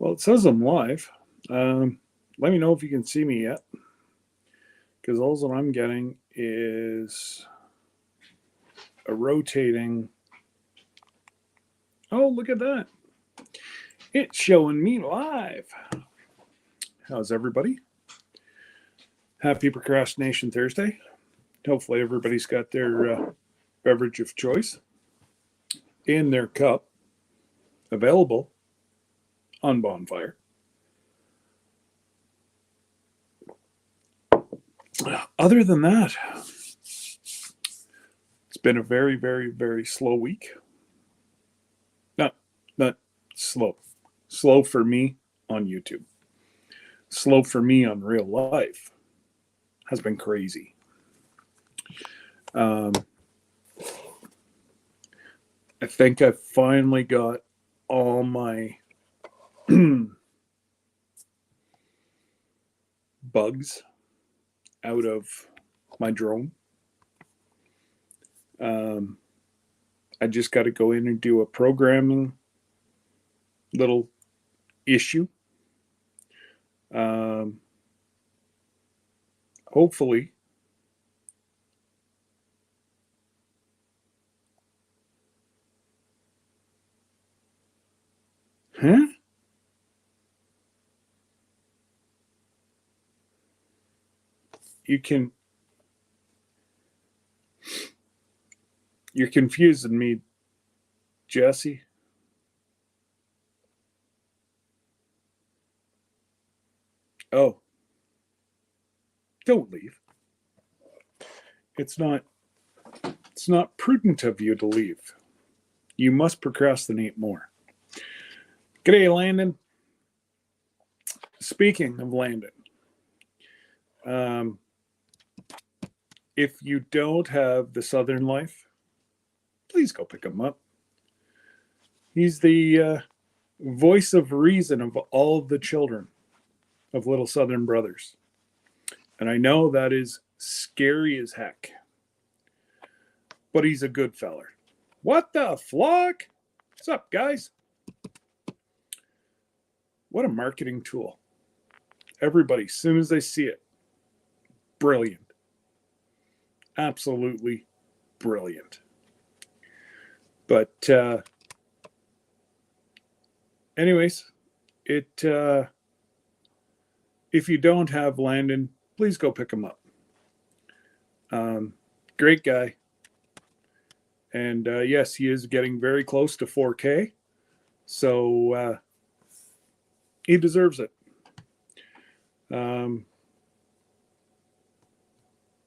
Well, it says I'm live. Let me know if you can see me yet, because all that I'm getting is a rotating. Oh, look at that. It's showing me live. How's everybody? Happy Procrastination Thursday. Hopefully everybody's got their beverage of choice in their cup available on bonfire. Other than that, it's been a very, very, very slow week. Not slow. Slow for me on YouTube. Slow for me on real life. Has been crazy. I think I finally got all my bugs out of my drone. I just got to go in and do a programming little issue. Hopefully you're confusing me, Jesse. Oh, don't leave. It's not prudent of you to leave. You must procrastinate more. G'day, Landon. Speaking of Landon, if you don't have the Southern Life, please go pick him up. He's the voice of reason of all of the children of Little Southern Brothers. And I know that is scary as heck. But he's a good feller. What the flock? What's up, guys? What a marketing tool. Everybody, as soon as they see it, brilliant. Absolutely brilliant. But anyways, if you don't have Landon, please go pick him up. Great guy. And yes, he is getting very close to 4K. So he deserves it.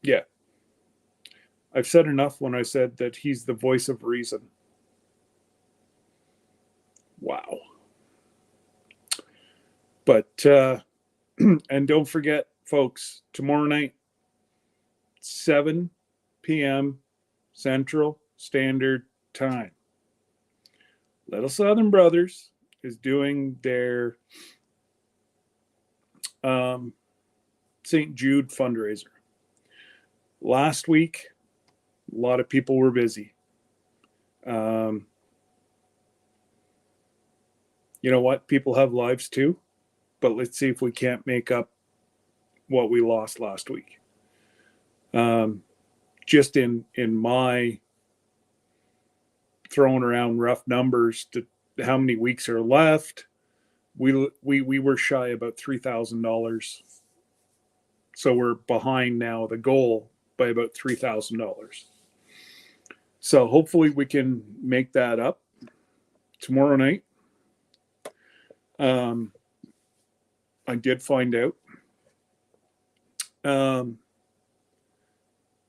Yeah. I've said enough when I said that he's the voice of reason. Wow. But, and don't forget, folks, tomorrow night, 7 p.m. Central Standard Time. Little Southern Brothers is doing their St. Jude fundraiser. Last week, a lot of people were busy. You know what? People have lives too, but let's see if we can't make up what we lost last week. Just in my throwing around rough numbers to how many weeks are left, we were shy about $3,000. So we're behind now the goal by about $3,000. So hopefully we can make that up tomorrow night. I did find out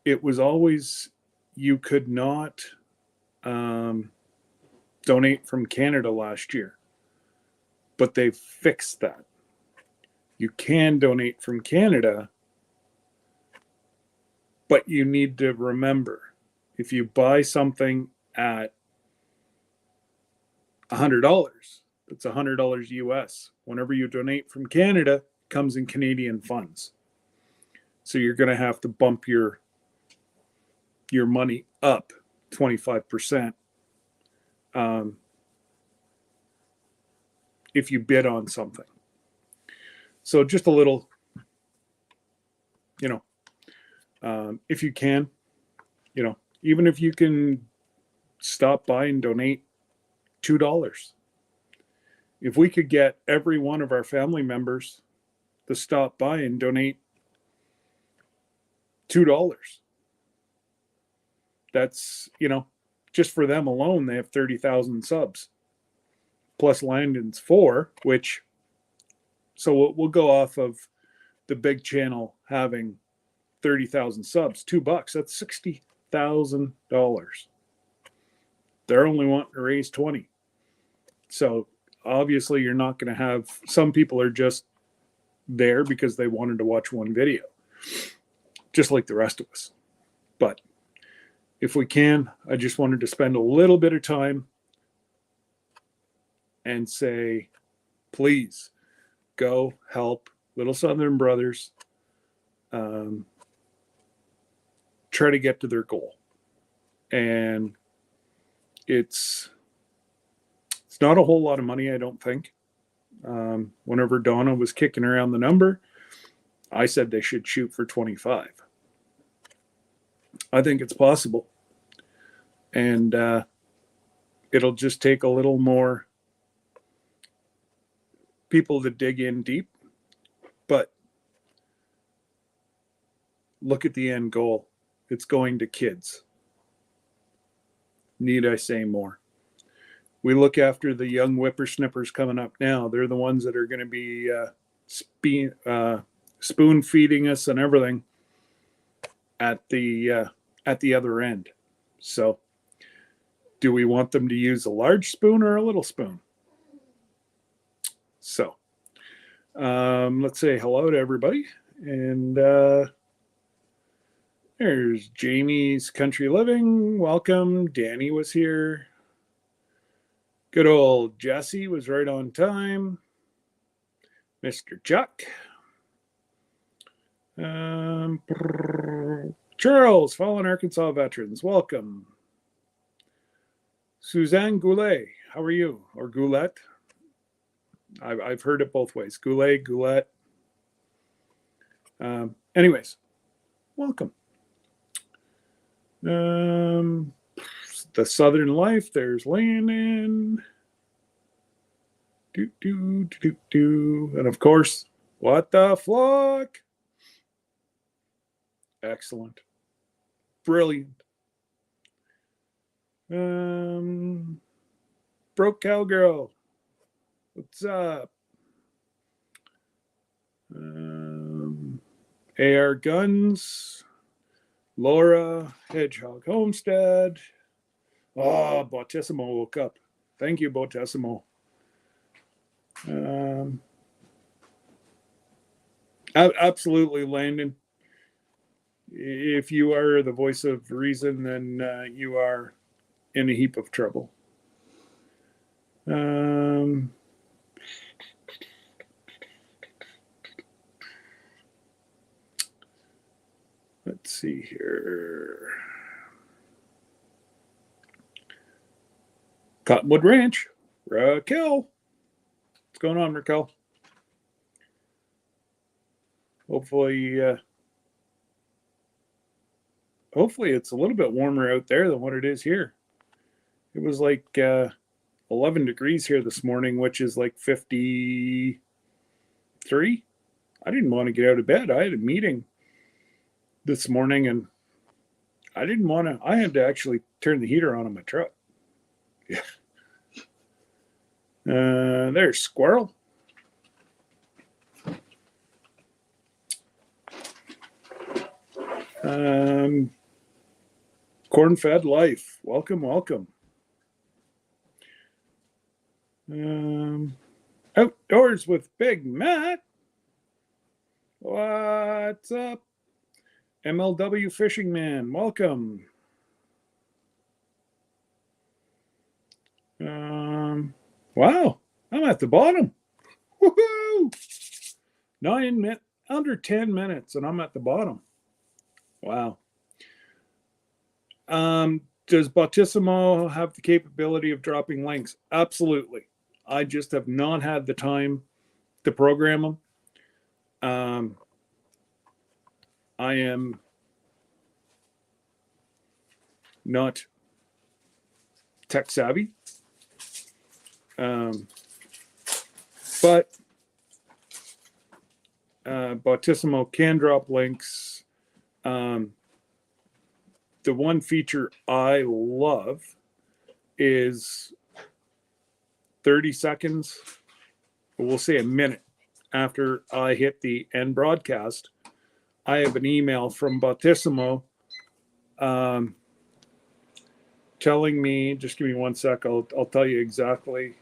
it was always you could not donate from Canada last year, but they've fixed that. You can donate from Canada, but you need to remember, if you buy something at $100, it's $100 US. Whenever you donate from Canada, it comes in Canadian funds. So you're going to have to bump your money up 25%. if you bid on something. So just a little, if you can, even if you can stop by and donate $2. If we could get every one of our family members to stop by and donate $2, that's, just for them alone, they have 30,000 subs. Plus Landon's 4, so we'll go off of the big channel having 30,000 subs, $2, that's $60,000. They're only wanting to raise 20. So obviously you're not going to have, some people are just there because they wanted to watch one video, just like the rest of us. But if we can, I just wanted to spend a little bit of time and say, please go help Little Southern Brothers try to get to their goal. And it's not a whole lot of money, I don't think. Whenever Donna was kicking around the number, I said they should shoot for 25. I think it's possible. And it'll just take a little more people to dig in deep. But look at the end goal. It's going to kids. Need I say more? We look after the young whippersnippers coming up now. They're the ones that are going to be spoon feeding us and everything at the other end. So, do we want them to use a large spoon or a little spoon? So, let's say hello to everybody. And there's Jamie's Country Living. Welcome. Danny was here. Good old Jesse was right on time. Mr. Chuck. Charles, Fallen Arkansas Veterans. Welcome. Suzanne Goulet. How are you? Or Goulet. I've heard it both ways. Goulet, Goulet. Anyways, welcome. The Southern Life. There's Landon. And of course, What the Flock. Excellent. Brilliant. Broke Cowgirl. What's up? AR Guns. Laura, Hedgehog Homestead. Oh, Bautissimo woke up. Thank you, Bautissimo. Absolutely, Landon. If you are the voice of reason, then you are in a heap of trouble. Let's see here. Cottonwood Ranch, Raquel. What's going on, Raquel? Hopefully it's a little bit warmer out there than what it is here. It was like 11 degrees here this morning, which is like 53. I didn't want to get out of bed. I had a meeting this morning and I had to actually turn the heater on in my truck. Yeah. There's Squirrel. Corn-fed Life. Welcome. Outdoors with Big Matt. What's up? MLW Fishing Man. Welcome. Wow, I'm at the bottom. Woohoo! Under 10 minutes, and I'm at the bottom. Wow. Does Bautissimo have the capability of dropping links? Absolutely. I just have not had the time to program them. I am not tech savvy, but Bautissimo can drop links. The one feature I love is 30 seconds, we'll say a minute after I hit the end broadcast, I have an email from Bautissimo telling me, just give me 1 sec, I'll tell you exactly.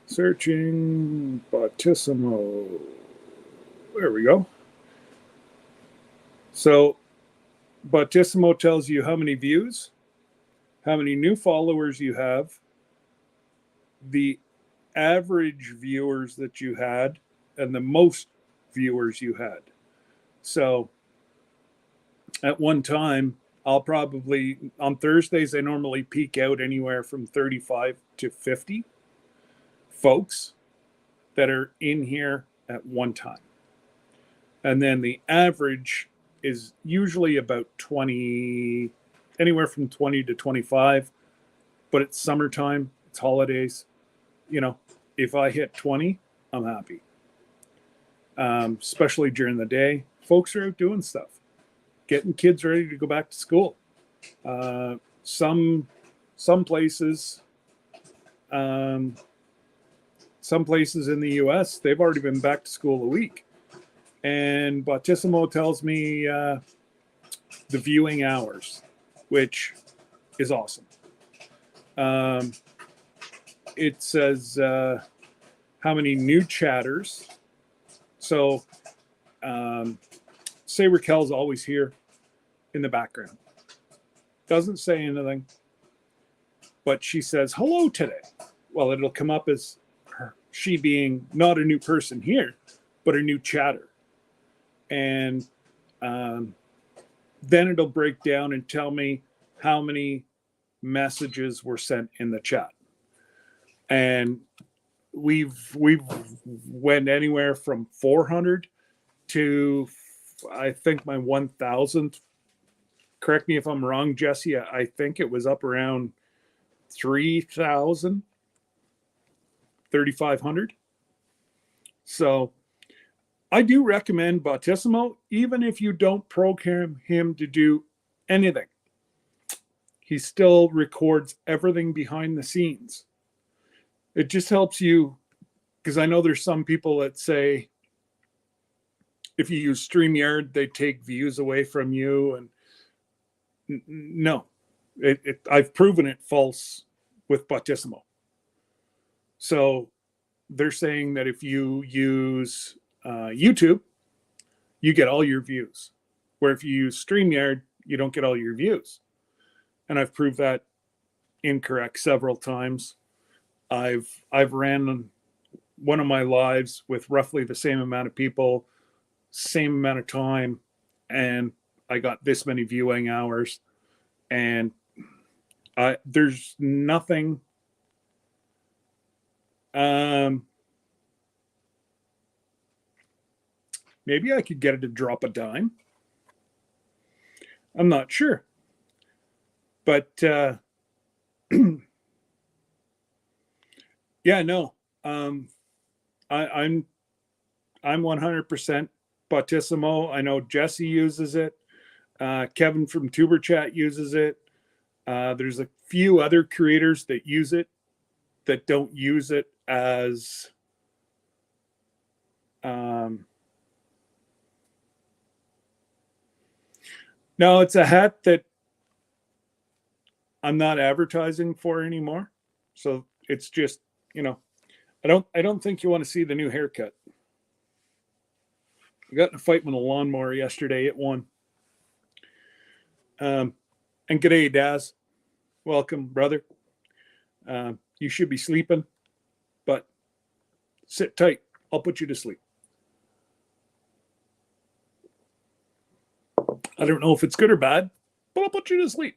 Searching Bautissimo. There we go. So Bautissimo tells you how many views, how many new followers you have, the average viewers that you had, and the most viewers you had. So at one time, I'll probably, on Thursdays, I normally peak out anywhere from 35 to 50 folks that are in here at one time. And then the average is usually about 20, anywhere from 20 to 25, but it's summertime, it's holidays. You know, if I hit 20, I'm happy. Especially during the day, folks are out doing stuff, getting kids ready to go back to school. Some places in the US, they've already been back to school a week. And Bautissimo tells me the viewing hours, which is awesome. It says how many new chatters. So say Raquel's always here in the background. Doesn't say anything, but she says hello today. Well, it'll come up as she being not a new person here, but a new chatter. And then it'll break down and tell me how many messages were sent in the chat. And we've went anywhere from 400 to, I think, my 1,000th. Correct me if I'm wrong, Jesse. I think it was up around 3,000, 3,500. So I do recommend Bautissimo, even if you don't program him to do anything. He still records everything behind the scenes. It just helps you, because I know there's some people that say if you use StreamYard, they take views away from you. And no, I've proven it false with Bautissimo. So they're saying that if you use YouTube, you get all your views. Where if you use StreamYard, you don't get all your views. And I've proved that incorrect several times. I've ran one of my lives with roughly the same amount of people, same amount of time, and I got this many viewing hours. And there's nothing. Maybe I could get it to drop a dime. I'm not sure. But yeah, no. I'm 100% Bautissimo. I know Jesse uses it. Kevin from Tuber Chat uses it. There's a few other creators that use it that don't use it as no, it's a hat that I'm not advertising for anymore. So it's just, you know, I don't think you want to see the new haircut. I got in a fight with a lawnmower yesterday at 1. And g'day, Daz. Welcome, brother. You should be sleeping, but sit tight. I'll put you to sleep. I don't know if it's good or bad, but I'll put you to sleep.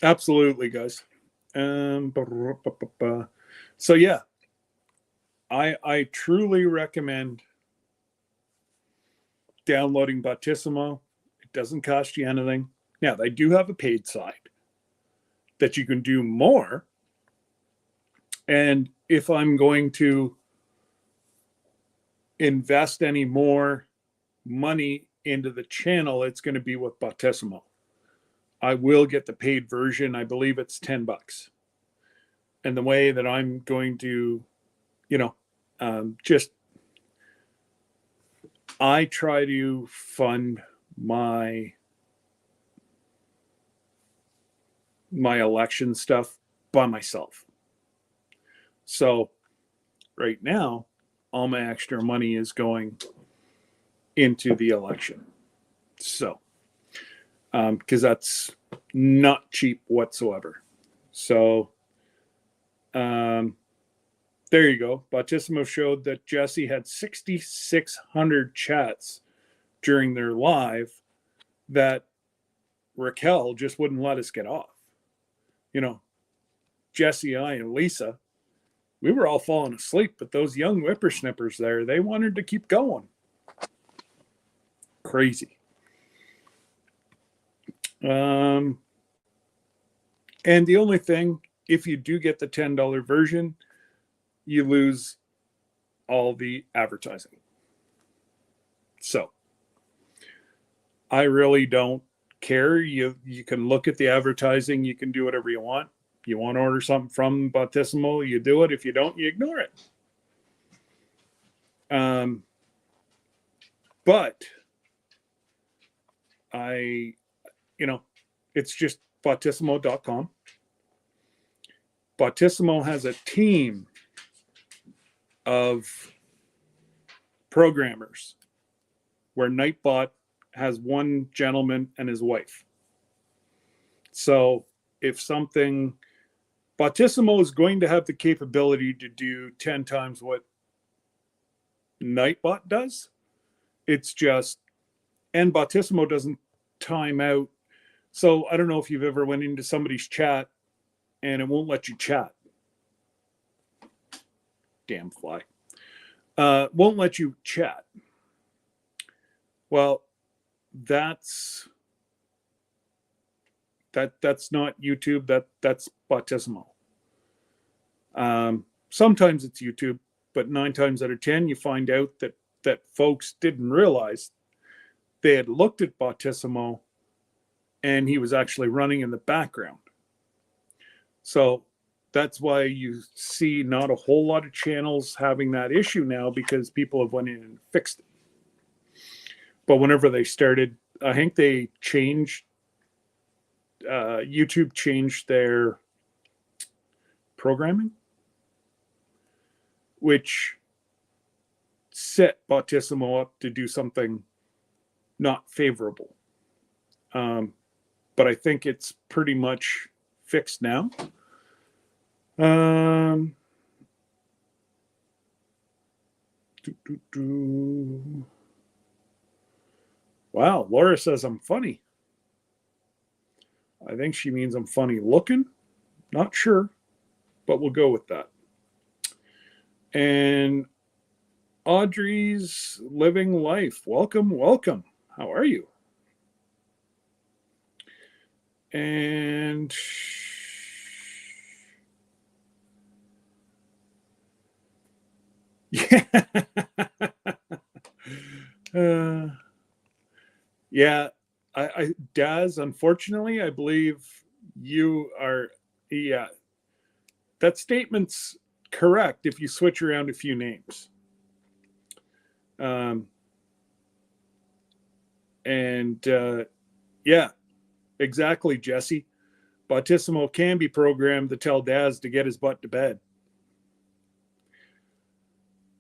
Absolutely, guys. So yeah, I truly recommend downloading Baptissimo. It doesn't cost you anything. Now, they do have a paid side that you can do more. And if I'm going to invest any more money into the channel, it's going to be with Baptissimo. I will get the paid version. I believe it's $10. And the way that I'm going to, just I try to fund my election stuff by myself. So right now, all my extra money is going into the election. So, because that's not cheap whatsoever. So, there you go. Baptissimo showed that Jesse had 6,600 chats during their live that Raquel just wouldn't let us get off. Jesse, I, and Lisa, we were all falling asleep, but those young whippersnippers there, they wanted to keep going. Crazy. And the only thing, if you do get the $10 version, you lose all the advertising. So I really don't care. You can look at the advertising. You can do whatever you want. You want to order something from Baptissimo, you do it. If you don't, you ignore it. But it's just Baptissimo.com. Baptissimo has a team of programmers where Nightbot has one gentleman and his wife. So if something, Baptissimo is going to have the capability to do 10 times what Nightbot does. It's just, and Baptissimo doesn't time out. So I don't know if you've ever went into somebody's chat and it won't let you chat. Damn fly. Won't let you chat. Well, that's not YouTube. That's Baptissimo. Sometimes it's YouTube, but 9 times out of 10, you find out that folks didn't realize they had looked at Baptissimo and he was actually running in the background. So that's why you see not a whole lot of channels having that issue now, because people have went in and fixed it. But whenever they started, I think they changed, YouTube changed their programming, which set Baptissimo up to do something not favorable. But I think it's pretty much fixed now. Wow, Laura says I'm funny. I think she means I'm funny looking. Not sure, but we'll go with that. And Audrey's living life. Welcome, welcome. How are you? And yeah. Yeah, I Daz, unfortunately, I believe you are, yeah, that statement's correct if you switch around a few names. Yeah, exactly, Jesse. Baptissimo can be programmed to tell Daz to get his butt to bed.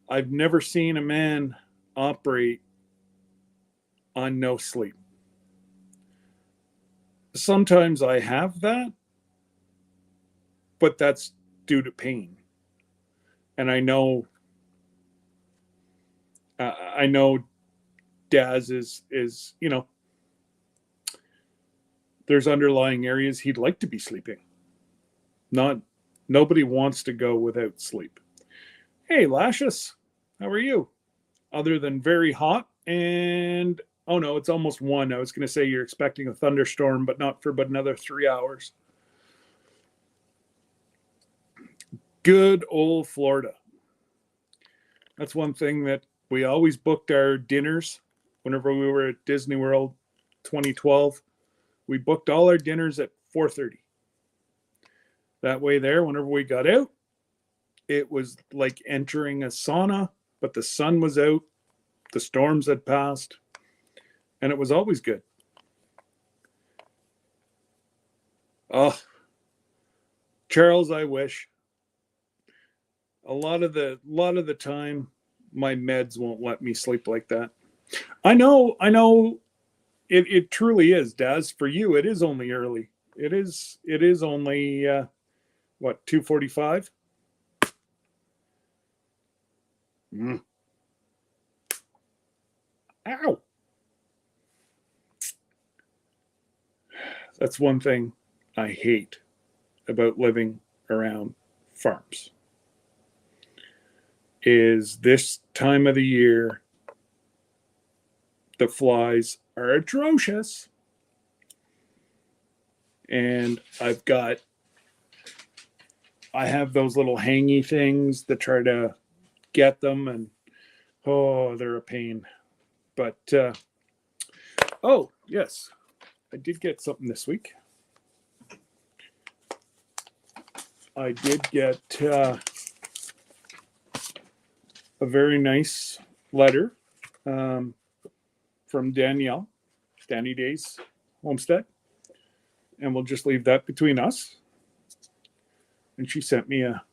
I've never seen a man operate on no sleep. Sometimes I have that, but that's due to pain. And I know Daz is, there's underlying areas he'd like to be sleeping. Nobody wants to go without sleep. Hey, Lashes, how are you? Other than very hot and oh no, it's almost 1. I was going to say you're expecting a thunderstorm, but not for but another 3 hours. Good old Florida. That's one thing that we always booked our dinners whenever we were at Disney World 2012. We booked all our dinners at 4:30. That way there, whenever we got out, it was like entering a sauna, but the sun was out, the storms had passed, and it was always good. Oh, Charles, I wish. A lot of the time, my meds won't let me sleep like that. I know. It truly is, Daz. For you, it is only early. It is only what, 2:45. Ow. That's one thing I hate about living around farms. Is this time of the year, the flies are atrocious. And I have those little hangy things that try to get them, and oh, they're a pain. But oh yes, I did get something this week. I did get a very nice letter from Danielle, Danny Day's homestead, and we'll just leave that between us. And she sent me a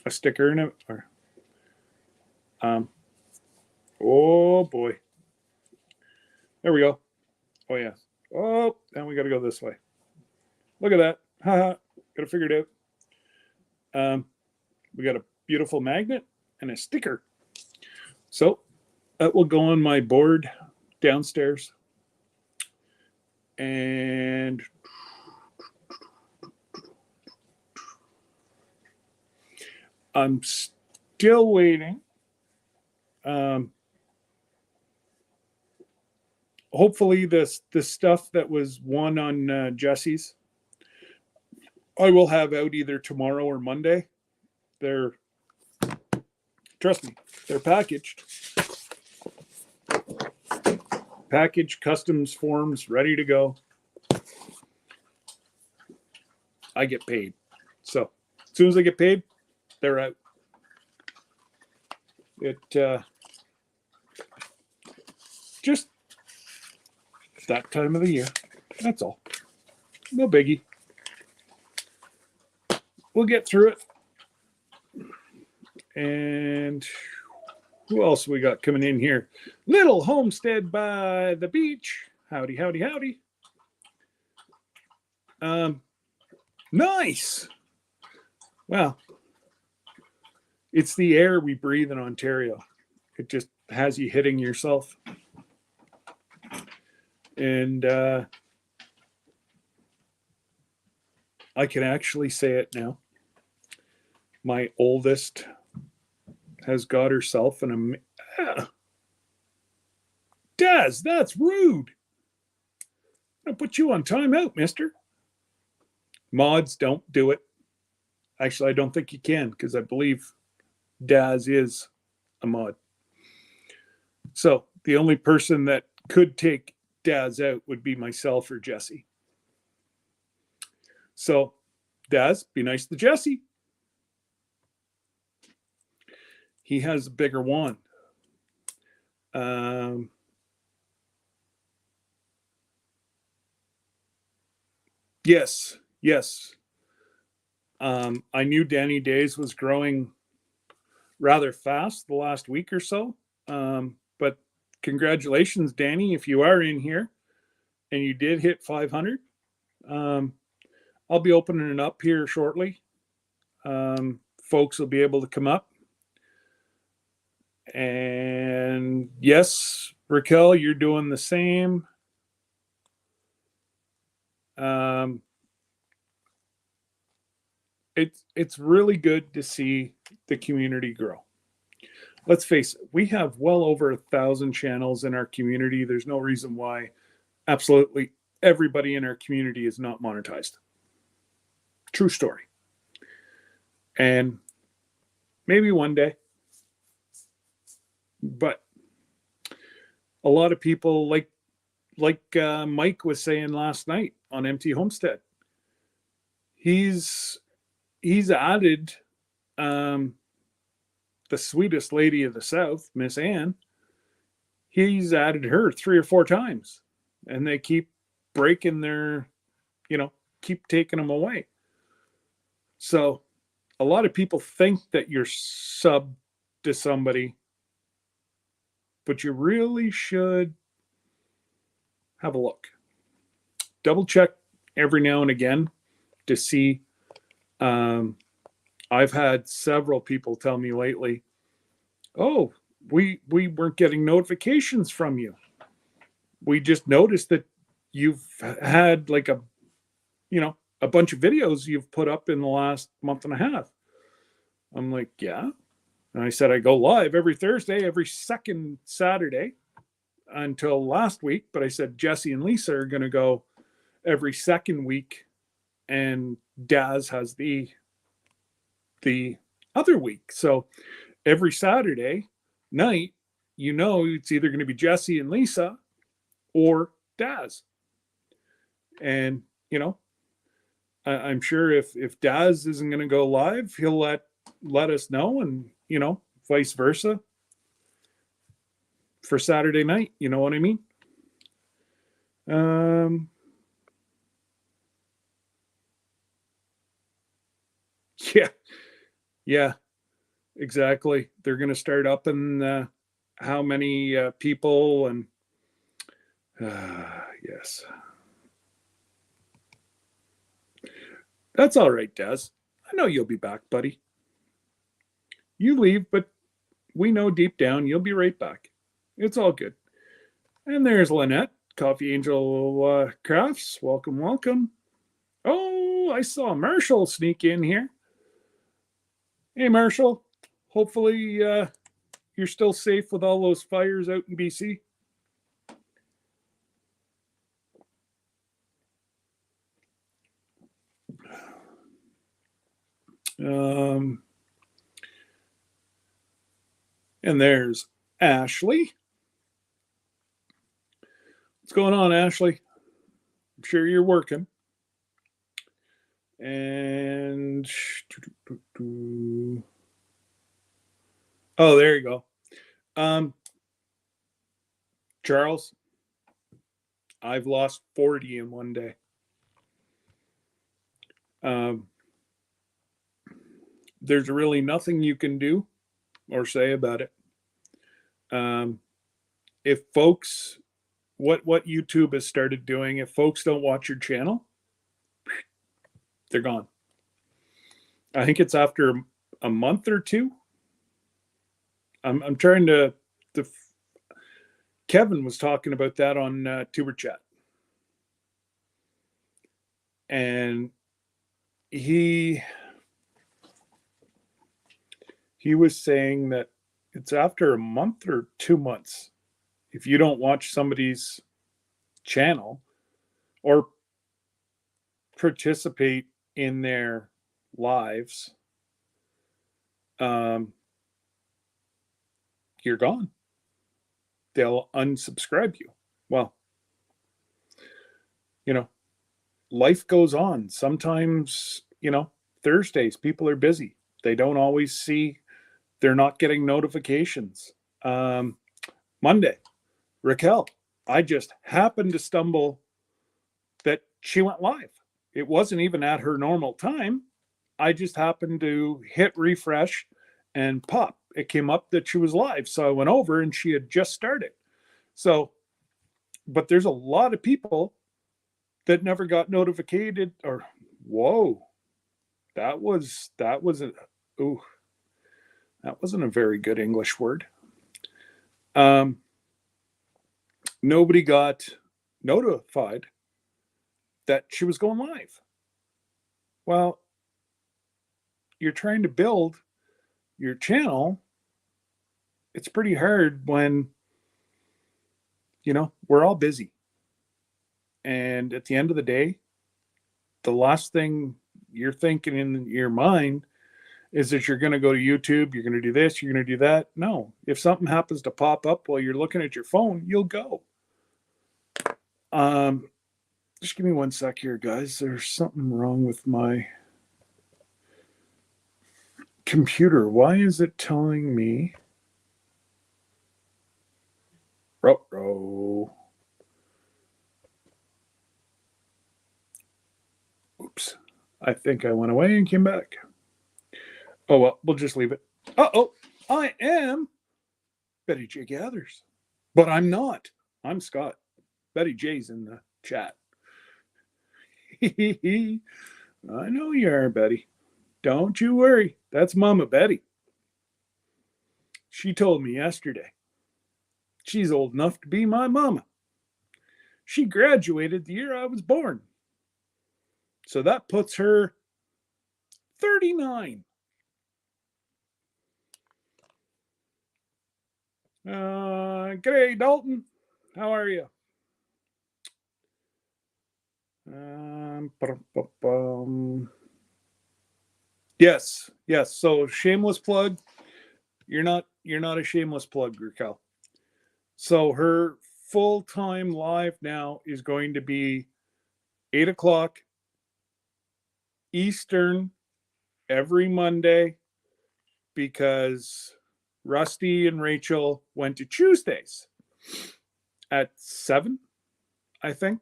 sticker in it. Oh boy, there we go. Oh yeah. Oh, and we got to go this way. Look at that. Haha. Got to figure it out. We got a beautiful magnet and a sticker. So that will go on my board downstairs. And I'm still waiting. Hopefully the stuff that was won on Jesse's, I will have out either tomorrow or Monday. Trust me, they're packaged. Packaged, customs forms, ready to go. I get paid. So as soon as I get paid, they're out. It just that time of the year. That's all. No biggie. We'll get through it. And who else we got coming in here? Little homestead by the beach. Howdy, howdy, howdy. Nice. Well, it's the air we breathe in Ontario. It just has you hitting yourself. And I can actually say it now. My oldest has got herself an Daz, that's rude. I'm gonna put you on timeout, mister. Mods, don't do it. Actually, I don't think you can, because I believe Daz is a mod. So the only person that could take Daz out would be myself or Jesse. So Daz, be nice to Jesse. He has a bigger wand. Yes. I knew Danny Days was growing rather fast the last week or so. But congratulations, Danny, if you are in here and you did hit 500. I'll be opening it up here shortly. Folks will be able to come up And yes, Raquel, you're doing the same. It's really good to see the community grow. Let's face it, we have well over 1,000 channels in our community. There's no reason why absolutely everybody in our community is not monetized. True story. And maybe one day, but a lot of people like Mike was saying last night on Empty Homestead, he's added the sweetest lady of the South, Miss Anne. He's added her 3 or 4 times, and they keep breaking their, keep taking them away. So a lot of people think that you're sub to somebody, but you really should have a look. Double check every now and again to see. I've had several people tell me lately, oh, we weren't getting notifications from you. We just noticed that you've had like a bunch of videos you've put up in the last month and a half. I'm like, yeah. And I said, I go live every Thursday, every second Saturday until last week. But I said, Jesse and Lisa are going to go every second week. And Daz has the other week. So every Saturday night, it's either going to be Jesse and Lisa or Daz. And, I'm sure if Daz isn't going to go live, he'll let us know, and, vice versa for Saturday night. You know what I mean? Yeah, exactly. They're going to start up in how many people, and yes. That's all right, Des. I know you'll be back, buddy. You leave, but we know deep down you'll be right back. It's all good. And there's Lynette, Coffee Angel Crafts. Welcome, welcome. Oh, I saw Marshall sneak in here. Hey, Marshall. Hopefully you're still safe with all those fires out in BC. And there's Ashley. What's going on, Ashley? I'm sure you're working. And oh, there you go. Charles, I've lost 40 in one day. There's really nothing you can do or say about it. If folks, what YouTube has started doing, if folks don't watch your channel, they're gone. I think it's after a month or two. I'm trying to Kevin was talking about that on Tuber Chat. And he was saying that it's after a month or 2 months. If you don't watch somebody's channel or participate in their lives, you're gone. They'll unsubscribe you. Well, life goes on. Sometimes, Thursdays, people are busy. They don't always see, they're not getting notifications. Monday, Raquel, I just happened to stumble that she went live. It wasn't even at her normal time. I just happened to hit refresh and pop. It came up that she was live. So I went over and she had just started. So, but there's a lot of people that never got notified, or whoa, that wasn't a very good English word. Nobody got notified that she was going live. Well, you're trying to build your channel. It's pretty hard when, we're all busy. And at the end of the day, the last thing you're thinking in your mind is that you're going to go to YouTube, you're going to do this, you're going to do that. No, if something happens to pop up while you're looking at your phone, you'll go. Just give me one sec here, guys. There's something wrong with my computer. Why is it telling me? Oops. I think I went away and came back. Oh, well, we'll just leave it. Uh-oh, I am Betty J. Gathers. But I'm not. I'm Scott. Betty J's in the chat. I know you are, Betty. Don't you worry. That's Mama Betty. She told me yesterday. She's old enough to be my mama. She graduated the year I was born. So that puts her 39. G'day, Dalton. How are you? Yes. So shameless plug. You're not a shameless plug, Raquel. So her full-time live now is going to be 8:00 Eastern every Monday, because Rusty and Rachel went to Tuesdays at 7, I think.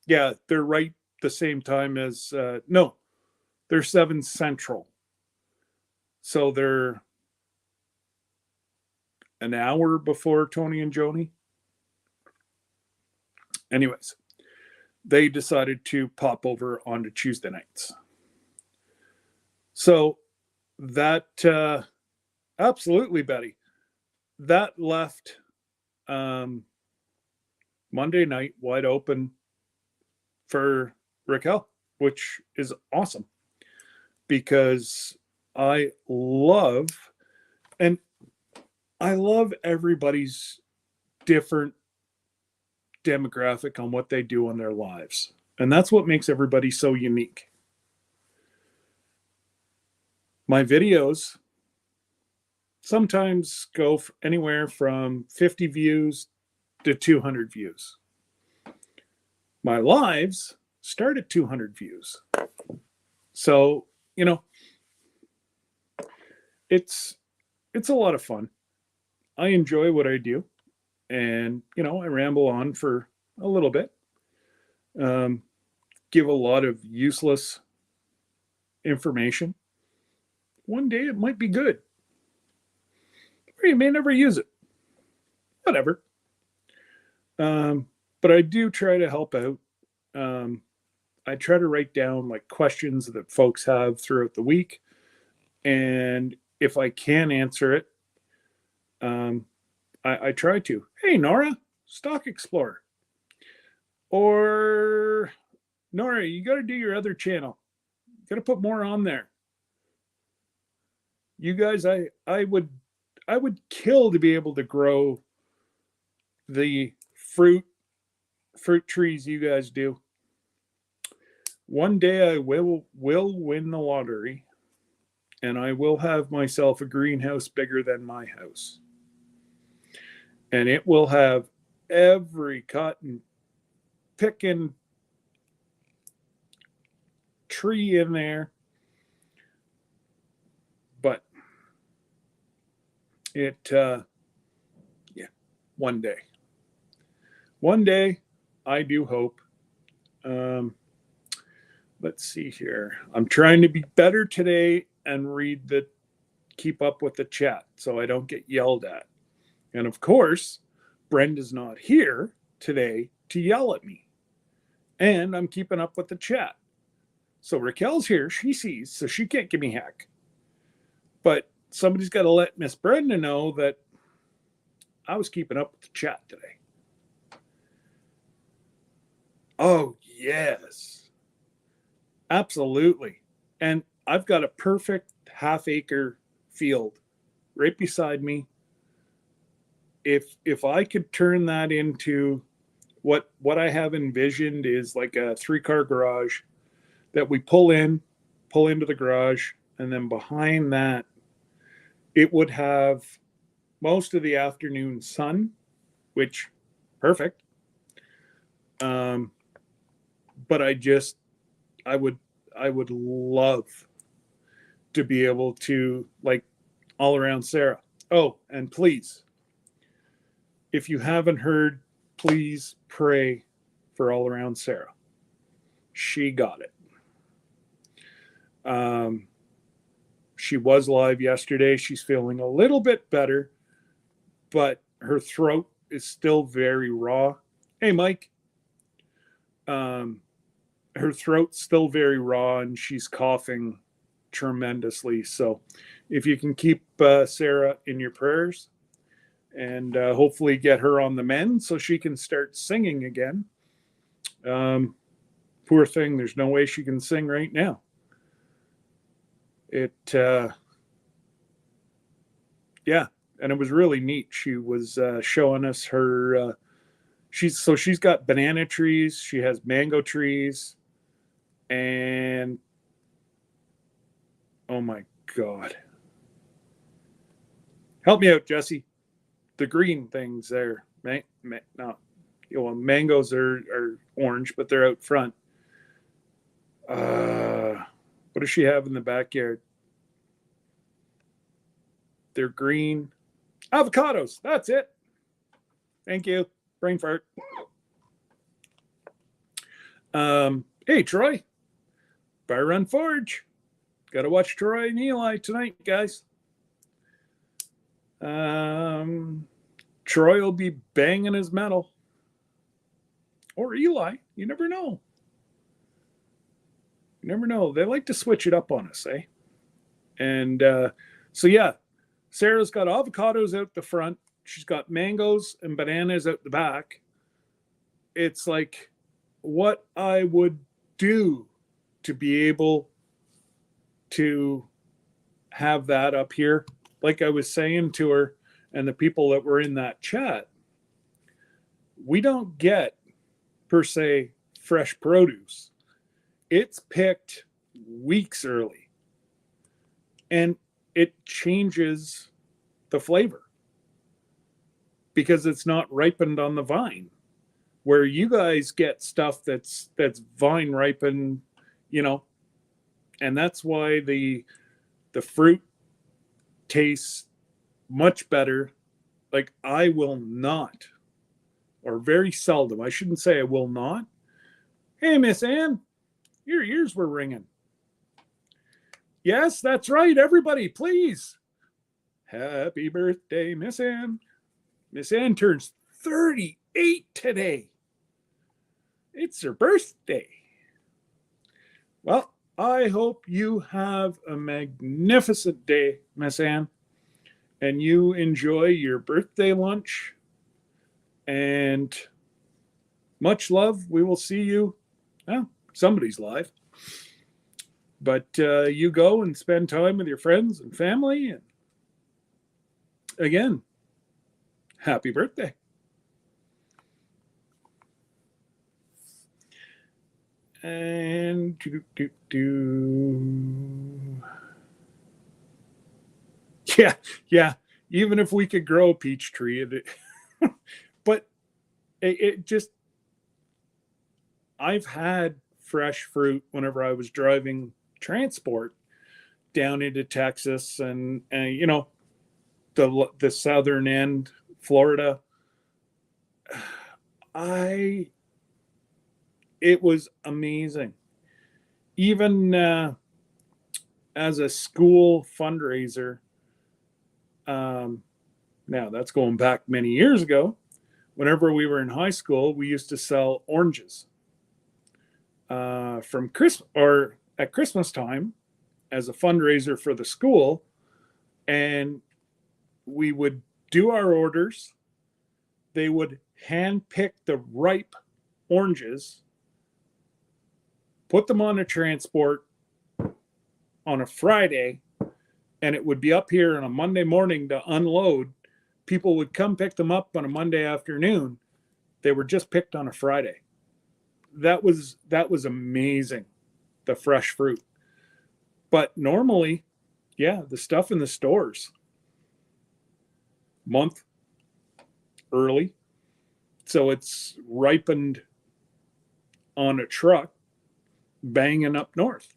Yeah, they're right the same time as, no, they're 7 Central. So they're an hour before Tony and Joni. Anyways, they decided to pop over onto Tuesday nights. So that, absolutely, Betty, that left Monday night wide open for Raquel, which is awesome, because I love everybody's different demographic on what they do in their lives. And that's what makes everybody so unique. My videos sometimes go anywhere from 50 views to 200 views. My lives start at 200 views. So, it's a lot of fun. I enjoy what I do. And, I ramble on for a little bit. Give a lot of useless information. One day it might be good. Or you may never use it. Whatever. But I do try to help out. I try to write down questions that folks have throughout the week. And if I can answer it, I try to. Hey, Nora, Stock Explorer. Or, Nora, you got to do your other channel. You got to put more on there. You guys, I would kill to be able to grow the fruit trees you guys do. One day I will win the lottery, and I will have myself a greenhouse bigger than my house. And it will have every cotton picking tree in there. But one day I do hope. Let's see here. I'm trying to be better today and keep up with the chat so I don't get yelled at. And of course, Brenda's not here today to yell at me. And I'm keeping up with the chat. So Raquel's here, she sees, so she can't give me heck. But somebody's got to let Miss Brenda know that I was keeping up with the chat today. Oh, yes. Absolutely. And I've got a perfect half-acre field right beside me. If I could turn that into what I have envisioned is like a 3-car garage that we pull into the garage, and then behind that it would have most of the afternoon sun, which perfect. But I would love to be able to, like, all around Sarah. Oh, and please, if you haven't heard, please pray for all around Sarah. She got it. She was live yesterday. She's feeling a little bit better, but her throat is still very raw. Hey, Mike. Her throat's still very raw, and she's coughing tremendously. So if you can keep Sarah in your prayers, and hopefully get her on the mend so she can start singing again. Poor thing, there's no way she can sing right now. Yeah, and it was really neat. She was showing us her she's got banana trees, she has mango trees, and oh my god, help me out, Jesse. The green things there, no, mangoes are orange, but they're out front. What does she have in the backyard? They're green avocados. That's it. Thank you. Brain fart. Hey, Troy. Fire Run Forge. Got to watch Troy and Eli tonight, guys. Troy will be banging his metal. Or Eli. You never know. You never know. They like to switch it up on us, eh? And so, yeah, Sarah's got avocados out the front. She's got mangoes and bananas out the back. It's like what I would do to be able to have that up here. Like I was saying to her and the people that were in that chat, we don't get, per se, fresh produce. It's picked weeks early, and it changes the flavor because it's not ripened on the vine, where you guys get stuff that's vine ripened, and that's why the fruit tastes much better. Like, I will not, or very seldom, I shouldn't say I will not. Hey, Miss Ann, your ears were ringing. Yes, that's right, everybody, please. Happy birthday, Miss Ann. Miss Ann turns 38 today. It's her birthday. Well, I hope you have a magnificent day, Miss Ann, and you enjoy your birthday lunch. And much love. We will see you. Well, somebody's live. But you go and spend time with your friends and family. And again, happy birthday. And yeah. Even if we could grow a peach tree, but it just, I've had fresh fruit whenever I was driving transport down into Texas and the southern end, Florida. It was amazing. Even as a school fundraiser, now that's going back many years ago. Whenever we were in high school, we used to sell oranges from Christmas, or at Christmas time, as a fundraiser for the school, and we would do our orders, they would hand pick the ripe oranges, put them on a transport on a Friday, and it would be up here on a Monday morning to unload. People would come pick them up on a Monday afternoon. They were just picked on a Friday. That was amazing, the fresh fruit. But normally, yeah, the stuff in the stores, month early. So it's ripened on a truck banging up north.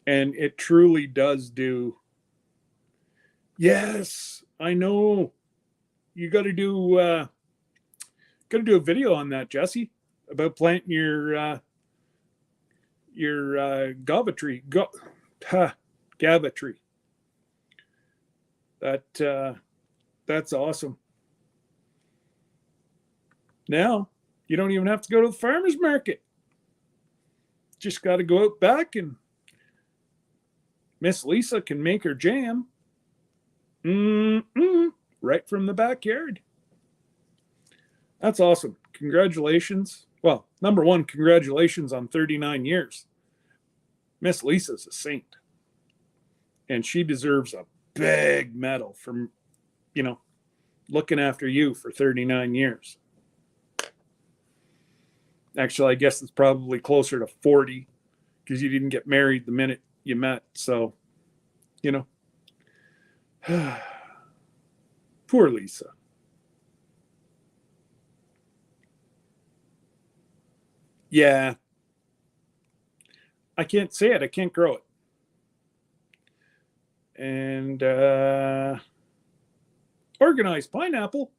And it truly does do. Yes, I know. You got to do a video on that, Jesse, about planting your guava tree, gava tree. That's awesome. Now you don't even have to go to the farmer's market. Just got to go out back and Miss Lisa can make her jam. Right from the backyard. That's awesome. Congratulations. Well, number one, congratulations on 39 years. Miss Lisa's a saint. And she deserves a big medal from, looking after you for 39 years. Actually, I guess it's probably closer to 40 because you didn't get married the minute you met. So, poor Lisa. Yeah. I can't say it. I can't grow it. And organized pineapple.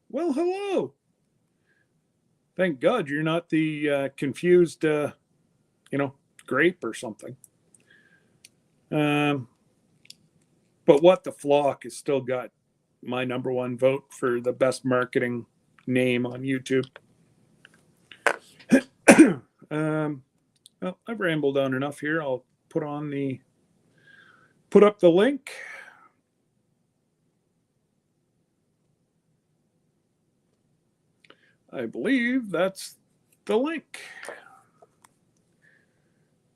Well, hello. Thank God you're not the confused, grape or something. But What the Flock has still got my number one vote for the best marketing name on YouTube. Well, I've rambled on enough here. I'll put up the link. I believe that's the link.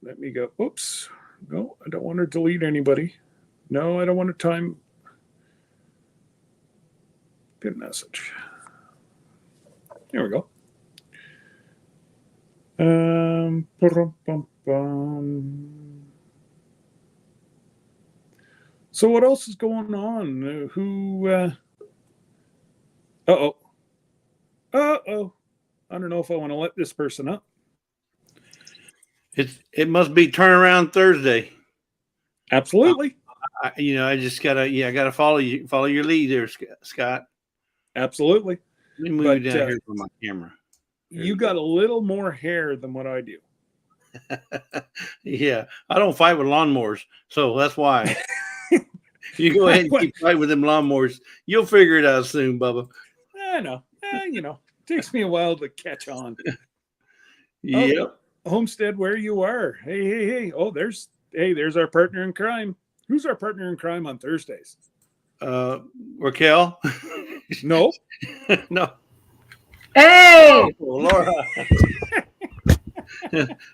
Let me go. Oops. No, I don't want to delete anybody. No, I don't want to time. Good message. There we go. So what else is going on? Uh-oh. I don't know if I want to let this person up. It must be Turnaround Thursday. Absolutely. I just gotta follow your lead there, Scott. Absolutely. Let me move you down here from my camera. You got a little more hair than what I do. Yeah, I don't fight with lawnmowers, so that's why. You go ahead and keep fighting with them lawnmowers. You'll figure it out soon, Bubba. I know. It takes me a while to catch on. Yep. Oh, Homestead, where you are. Hey. Oh, there's our partner in crime. Who's our partner in crime on Thursdays? Raquel? No. No. Hey! Oh, Laura.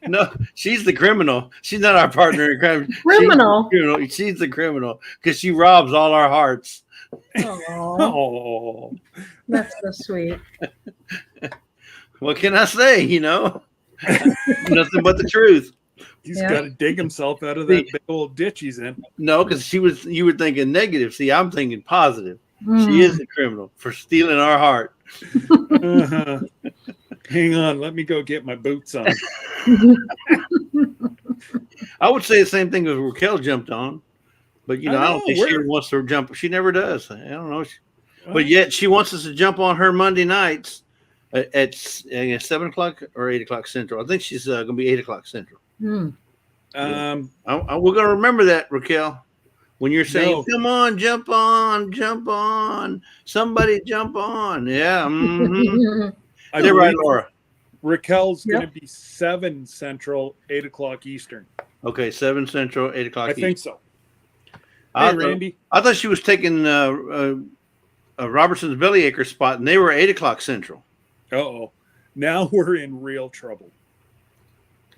No, she's the criminal. She's not our partner in crime. Criminal? She's the criminal because she robs all our hearts. Oh, that's so sweet. What can I say? Nothing but the truth. He's got to dig himself out of that big old ditch he's in. No, because you were thinking negative. See, I'm thinking positive. She is the criminal for stealing our heart. Hang on, let me go get my boots on. I would say the same thing as Raquel jumped on, but I don't think she wants to jump. She never does. I don't know, but yet she wants us to jump on her Monday nights at 7 o'clock or 8 o'clock Central. I think she's going to be 8 o'clock Central. We're going to remember that, Raquel. When you're saying, come on, jump on, somebody jump on. Yeah. Mm-hmm. You're right, Laura. Raquel's going to be 7 Central, 8 o'clock Eastern. Okay, 7 Central, 8 o'clock Eastern. I think so. Hey, Randy. I thought she was taking Robertson's Bellyacre spot, and they were 8 o'clock Central. Uh-oh. Now we're in real trouble.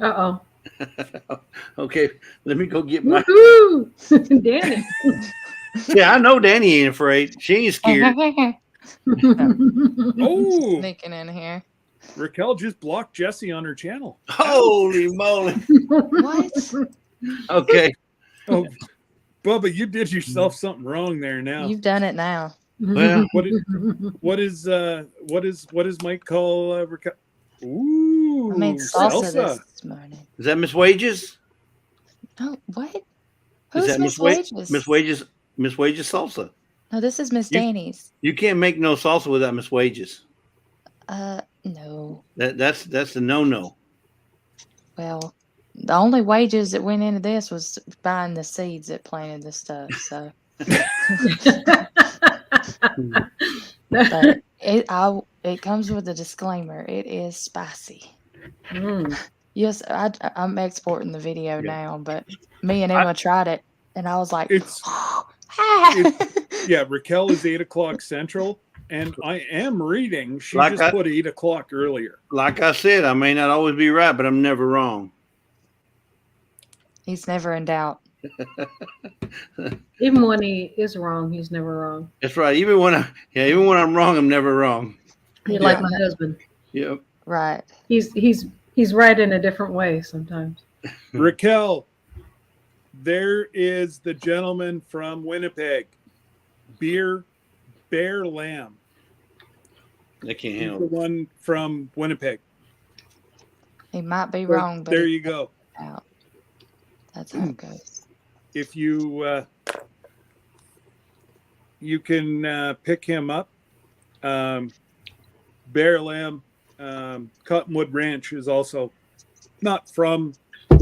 Uh-oh. Okay, let me go get my. Woohoo! Danny. Yeah, I know Danny ain't afraid. She ain't scared. Oh, Sneaking in here. Raquel just blocked Jesse on her channel. Holy moly! What? Okay, Oh, Bubba, you did yourself something wrong there now. You've done it now. well, What is Mike call Raquel? Ooh, I made salsa this morning. is that Miss Wages? Oh, what? Is Who's that Miss Wages? Miss Wages? Miss Wages salsa. No, this is Miss You- Danny's. You can't make no salsa without Miss Wages. No. That's the no. Well, the only wages that went into this was buying the seeds that planted the stuff. So, but it comes with a disclaimer. It is spicy. Mm. Yes, I'm exporting the video now, but me and Emma tried it, and I was like, It's yeah. Raquel is 8 o'clock Central, and I am reading. She Like just put 8 o'clock earlier. Like I said, I may not always be right, but I'm never wrong. He's never in doubt. Even when he is wrong, he's never wrong. That's right. Even when I'm wrong, I'm never wrong. You're like my husband. Yep. Right. He's right in a different way sometimes. Raquel, there is the gentleman from Winnipeg, Bear Lamb. They can't He's handle the it. one from Winnipeg. He might be wrong, but There you go. out. That's how it goes. If you you can pick him up. Bear Lamb, Cottonwood Ranch is also not from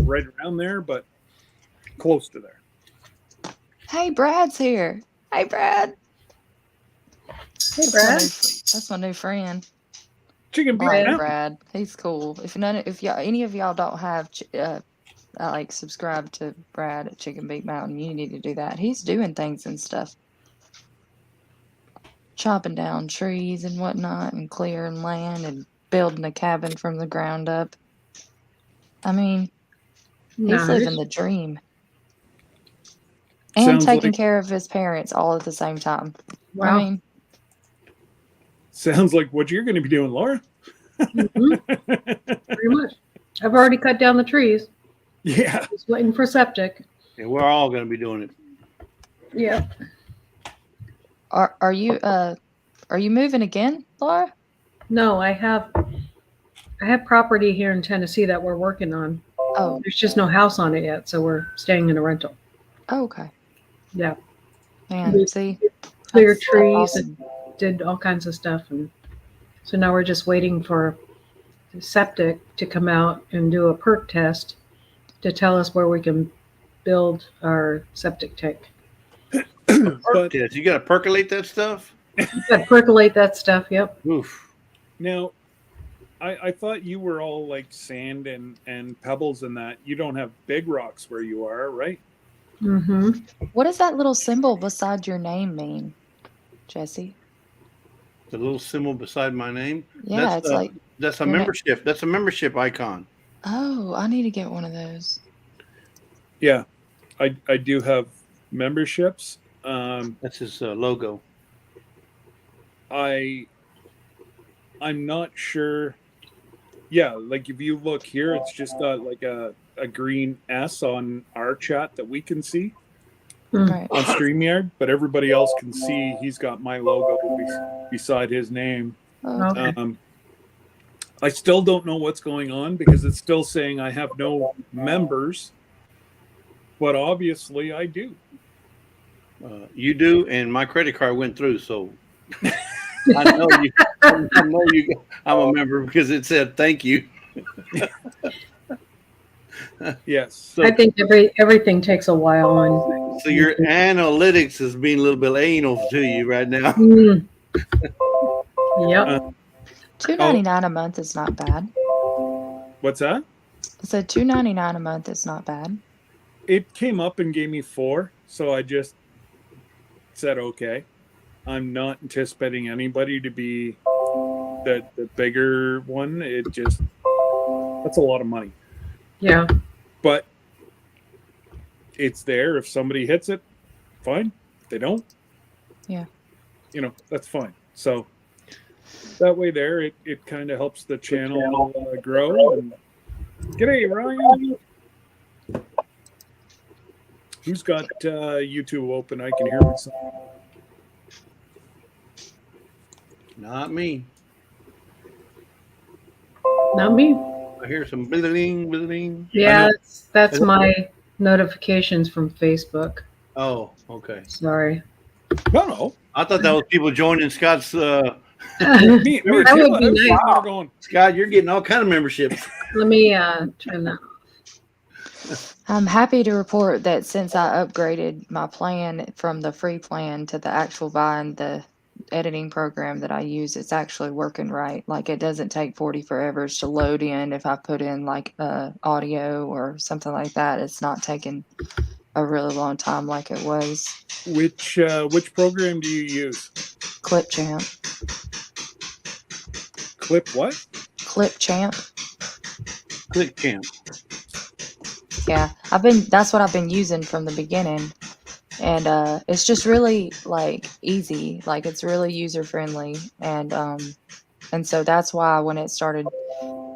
right around there, but close to there. Hey, Brad's here. Hey, Brad. Hey, Brad. That's my new friend. Chicken beef I like Mountain. Brad. He's cool. If any of y'all don't have subscribe to Brad at Chicken Beak Mountain, you need to do that. He's doing things and stuff, chopping down trees and whatnot, and clearing land and building a cabin from the ground up. I mean, he's Nice. living the dream. And Sounds taking like- care of his parents all at the same time. Wow. I mean, Sounds like what you're going to be doing, Laura. Mhm. Pretty much. I've already cut down the trees. Yeah. Just waiting for septic. And we're all going to be doing it. Yeah. are you moving again, Laura? No, I have property here in Tennessee that we're working on. Oh, There's just no house on it yet, so we're staying in a rental. okay. Yeah. Man, We see, Clear that's trees awesome. and did all kinds of stuff, and so now we're just waiting for the septic to come out and do a perk test to tell us where we can build our septic tank. But Yes, you got to percolate that stuff. Gotta percolate that stuff. Yep. Oof. now, I thought you were all like sand and pebbles and that. You don't have big rocks where you are, right? Mm-hmm. What does that little symbol beside your name mean, Jesse? The little symbol beside my name. Yeah, it's like, that's a your name. membership. That's a membership icon. oh, I need to get one of those. Yeah. I do have memberships. That's his logo. I'm not sure. Yeah, like if you look here, it's just got like a green S on our chat that we can see Right. on StreamYard, but everybody else can see he's got my logo beside his name. Oh, Okay. I still don't know what's going on because it's still saying I have no members, but obviously I do. You do, and my credit card went through, so I know you. I know you. I'm a member because it said thank you. Yes. So, I think everything takes a while on. so your analytics is being a little bit anal to you right now. Mm. Yep. $2.99 a month is not bad. What's that? I said $2.99 a month is not bad. It came up and gave me 4, so I just said okay. I'm not anticipating anybody to be the bigger one. That's a lot of money. Yeah. But it's there. If somebody hits it, fine. If they don't, Yeah. That's fine. So that way there, it kind of helps the channel grow. And g'day, Ryan. Who's got YouTube open? I can hear myself. Not me. Not me. I hear some bling, bling. Yeah, that's my notifications from Facebook. Oh, okay. Sorry. No. I thought that was people joining Scott's. Me That too. would I be was sitting nice. there going, Scott, you're getting all kind of memberships. Let me turn that. I'm happy to report that since I upgraded my plan from the free plan to the actual buying the editing program that I use, it's actually working right. Like it doesn't take 40 forevers to load in if I put in like audio or something like that. It's not taking a really long time like it was. which program do you use? Clipchamp. Clip what? Clipchamp. ClickCamp. Yeah, that's what I've been using from the beginning. And it's just really like easy, like it's really user friendly. And so that's why when it started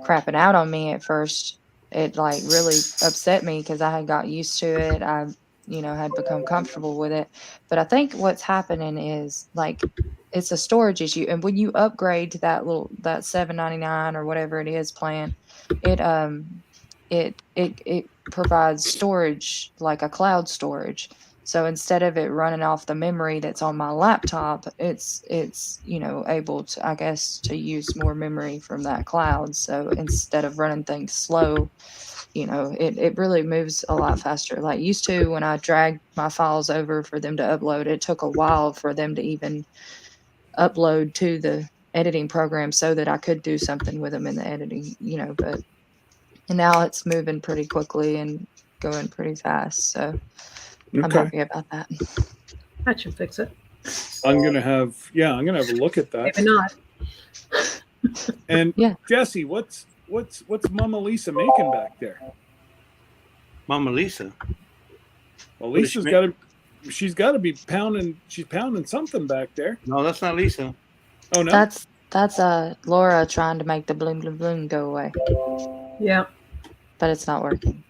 crapping out on me at first, it like really upset me because I had got used to it. I, had become comfortable with it. But I think what's happening is like it's a storage issue. And when you upgrade to that $7.99 or whatever it is plan, it provides storage, like a cloud storage. So instead of it running off the memory that's on my laptop, it's able to, I guess, to use more memory from that cloud. So instead of running things slow, it really moves a lot faster. Like used to when I dragged my files over for them to upload, it took a while for them to even upload to the editing program so that I could do something with them in the editing, but and now it's moving pretty quickly and going pretty fast. So I'm Okay. happy about that. That should fix it. I'm gonna have a look at that. Maybe not. And Yeah. Jesse, what's Mama Lisa making back there? Mama Lisa. Well, What is she Lisa's she's got to be pounding. She's pounding something back there. No, that's not Lisa. Oh no, That's Laura trying to make the bloom bloom bloom go away, Yeah. but it's not working.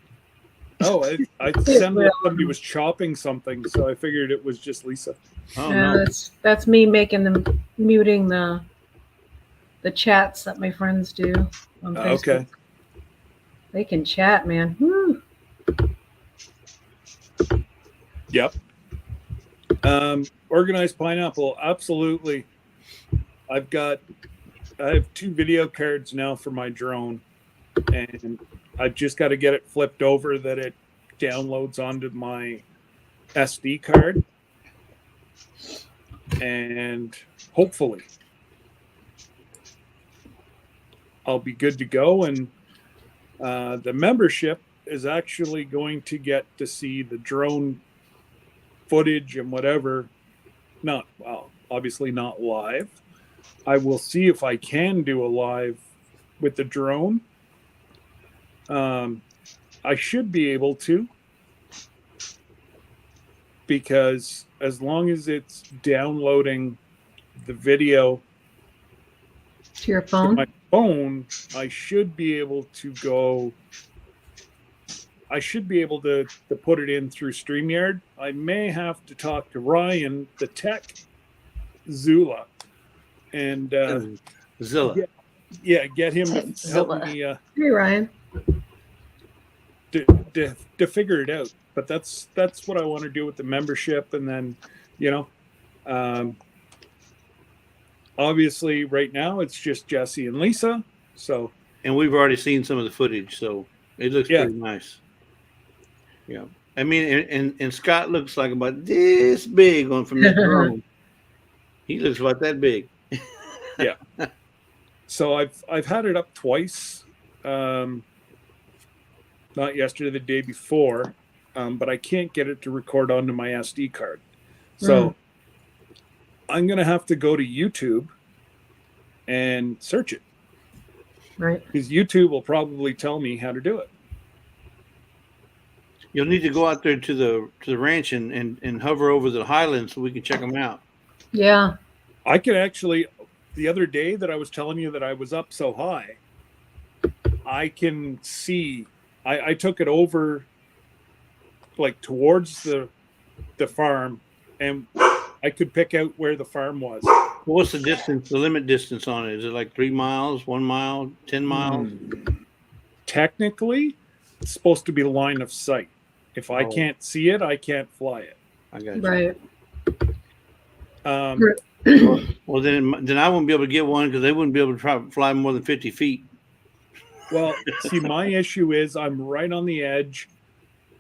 Oh, I sounded like somebody was chopping something, so I figured it was just Lisa. Oh Yeah, no. that's me muting the chats that my friends do on Facebook. Okay. They can chat, man. Woo. Yep. Organized pineapple, absolutely. I have 2 video cards now for my drone, and I've just got to get it flipped over that it downloads onto my SD card, and hopefully I'll be good to go. And the membership is actually going to get to see the drone footage and whatever. Obviously not live. I will see if I can do a live with the drone. I should be able to, because as long as it's downloading the video To your to phone. my phone, I should be able to put it in through StreamYard. I may have to talk to Ryan, the tech Zula, and Zilla. get him to help Zilla. me Hey, Ryan. to figure it out. But that's what I want to do with the membership. And then, obviously right now it's just Jesse and Lisa. So, And we've already seen some of the footage, so it looks pretty nice. Yeah. I mean, and Scott looks like about this big on from that drone. He looks about that big. Yeah. So I've had it up twice. Not yesterday, the day before, but I can't get it to record onto my SD card. So I'm going to have to go to YouTube and search it, Right. because YouTube will probably tell me how to do it. You'll need to go out there to the ranch and hover over the highlands so we can check them out. Yeah. I could actually, the other day that I was telling you that I was up so high, I can see, I took it over like towards the farm, and I could pick out where the farm was. What's the distance, the limit distance on it? Is it like 3 miles, 1 mile, 10 miles? Technically, it's supposed to be line of sight. If I Oh. can't see it, I can't fly it. I got you. Right. Well, then I wouldn't be able to get one because they wouldn't be able to try to fly more than 50 feet. Well, see, my issue is I'm right on the edge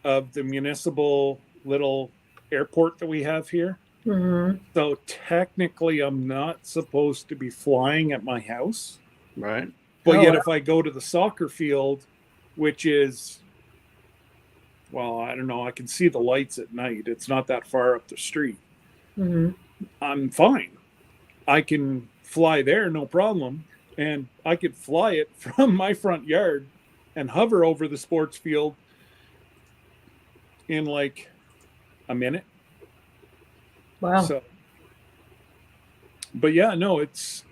of the municipal little airport that we have here. Mm-hmm. So technically, I'm not supposed to be flying at my house. Right. But Oh, yet, wow. if I go to the soccer field, which is, well, I don't know, I can see the lights at night. It's not that far up the street. Mm-hmm. I'm fine. I can fly there, no problem. And I could fly it from my front yard and hover over the sports field in like a minute. Wow. So, but yeah, no, it's,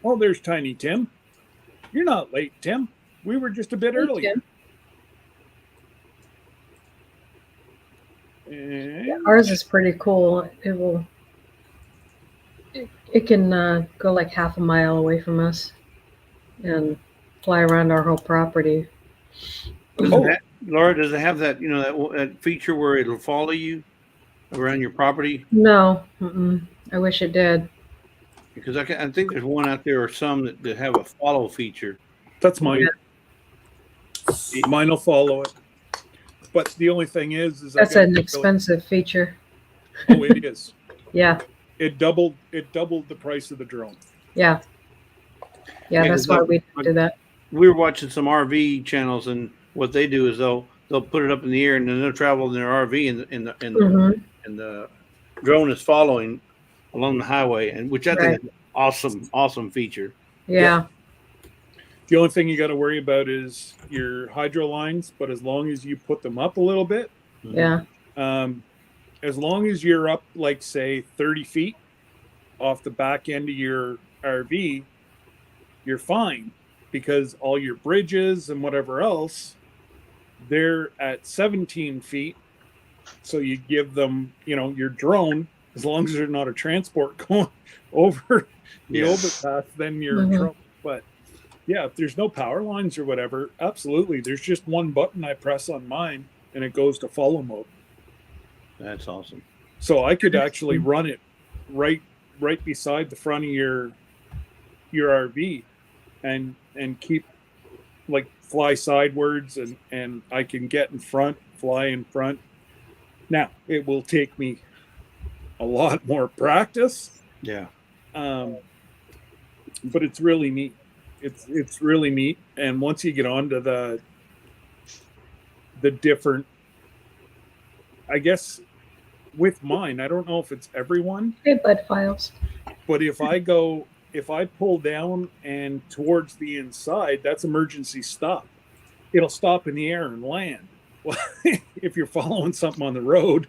oh, there's Tiny Tim. You're not late, Tim. We were just a bit earlier. And Yeah, ours is pretty cool. It can go like half a mile away from us and fly around our whole property. Oh. Laura, does it have that that feature where it'll follow you around your property? No, mm-mm. I wish it did. Because I think there's one out there or some that have a follow feature. that's mine. Mine will follow it. But the only thing is That's an expensive feature. Oh, it is. Yeah, It doubled the price of the drone. yeah, Yeah, that's why we do that. We were watching some RV channels, and what they do is they'll put it up in the air, and then they'll travel in their RV, Mhm. and the drone is following along the highway, and which I think is awesome feature. Yeah, The only thing you got to worry about is your hydro lines, but as long as you put them up a little bit, yeah, as long as you're up, like, say, 30 feet off the back end of your RV, you're fine, because all your bridges and whatever else, they're at 17 feet. So you give them, your drone, as long as there's not a transport going over the overpass, then you're in trouble. But yeah, if there's no power lines or whatever, absolutely. There's just one button I press on mine and it goes to follow mode. That's awesome. So I could actually run it right beside the front of your RV and keep, like, fly sidewards, and I can get in front, fly in front. Now, it will take me a lot more practice. Yeah. But it's really neat. It's really neat. And once you get onto the different, I guess with mine, I don't know if it's everyone, hey, bud files. but if I pull down and towards the inside, that's emergency stop. It'll stop in the air and land. Well, if you're following something on the road,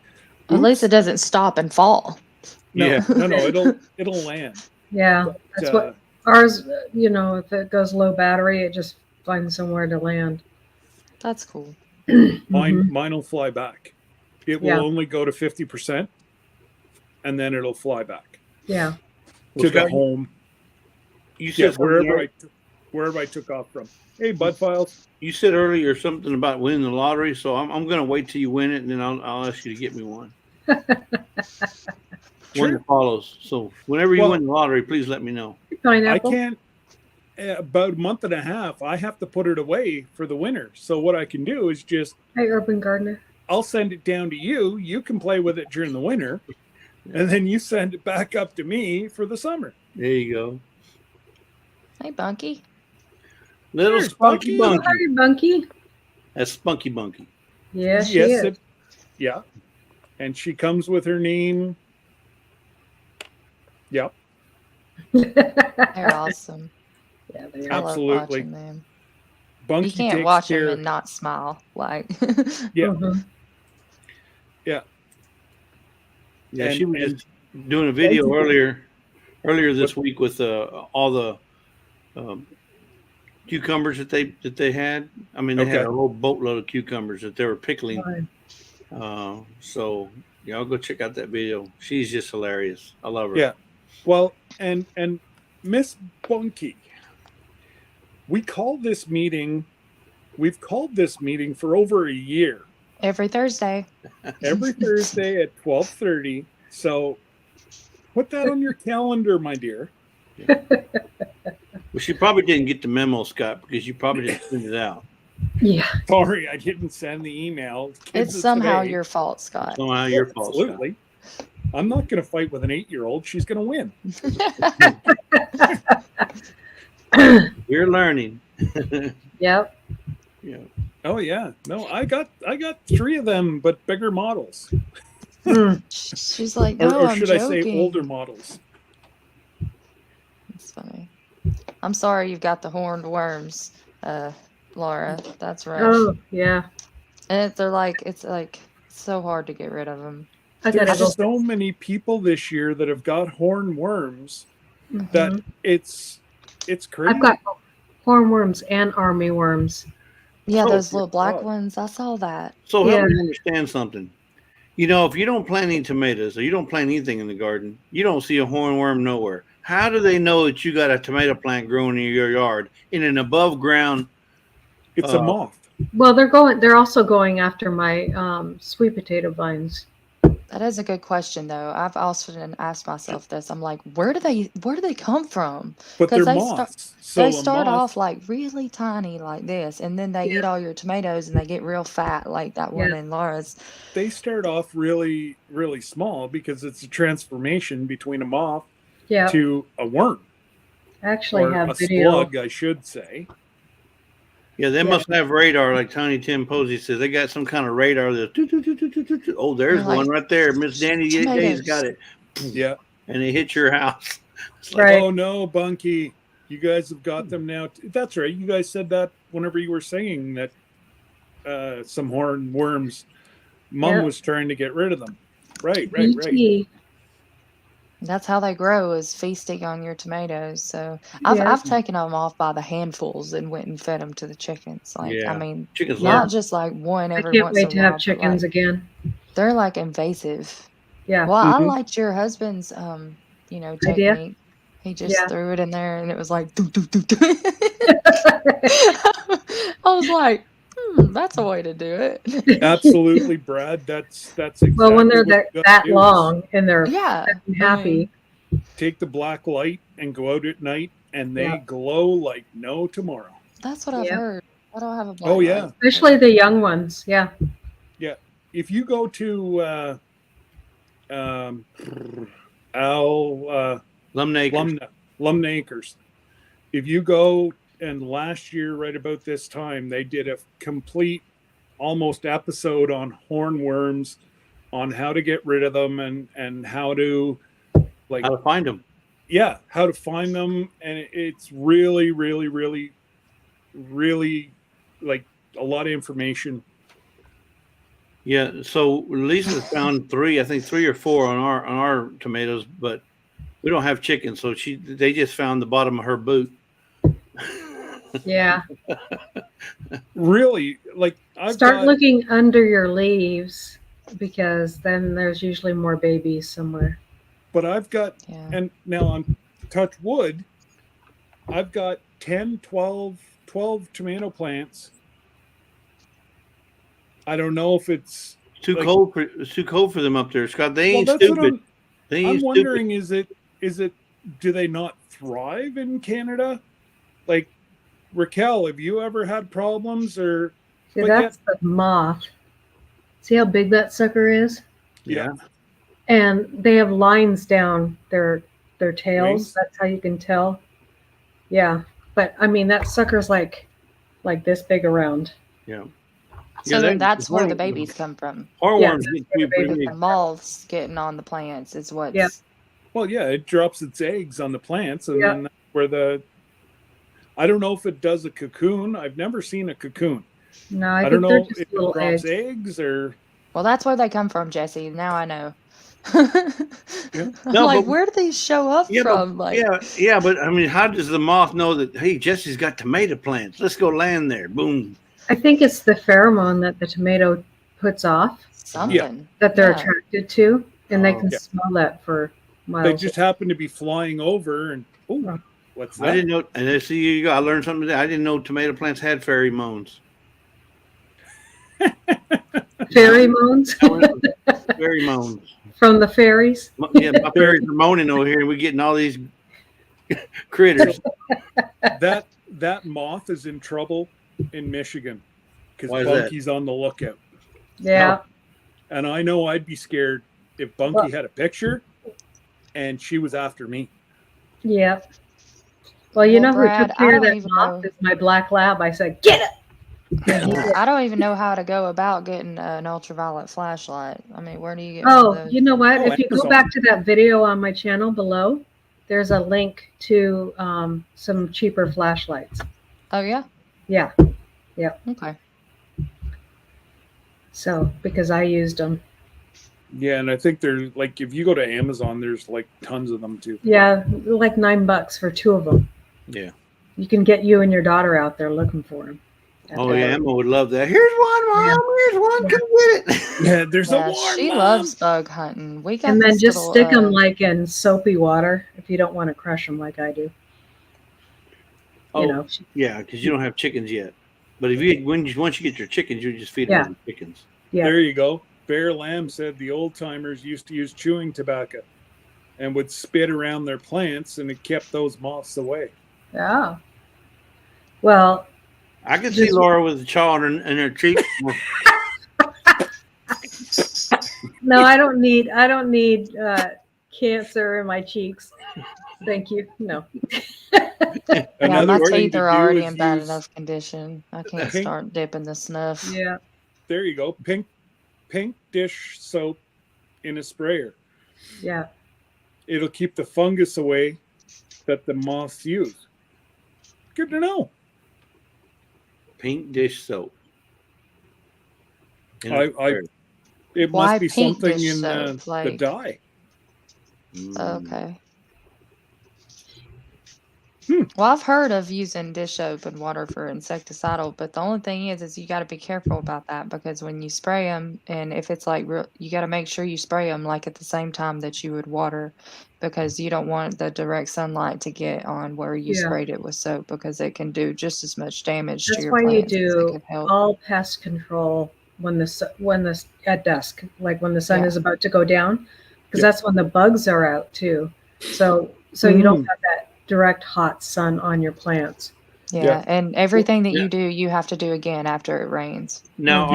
At least it doesn't stop and fall. no, Yeah. no, it'll land. Yeah, But, that's what ours. If it goes low battery, it just finds somewhere to land. That's cool. mine will fly back. It will Yeah. only go to 50%, and then it'll fly back Yeah, to the home. You Yeah, said wherever I took off from. Hey, Bud Files. You said earlier something about winning the lottery, so I'm going to wait till you win it, and then I'll ask you to get me one. One that follows. So whenever you win the lottery, please let me know. pineapple. I can't. About a month and a half, I have to put it away for the winter. So what I can do is just, Hey, urban gardener. I'll send it down to you. You can play with it during the winter, and then you send it back up to me for the summer. There you go. Hey, Bunky. Little There's Spunky Bunky. Bunky. Hi, Bunky. That's Spunky Bunky. Yeah, she is. Yeah. And she comes with her name. Yep. They're awesome. Yeah, they I are. love Absolutely. watching them. Bunky You can't takes watch them care. and not smile. Like, Yeah. Mhm. Yeah. Yeah, And she was and just doing a video Bunky- earlier this week with all the um, cucumbers that they had. I mean, they had Okay. a whole boatload of cucumbers that they were pickling. Fine. So y'all go check out that video. She's just hilarious. I love her. Yeah. Well, and Miss Bunky, we've called this meeting for over a year, every Thursday. every Thursday at 12:30. So put that on your calendar, my dear. Well, she probably didn't get the memo, Scott, because you probably didn't send it out. Yeah. Sorry, I didn't send the email. Kids It's of somehow today. your fault, Scott. Somehow your fault, Scott. Absolutely. I'm not going to fight with an 8-year-old. She's going to win. You're learning. Yep. Yeah. Oh yeah. No, I got 3 of them, but bigger models. Mm. She's like, Or, no, or I'm should joking. I say older models? It's funny. I'm sorry you've got the horned worms, Laura. That's rough. Oh, yeah. And it's so hard to get rid of them. I gotta There's go. so many people this year that have got horn worms Mhm. that it's crazy. I've got hornworms and army worms. Yeah, Oh, those dear little black God. ones. I saw that. So help Yeah. me understand something. You know, if you don't plant any tomatoes or you don't plant anything in the garden, you don't see a hornworm nowhere. How do they know that you got a tomato plant growing in your yard in an above ground? It's a moth. Well, they're also going after my sweet potato vines. That is a good question, though. I've also asked myself this. I'm like, where do they come from? But they're 'Cause they moths. So They a start moth, off like really tiny, like this, and then they Yeah. eat all your tomatoes and they get real fat, like that one Yeah. in Laura's. they start off really, really small because it's a transformation between a moth Yeah. to a worm. I actually Or have a video. slug, I should say. Yeah, they must have radar, like Tiny Tim Posey says. They got some kind of radar that, oh, there's They're like, one right there. Miss Danny Day's tomatoes. got it. Yeah. And they hit your house. It's like, Right. Oh no, Bunky, you guys have got them now. That's right. You guys said that whenever you were saying that some horn worms. Mom Yeah. was trying to get rid of them. Right. BT. That's how they grow, is feasting on your tomatoes. So I've Yeah. I've taken them off by the handfuls and went and fed them to the chickens. Like, Yeah. I mean, chickens not love just like one I every can't once wait in a to while. have but, chickens like, again. they're like invasive. Yeah. Well, I Mhm. liked your husband's Idea? technique. He just Yeah. threw it in there and it was like doo, doo, doo, doo. I was like, that's a way to do it. Absolutely, Brad. That's exactly Well, when they're what you gotta that do is long and they're Yeah. happy. Take the black light and go out at night, and they Yeah. glow like no tomorrow. That's what I've Yeah. heard. I don't have a black Oh yeah, light. Especially the young ones. Yeah. if you go to Al Lumnacres. Lumna Acres, if you go, and last year right about this time they did a complete almost episode on hornworms, on how to get rid of them and how to like How to find them. how to find them, and it's really really really really like a lot of information. Yeah, so Lisa found 3, I think 3 or 4 on our tomatoes, but we don't have chickens, so they just found the bottom of her boot. Yeah. Really, like Start looking under your leaves because then there's usually more babies somewhere. but I've got, Yeah. and now I'm touch wood, I've got 10, 12 tomato plants. I don't know if it's Too like- cold for them up there, Scott. They ain't that's what stupid. They I'm ain't wondering. Is it do they not thrive in Canada? Like, Raquel, have you ever had problems or? See, But that's the moth. See how big that sucker is? Yeah. And they have lines down their tails. Wings? That's how you can tell. Yeah. But I mean that sucker's like this big around. Yeah. So Yeah, then that's where the horn- babies come from. Hornworms Yeah, get to be pretty babies. big. The moths getting on the plants is what's Yeah. Well, yeah, it drops its eggs on the plants, and Yeah. then that's where I don't know if it does a cocoon. I've never seen a cocoon. No, I I don't think they're know just if it little drops eggs. eggs or Well, that's where they come from, Jesse. Now I know. Yeah. I'm No, like, but where do these show up yeah, from? Like, but I mean, how does the moth know that? Hey, Jesse's got tomato plants. Let's go land there. Boom. I think it's the pheromone that the tomato puts off something. that they're Yeah. attracted to, and they Oh. can Yeah. smell that for they miles. just happen to be flying over, and Oh. what's I that? didn't know. And I see you go. I learned something today. I didn't know tomato plants had pheromones. Pheromones Pheromones. from the fairies. Yeah, my fairies are moaning over here, and we're getting all these critters. That moth is in trouble in Michigan because Why is that? Bunky's on the lookout. Yeah. And I know I'd be scared if Bunky had a picture and she was after me. Yeah. Well, you Well, know Brad, who took I care of don't that even moth know. is my black lab. I said, get it. Yeah, I don't even know how to go about getting an ultraviolet flashlight. I mean, where do you get one of Oh, those? you know what? Oh, If you go Amazon. back to that video on my channel below, there's a link to some cheaper flashlights. Oh yeah. Yeah. Okay. So, because I used them. Yeah, and I think there's like if you go to Amazon, there's like tons of them too. Yeah, like $9 for 2 of them. Yeah. You can get you and your daughter out there looking for them. Oh yeah, Emma would love that. Here's one, Mom. Here's one. Come get it. Yeah, there's a Yeah, war. she Mom. loves bug hunting. We got And then this just little, stick them like in soapy water if you don't want to crush them like I do. Oh, You know. yeah, because you don't have chickens yet. But if you once you get your chickens, you just feed Yeah. them the chickens. Yeah. There you go. Bear Lamb said the old timers used to use chewing tobacco and would spit around their plants, and it kept those moths away. Yeah. Well, I can see Just- Laura with the chaw in her cheek. no, I don't need cancer in my cheeks. Thank you. No. yeah, Another my thing teeth to are do already is in bad use- enough condition. I can't Pink- start dipping the snuff. Yeah. There you go. Pink dish soap in a sprayer. Yeah. It'll keep the fungus away that the moths use. Good to know. Pink dish soap. It Why must be pink something dish in soap? the Like- dye. Okay. Well, I've heard of using dish soap and water for insecticidal, but the only thing is you got to be careful about that because when you spray them, and if it's like you got to make sure you spray them like at the same time that you would water, because you don't want the direct sunlight to get on where you Yeah. sprayed it with soap because it can do just as much damage to That's your why you plants as it do could help. all pest control when the at dusk, like when the sun Yeah. is about to go down, because Yeah. that's when the bugs are out too. So you don't have that direct hot sun on your plants. Yeah, and everything that yeah. you do, you have to do again after it rains. Now Mhm.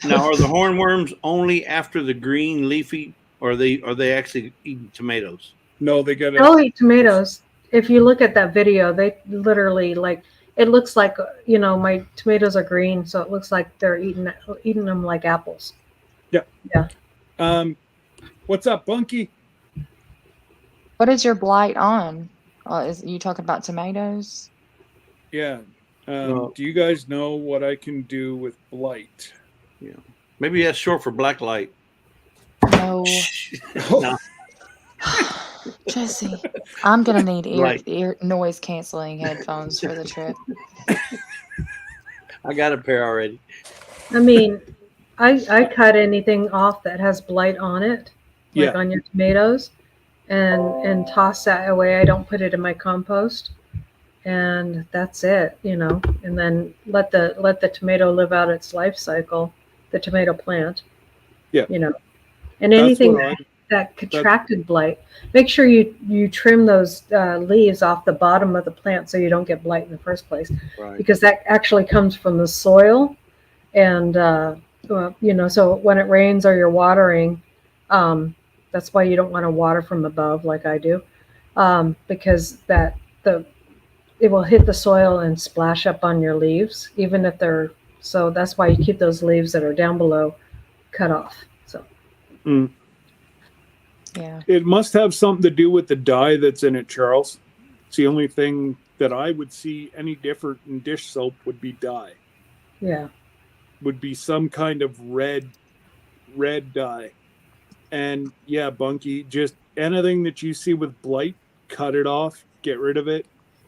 are the hornworms only after the green leafy, or are they actually eating tomatoes? No, they got They'll eat tomatoes. If you look at that video, they literally it looks like my tomatoes are green, so it looks like they're eating them like apples. What's up, Bunky? What is your blight on? Is you talking about tomatoes? Yeah. No. Do you guys know what I can do with blight? Maybe that's short for black light. No. No. Jesse, I'm gonna need Right. ear noise canceling headphones for the trip. I got a pair already. I mean, I cut anything off that has blight on it, like Yeah. on your tomatoes, and toss that away. I don't put it in my compost, and that's it, And then let the tomato live out its life cycle, the tomato plant. Yeah. And That's anything what that contracted blight, make sure you trim those leaves off the bottom of the plant so you don't get blight in the first place, Right. because that actually comes from the soil, and so when it rains or you're watering, that's why you don't want to water from above like I do, because it will hit the soil and splash up on your leaves, even if they're. So that's why you keep those leaves that are down below cut off. So Yeah. It must have something to do with the dye that's in it, Charles. It's the only thing that I would see any different in dish soap would be dye. Yeah. Would be some kind of red dye. And yeah, Bunky, just anything that you see with blight, cut it off, get rid of it.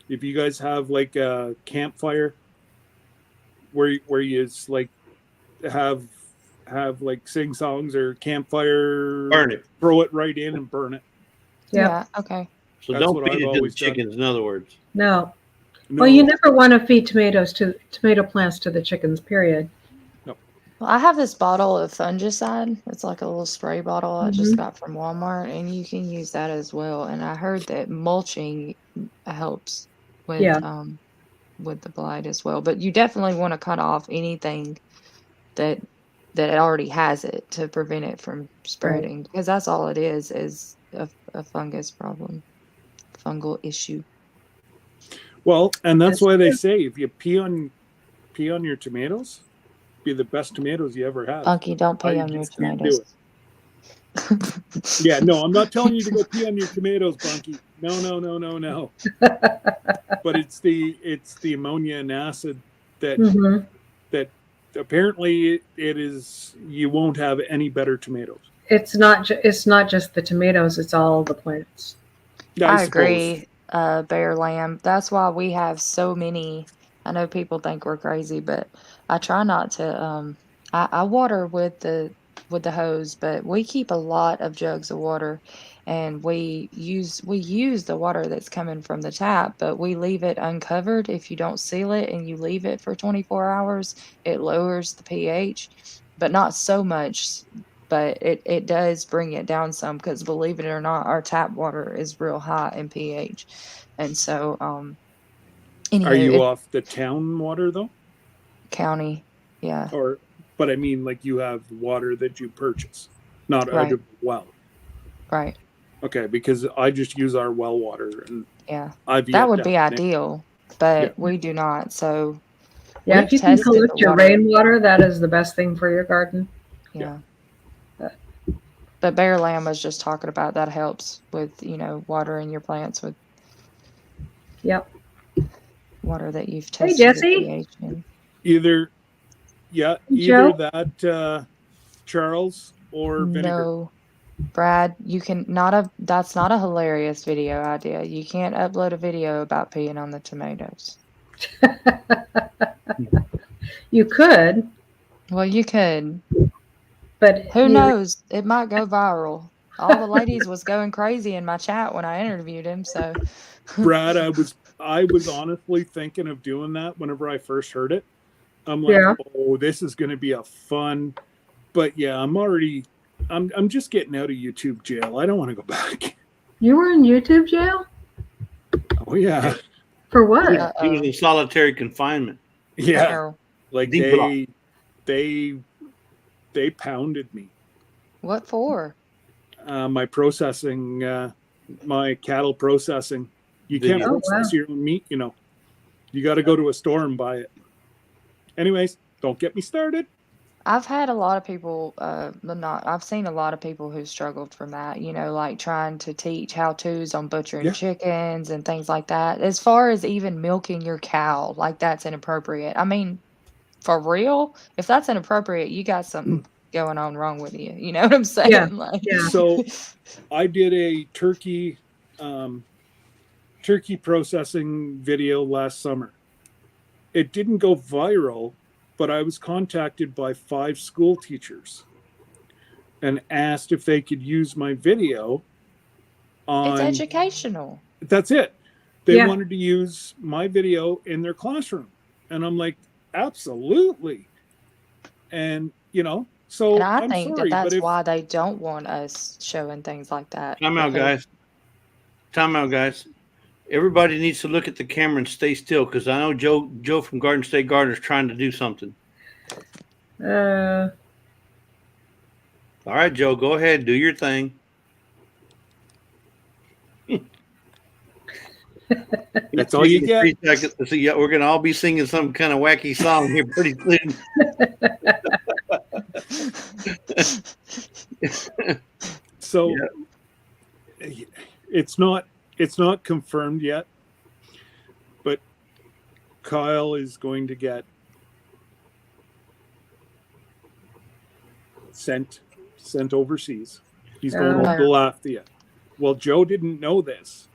If you guys have like a campfire where you like have like sing songs or campfire, Burn it. throw it right in and burn it. Yep. Yeah. Okay. So That's don't what feed I've it to the always done. chickens. In other words, No. No, Well, you never want to feed tomato plants to the chickens, period. Well, I have this bottle of fungicide. It's like a little spray bottle I just got from Walmart, and you can use that as well. And I heard that mulching helps with Yeah. with the blight as well. But you definitely want to cut off anything that already has it to prevent it from spreading, because that's all it is a fungus problem, fungal issue. well, and that's That's why they true. say if you pee on your tomatoes, be the best tomatoes you ever have. Funky, don't I pee on your just can't tomatoes. Yeah, no, I'm not telling you to go pee on your tomatoes, Bunky. No. But it's the ammonia and acid that Mm-hmm. that apparently it is. You won't have any better tomatoes. It's not just the tomatoes; it's all the plants. I suppose. agree, Bear Lamb. That's why we have so many. I know people think we're crazy, but I try not to. I water with the hose, but we keep a lot of jugs of water, and we use the water that's coming from the tap, but we leave it uncovered. If you don't seal it and you leave it for 24 hours, it lowers the pH, but not so much. But it does bring it down some, because believe it or not, our tap water is real high in pH. And so, Are anywho, you off the town water though, county, yeah, but I mean, like you have water that you purchase, not Right. out of a well. right, Okay, because I just use our well water, and yeah. I've yet That would to be have an- ideal, but Yeah. we do not. So, Yeah, we've if you can tested collect the your water. rainwater, that is the best thing for your garden. Yeah. But Bear Lamb was just talking about that helps with, watering your plants with Yep. water that you've Hey, tested Jesse. the pH in. either Joe? that Charles or vinegar. No, Brad, you can not that's not a hilarious video idea. You can't upload a video about peeing on the tomatoes. You could, Well, you could. but Who knows? It might go viral. All the ladies was going crazy in my chat when I interviewed him, so Brad, I was honestly thinking of doing that whenever I first heard it. I'm like, Yeah. oh, this is going to be a fun, but yeah, I'm just getting out of YouTube jail. I don't want to go back. You were in YouTube jail? Oh yeah, For what? he was in solitary confinement. yeah. Uh-oh. Like Deep block. they pounded me. What for? My processing, my cattle processing. You can't Oh, process your own meat. You got to go to a store and buy it. Anyways, don't get me started. I've had a lot of people, I've seen a lot of people who struggled from that, like trying to teach how-tos on butchering Yeah. chickens and things like that. As far as even milking your cow, like that's inappropriate. I mean, for real, if that's inappropriate, you got something going on wrong with you. You know what I'm saying? Yeah. Like, Yeah. So I did a turkey processing video last summer. It didn't go viral, but I was contacted by 5 school teachers and asked if they could use my video on. it's educational. That's it. They Yeah. wanted to use my video in their classroom, and I'm like, absolutely. And so And I I'm think sorry, that but that's if why they don't want us showing things like that. Time out, because- guys. Time out, guys. Everybody needs to look at the camera and stay still, because I know Joe from Garden State Garden is trying to do something. Uh, All right, Joe, go ahead, do your thing. That's all you get. 3 seconds. So, yeah, we're gonna all be singing some kind of wacky song here pretty soon. So Yeah. it's not confirmed yet, but Kyle is going to get sent overseas. He's going over to Latvia. Well, Joe didn't know this,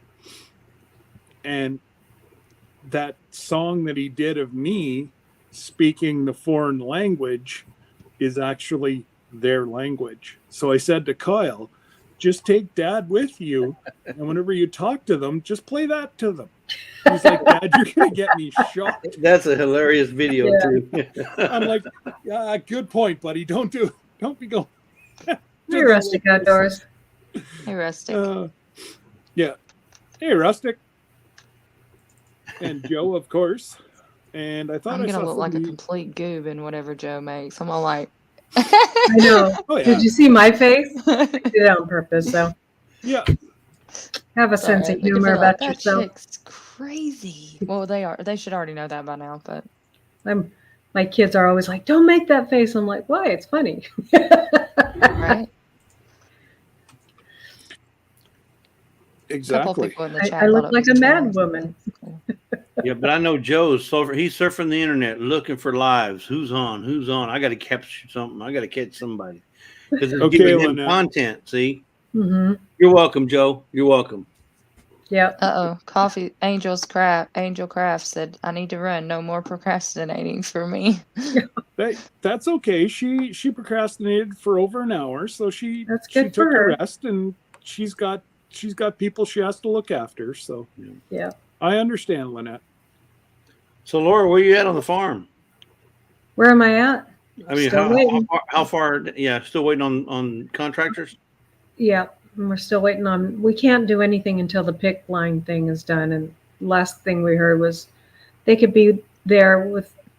and that song that he did of me speaking the foreign language is actually their language. So I said to Kyle, just take Dad with you, and whenever you talk to them, just play that to them. He's like, Dad, you're gonna get me shot. That's a hilarious video too. I'm like, yeah, good point, buddy. Don't be going. Hey, Rustic Outdoors. Hey, Rustic. Yeah. Hey, Rustic. And Joe, of course. And I thought I'm I gonna saw look like a somebody- complete goob in whatever Joe makes. I'm all like, I know. Oh, yeah. Did you see my face? I did it on purpose, so Yeah. have a sense of humor about that yourself. chick's crazy. Well, they should already know that by now, but My kids are always like, "Don't make that face." I'm like, "Why? It's funny." right. Exactly. People in the chat I look thought it like was a mad cool. woman. Yeah, but I know Joe's he's surfing the internet looking for lives. Who's on? I got to capture something. I got to catch somebody because it's Okay, giving him Lynette. content. See, Mm-hmm. you're welcome, Joe. You're welcome. Yep. Coffee Angel Craft said, "I need to run. No more procrastinating for me." That's okay. She procrastinated for over an hour, so she That's good took for her. a rest, and she's got people she has to look after. So Yeah. I understand, Lynette. So, Laura, where you at on the farm? Where am I at? I mean, Still waiting. how far? Yeah, still waiting on contractors. Yeah. And we're still waiting on. We can't do anything until the pick line thing is done. And last thing we heard was they could be there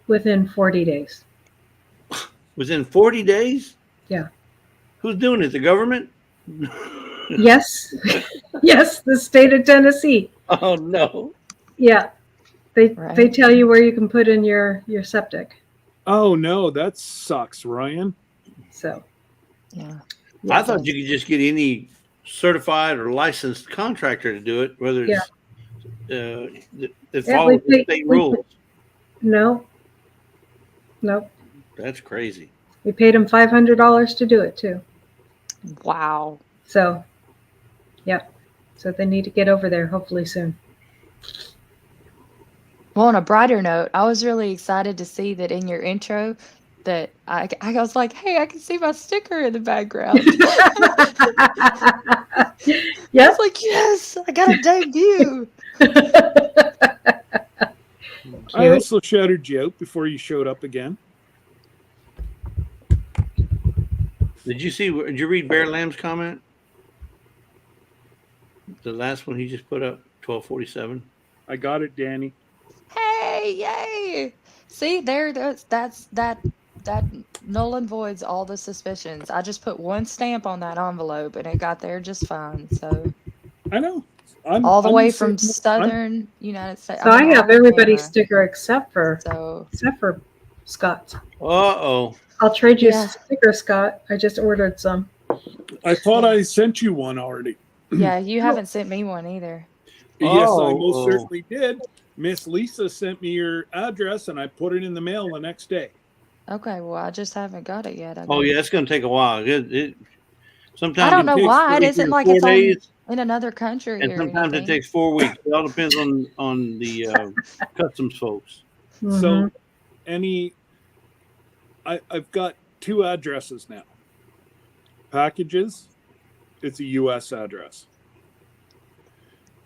within 40 days. Within 40 days? Yeah. Who's doing it? The government? Yes. Yes, the state of Tennessee. Oh no. Yeah. They Right. tell you where you can put in your septic. Oh no, that sucks, Ryan. So Yeah. I thought you could just get any certified or licensed contractor to do it, whether it's that follows the state rules. No. Nope. That's crazy. We paid them $500 to do it too. Wow. So, yep. So they need to get over there hopefully soon. Well, on a brighter note, I was really excited to see that in your intro that I was like, hey, I can see my sticker in the background. I Yep. was like, yes, I got a debut. I also shouted you out before you showed up again. Did you read Bear Lamb's comment? The last one he just put up, 1247. I got it, Danny. Hey, yay! See, that null and voids all the suspicions. I just put one stamp on that envelope and it got there just fine. So I know. all the I'm way the from same- southern United States. So I have everybody's sticker except for Scott's. Uh-oh. I'll trade you Yeah. a sticker, Scott. I just ordered some. I thought I sent you one already. Yeah, you haven't sent me one either. Yes, I Oh. most certainly did. Miss Lisa sent me your address, and I put it in the mail the next day. Okay, well, I just haven't got it yet. Oh guess. yeah, it's gonna take a while. Sometimes I don't know takes why. It 3 isn't or like 4 it's days, in another country and or sometimes it anything. takes 4 weeks. It all depends on the customs folks. So, I've got 2 addresses now. Packages, it's a U.S. address.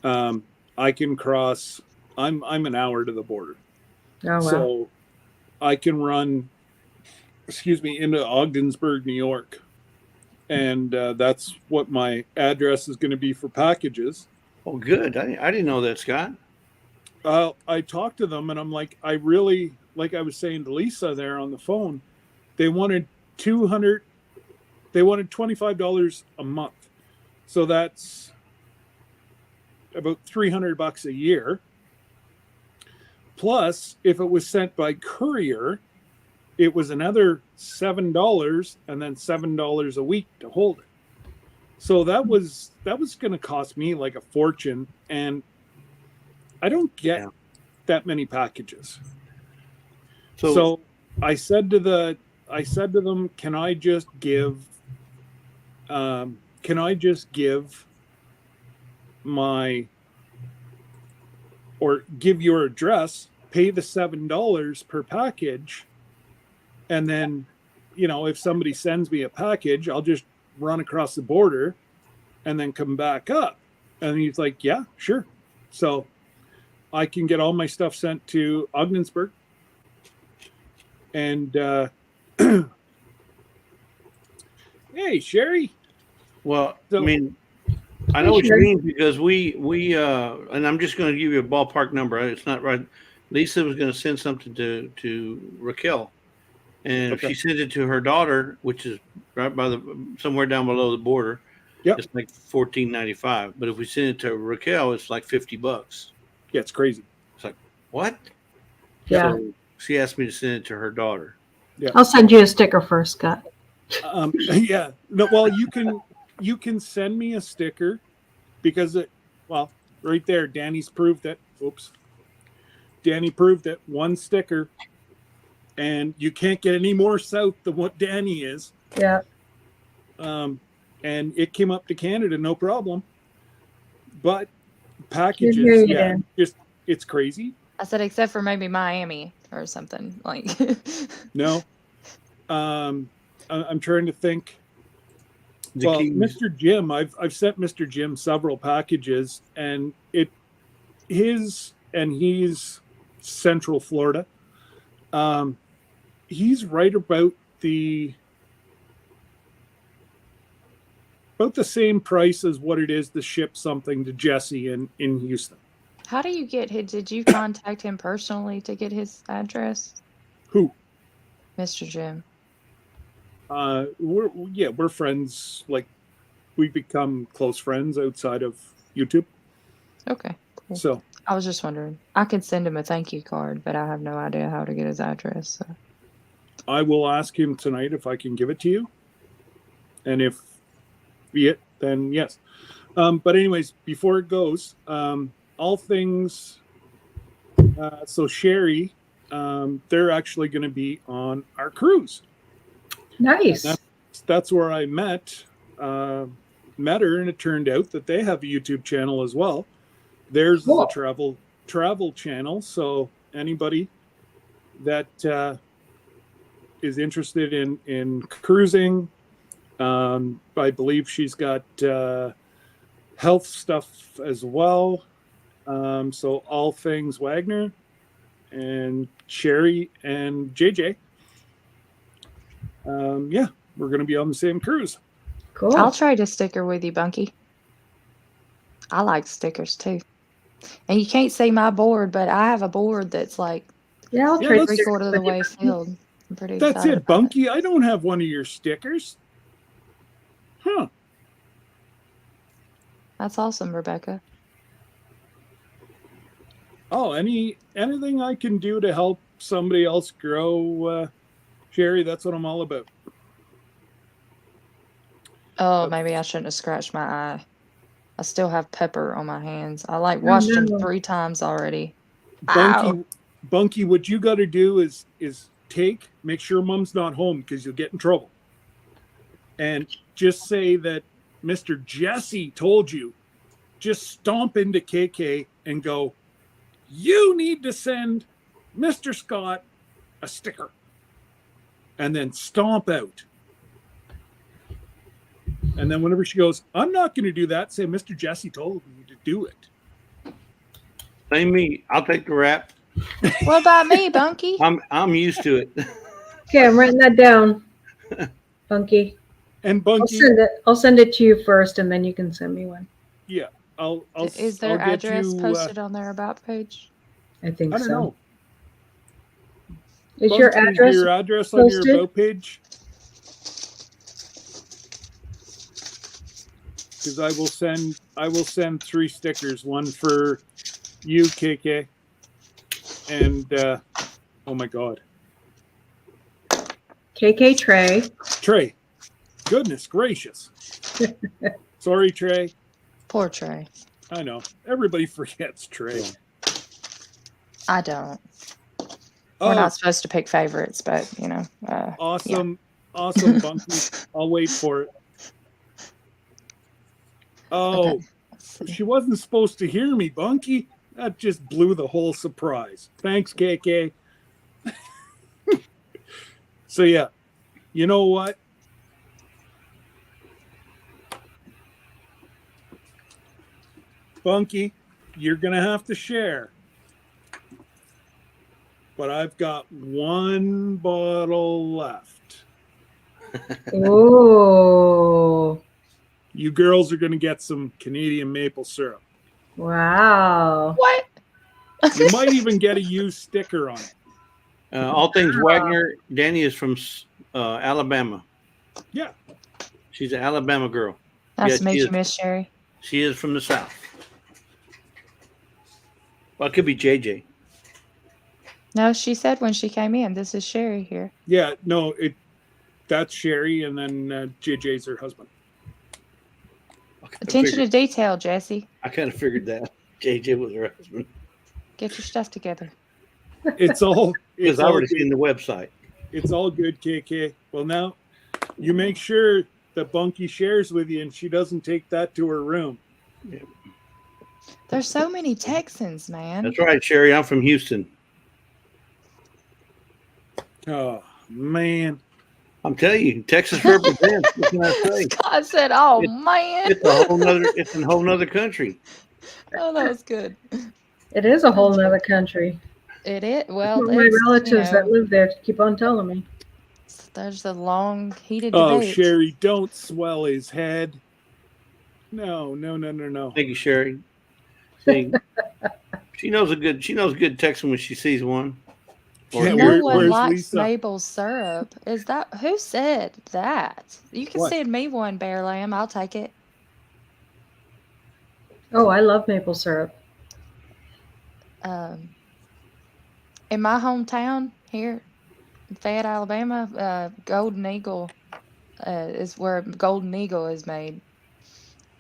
I can cross. I'm an hour to the border, Oh, wow. so I can run. Into Ogdensburg, New York, and that's what my address is going to be for packages. Oh, good. I didn't know that, Scott. I talked to them, and I'm like, I really, like I was saying to Lisa there on the phone, they wanted $25 a month, so that's about $300 a year. Plus, if it was sent by courier, it was another $7 and then $7 a week to hold it. So that was going to cost me like a fortune, and I don't get that many packages. So I said to them, can I just give my, or give your address, pay the $7 per package, and then, if somebody sends me a package, I'll just run across the border and then come back up. And he's like, yeah, sure. So I can get all my stuff sent to Ogdensburg. And hey, Sherry. Well, so, I mean, I know what you mean, because we and I'm just going to give you a ballpark number. It's not right. Lisa was going to send something to Raquel, and if she sent it to her daughter, which is right by somewhere down below the border, it's like $14.95. But if we send it to Raquel, it's like $50. Yeah, it's crazy. It's like, what? Yeah. So she asked me to send it to her daughter. Yeah. I'll send you a sticker first, Scott. Yeah. No. Well, you can send me a sticker, because right there, Danny's proved that. Oops. Danny proved that one sticker, and you can't get any more south than what Danny is. Yeah. And it came up to Canada, no problem. But packages, it's crazy. I said, except for maybe Miami or something like. No. I'm trying to think. Well, Mr. Jim, I've sent Mr. Jim several packages, and he's Central Florida. He's right about the same price as what it is to ship something to Jesse in Houston. How do you get his? Did you contact him personally to get his address? Who? Mr. Jim. We're friends. Like, we've become close friends outside of YouTube. Okay. Cool. So I was just wondering. I could send him a thank you card, but I have no idea how to get his address. So. I will ask him tonight if I can give it to you, and if then yes. But anyways, before it goes, all things. So Sherry, they're actually going to be on our cruise. Nice. That's where I met her, and it turned out that they have a YouTube channel as well. Theirs is a travel channel, so anybody that is interested in cruising, I believe she's got health stuff as well. So all things Wagner and Sherry and JJ. We're going to be on the same cruise. Cool. I'll trade a sticker with you, Bunky. I like stickers too. And you can't see my board, but I have a board that's like I'll trade 3/4 of the way filled. I'm pretty That's excited it, Bunky. I don't have one of your stickers. Huh. That's awesome, Rebecca. Oh, anything I can do to help somebody else grow, Sherry, that's what I'm all about. Oh, maybe I shouldn't have scratched my eye. I still have pepper on my hands. I washed them 3 times already. Bunky, what you got to do is make sure Mom's not home, because you'll get in trouble. And just say that Mr. Jesse told you. Just stomp into KK and go, you need to send Mr. Scott a sticker. And then stomp out. And then whenever she goes, I'm not going to do that, say, Mr. Jesse told me to do it. Blame me. I'll take the rap. What about me, Bunky? I'm used to it. Okay, I'm writing that down, Bunky. And Bunky, I'll send it to you first, and then you can send me one. Yeah, Is their address posted on their about page? I think so. I don't know. Is Bunky, your address on your about page? Because I will send 3 stickers, one for you, KK, and oh my God, KK Trey. Trey. Goodness gracious. Sorry, Trey. Poor Trey. I know. Everybody forgets Trey. I don't. Oh, We're not supposed to pick favorites, but awesome. Awesome, Bunky. I'll wait for it. Oh, Okay. Let's see. she wasn't supposed to hear me, Bunky. That just blew the whole surprise. Thanks, KK. So, yeah, you know what? Bunky, you're going to have to share. But I've got one bottle left. Oh, You girls are going to get some Canadian maple syrup. wow. What? You might even get a used sticker on it. All things Wagner. Danny is from Alabama. Yeah. She's an Alabama girl. Nice Yeah, to meet she you, is. Miss Sherry. She is from the South. Well, it could be JJ. No, she said when she came in, this is Sherry here. Yeah, no, that's Sherry, and then JJ's her husband. Attention to detail, Jesse. I kind of figured that JJ was her husband. Get your stuff together. It's all Because I all already good. seen the website. It's all good, KK. Well, now you make sure that Bunky shares with you, and she doesn't take that to her room. Yeah. There's so many Texans, man. That's right, Sherry. I'm from Houston. Oh man, I'm telling you, Texas represents. What can I say? Scott said, "Oh man, It's a whole nother. It's a whole nother country. oh that was good." It is a whole nother country. It is. Well, My it's, relatives that live there keep on telling me. there's a long heated oh debate. Sherry, don't swell his head. No. Thank you, Sherry. See, she knows a good Texan when she sees one. Yeah, No where's one likes Lisa? maple syrup. Is that who said that? You can What? send me one, Bear Lamb. I'll take it. Oh, I love maple syrup. In my hometown here in Fayette, Alabama, Golden Eagle is where Golden Eagle is made,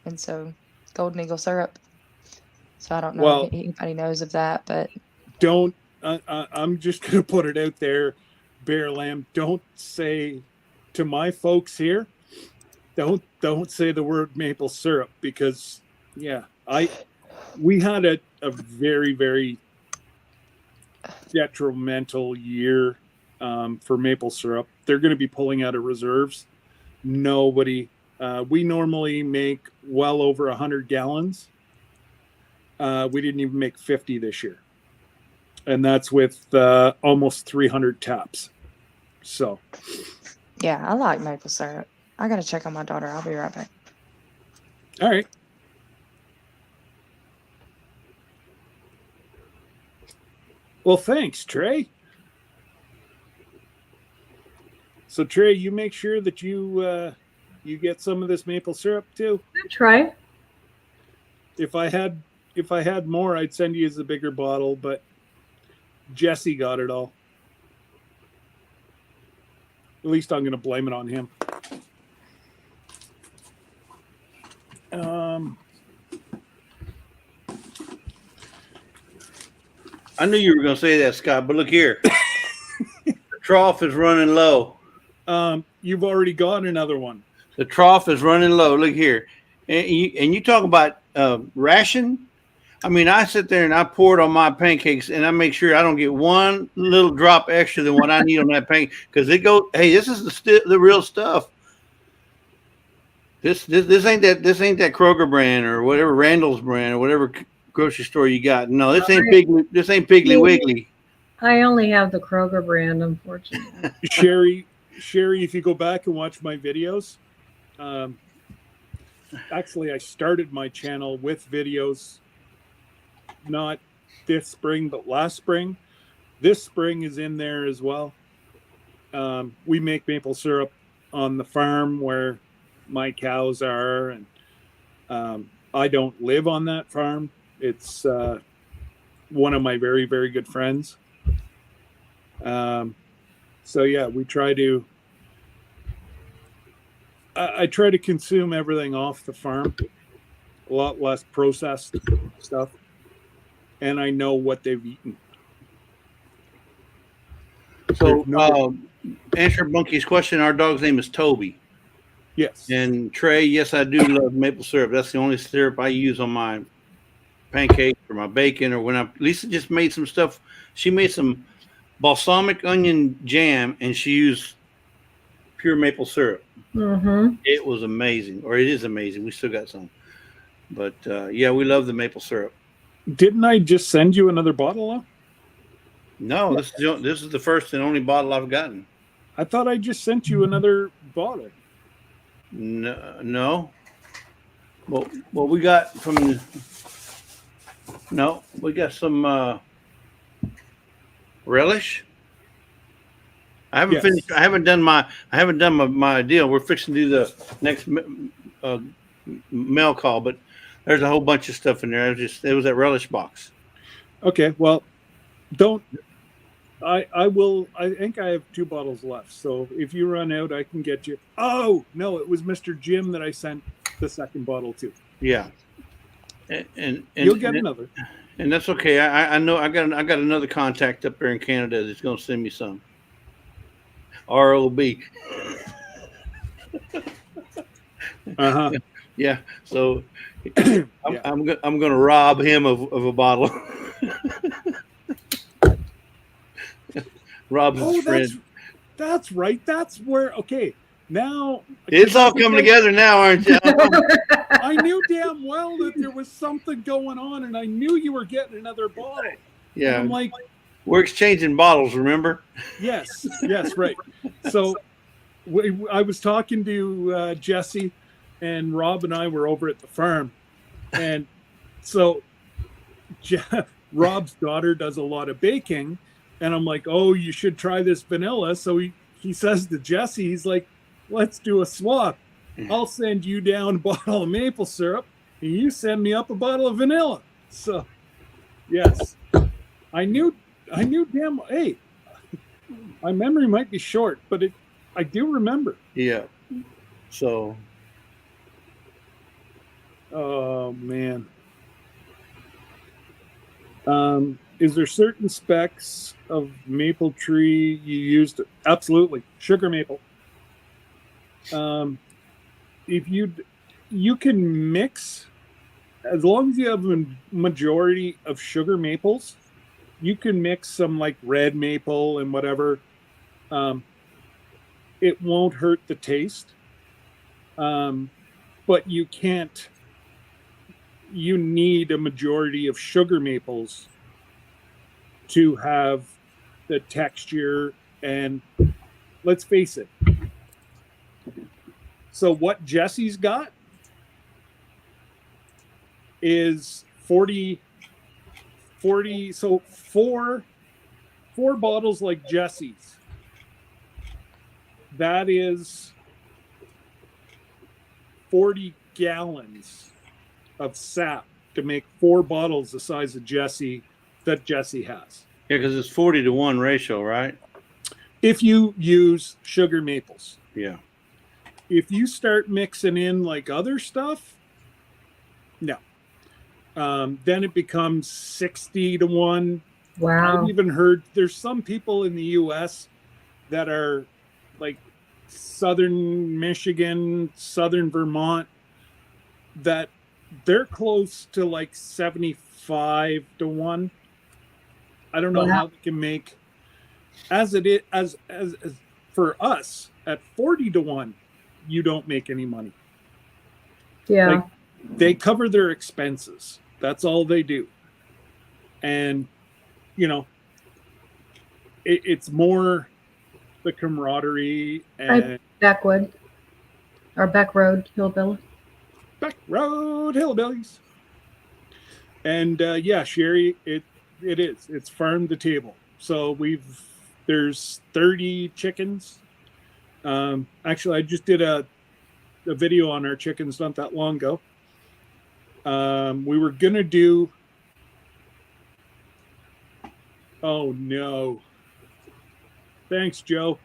and so Golden Eagle syrup. So I don't know Well, if anybody knows of that, but don't. I'm just gonna put it out there, Bear Lamb. Don't say to my folks here. Don't say the word maple syrup because we had a very, very detrimental year for maple syrup. They're going to be pulling out of reserves. Nobody. We normally make well over 100 gallons. We didn't even make 50 this year, and that's with almost 300 taps. So, yeah, I like maple syrup. I gotta check on my daughter. I'll be right back. all right. Well, thanks, Trey. So, Trey, you make sure that you get some of this maple syrup too. I'll try. If I had more, I'd send you a bigger bottle, but Jesse got it all. At least I'm going to blame it on him. I knew you were going to say that, Scott. But look here, the trough is running low. You've already got another one. The trough is running low. Look here, and you talk about ration. I mean, I sit there and I pour it on my pancakes, and I make sure I don't get one little drop extra than what I need on that pancake because it goes. Hey, this is the real stuff. This ain't that Kroger brand or whatever Randall's brand or whatever grocery store you got. No, this ain't Piggly Wiggly. I only have the Kroger brand, unfortunately. Sherry, if you go back and watch my videos, actually, I started my channel with videos. Not this spring, but last spring. This spring is in there as well. We make maple syrup on the farm where my cows are, and I don't live on that farm. It's one of my very, very good friends. So yeah, we try to. I try to consume everything off the farm, a lot less processed stuff, and I know what they've eaten. So, No- answer Bunky's question. Our dog's name is Toby. Yes. And Trey, yes, I do love maple syrup. That's the only syrup I use on my pancakes or my bacon, or when Lisa just made some stuff. She made some balsamic onion jam, and she used pure maple syrup. Mm-hmm. It was amazing, or it is amazing. We still got some, but yeah, we love the maple syrup. Didn't I just send you another bottle of? No, this is the first and only bottle I've gotten. I thought I just sent you another bottle. No. Well, we got from. No, we got some relish. I haven't finished. I haven't done my deal. We're fixing to do the next mail call, but there's a whole bunch of stuff in there. It was that relish box. Okay, well, don't. I will. I think I have 2 bottles left. So if you run out, I can get you. Oh no, it was Mr. Jim that I sent the second bottle to. Yeah, and you'll get another. And that's okay. I know I got another contact up there in Canada that's going to send me some. ROB. Uh-huh. Yeah. So I'm going to rob him of a bottle. Rob's friend. That's right. That's where. Okay. Now it's all coming together now, aren't you? I knew damn well that there was something going on, and I knew you were getting another bottle. Yeah. And I'm like, we're exchanging bottles, remember? Yes, right. So I was talking to Jesse, and Rob and I were over at the farm. And so Rob's daughter does a lot of baking. And I'm like, oh, you should try this vanilla. So he says to Jesse, he's like, let's do a swap. I'll send you down a bottle of maple syrup, and you send me up a bottle of vanilla. So, yes, I knew damn. Hey, my memory might be short, but I do remember. Yeah. So. Oh man. Is there certain specs of maple tree you used? Absolutely, sugar maple. If you can mix, as long as you have a majority of sugar maples, you can mix some like red maple and whatever. It won't hurt the taste. But you can't. You need a majority of sugar maples to have the texture, and let's face it. So what Jesse's got is 40, so four bottles like Jesse's. That is 40 gallons of sap to make 4 bottles the size of Jesse that Jesse has. Yeah, because it's 40-to-1 ratio, right? If you use sugar maples. Yeah. If you start mixing in like other stuff, no. Then it becomes 60-to-1. Wow. I've even heard there's some people in the US that are like southern Michigan, southern Vermont, that they're close to like 75-to-1. I don't know how they can make as for us at 40-to-1, you don't make any money. Yeah. Like, they cover their expenses. That's all they do. And it's more the camaraderie and Backwood or Backroad Hillbilly. Backroad Hillbillies. And Sherry, it is. It's farm to table. So there's 30 chickens. Actually, I just did a video on our chickens not that long ago. We were gonna do. Oh no! Thanks, Joe.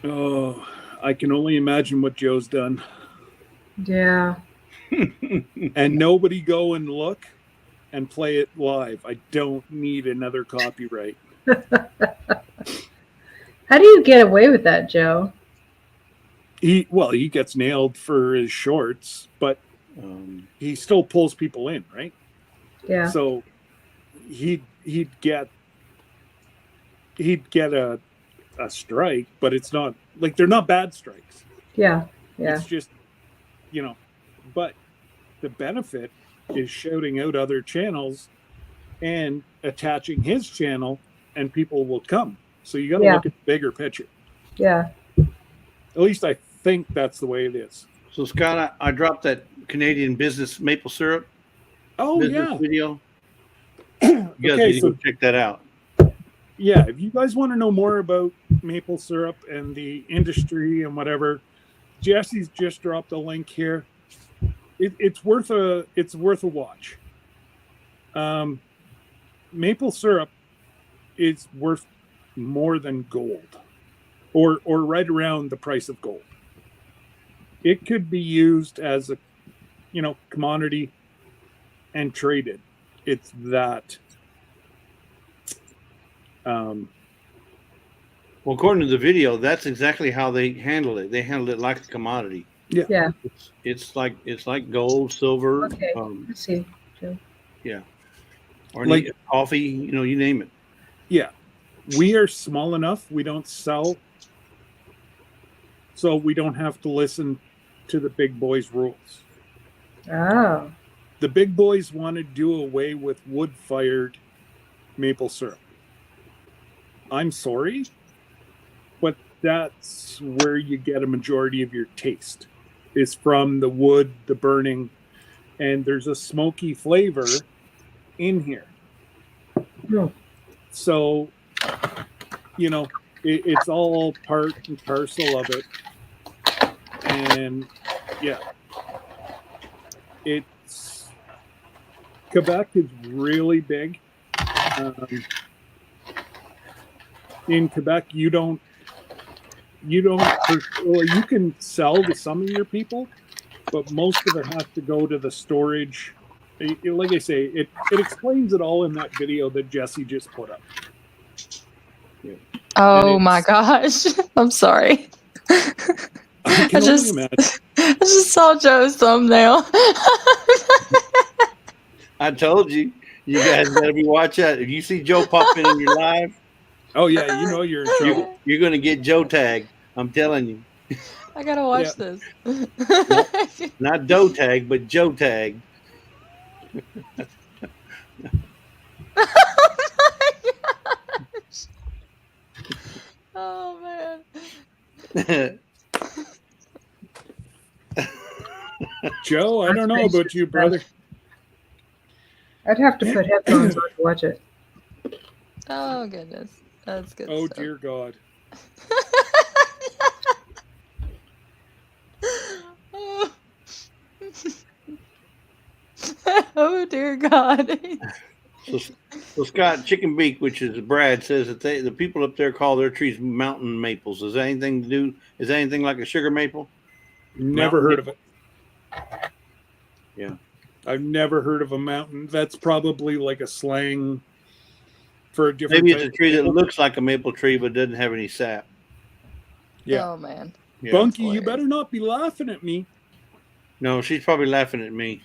Oh, I can only imagine what Joe's done. Yeah. And nobody go and look and play it live. I don't need another copyright. How do you get away with that, Joe? He gets nailed for his shorts, but he still pulls people in, right? Yeah. So he'd get a strike, but it's not like they're not bad strikes. Yeah. Yeah. It's just, but the benefit is shouting out other channels and attaching his channel, and people will come. So you got to look at the bigger picture. Yeah. At least I think that's the way it is. So Scott, I dropped that Canadian business maple syrup. Yeah. Video. You guys need to go check that out. Yeah, if you guys want to know more about maple syrup and the industry and whatever, Jesse's just dropped a link here. It's worth a watch. Maple syrup is worth more than gold, or right around the price of gold. It could be used as a commodity and traded. It's that. Well, according to the video, that's exactly how they handle it. They handle it like a commodity. Yeah. Yeah. It's like gold, silver. Okay. Let's see. Joe. Yeah. Or Like coffee, you name it. Yeah. We are small enough. We don't sell. So we don't have to listen to the big boys' rules. Oh. The big boys want to do away with wood-fired maple syrup. I'm sorry, but that's where you get a majority of your taste, is from the wood, the burning, and there's a smoky flavor in here. Hmm. So, it's all part and parcel of it. And yeah, Quebec is really big. In Quebec, you can sell to some of your people, but most of it has to go to the storage. Like I say, it explains it all in that video that Jesse just put up. Yeah. Oh my gosh. I'm sorry. I just saw Joe's thumbnail. I told you guys better be watching out. If you see Joe pop in your live, oh yeah, you're in trouble. You're gonna get Joe tagged. I'm telling you. I gotta watch this. Not Doe tag, but Joe tag. Oh man. Joe, I don't know about you, brother. I'd have to put headphones on to watch it. Oh goodness. That's good. Oh stuff. dear God. Oh dear God. So Scott, Chicken Beak, which is Brad, says that the people up there call their trees mountain maples. Is that anything like a sugar maple? Never heard of it. Yeah. I've never heard of a mountain. That's probably like a slang for a different. Maybe it's a tree that looks like a maple tree but doesn't have any sap. Yeah. Oh man. Yeah. Bunky, you better not be laughing at me. No, she's probably laughing at me.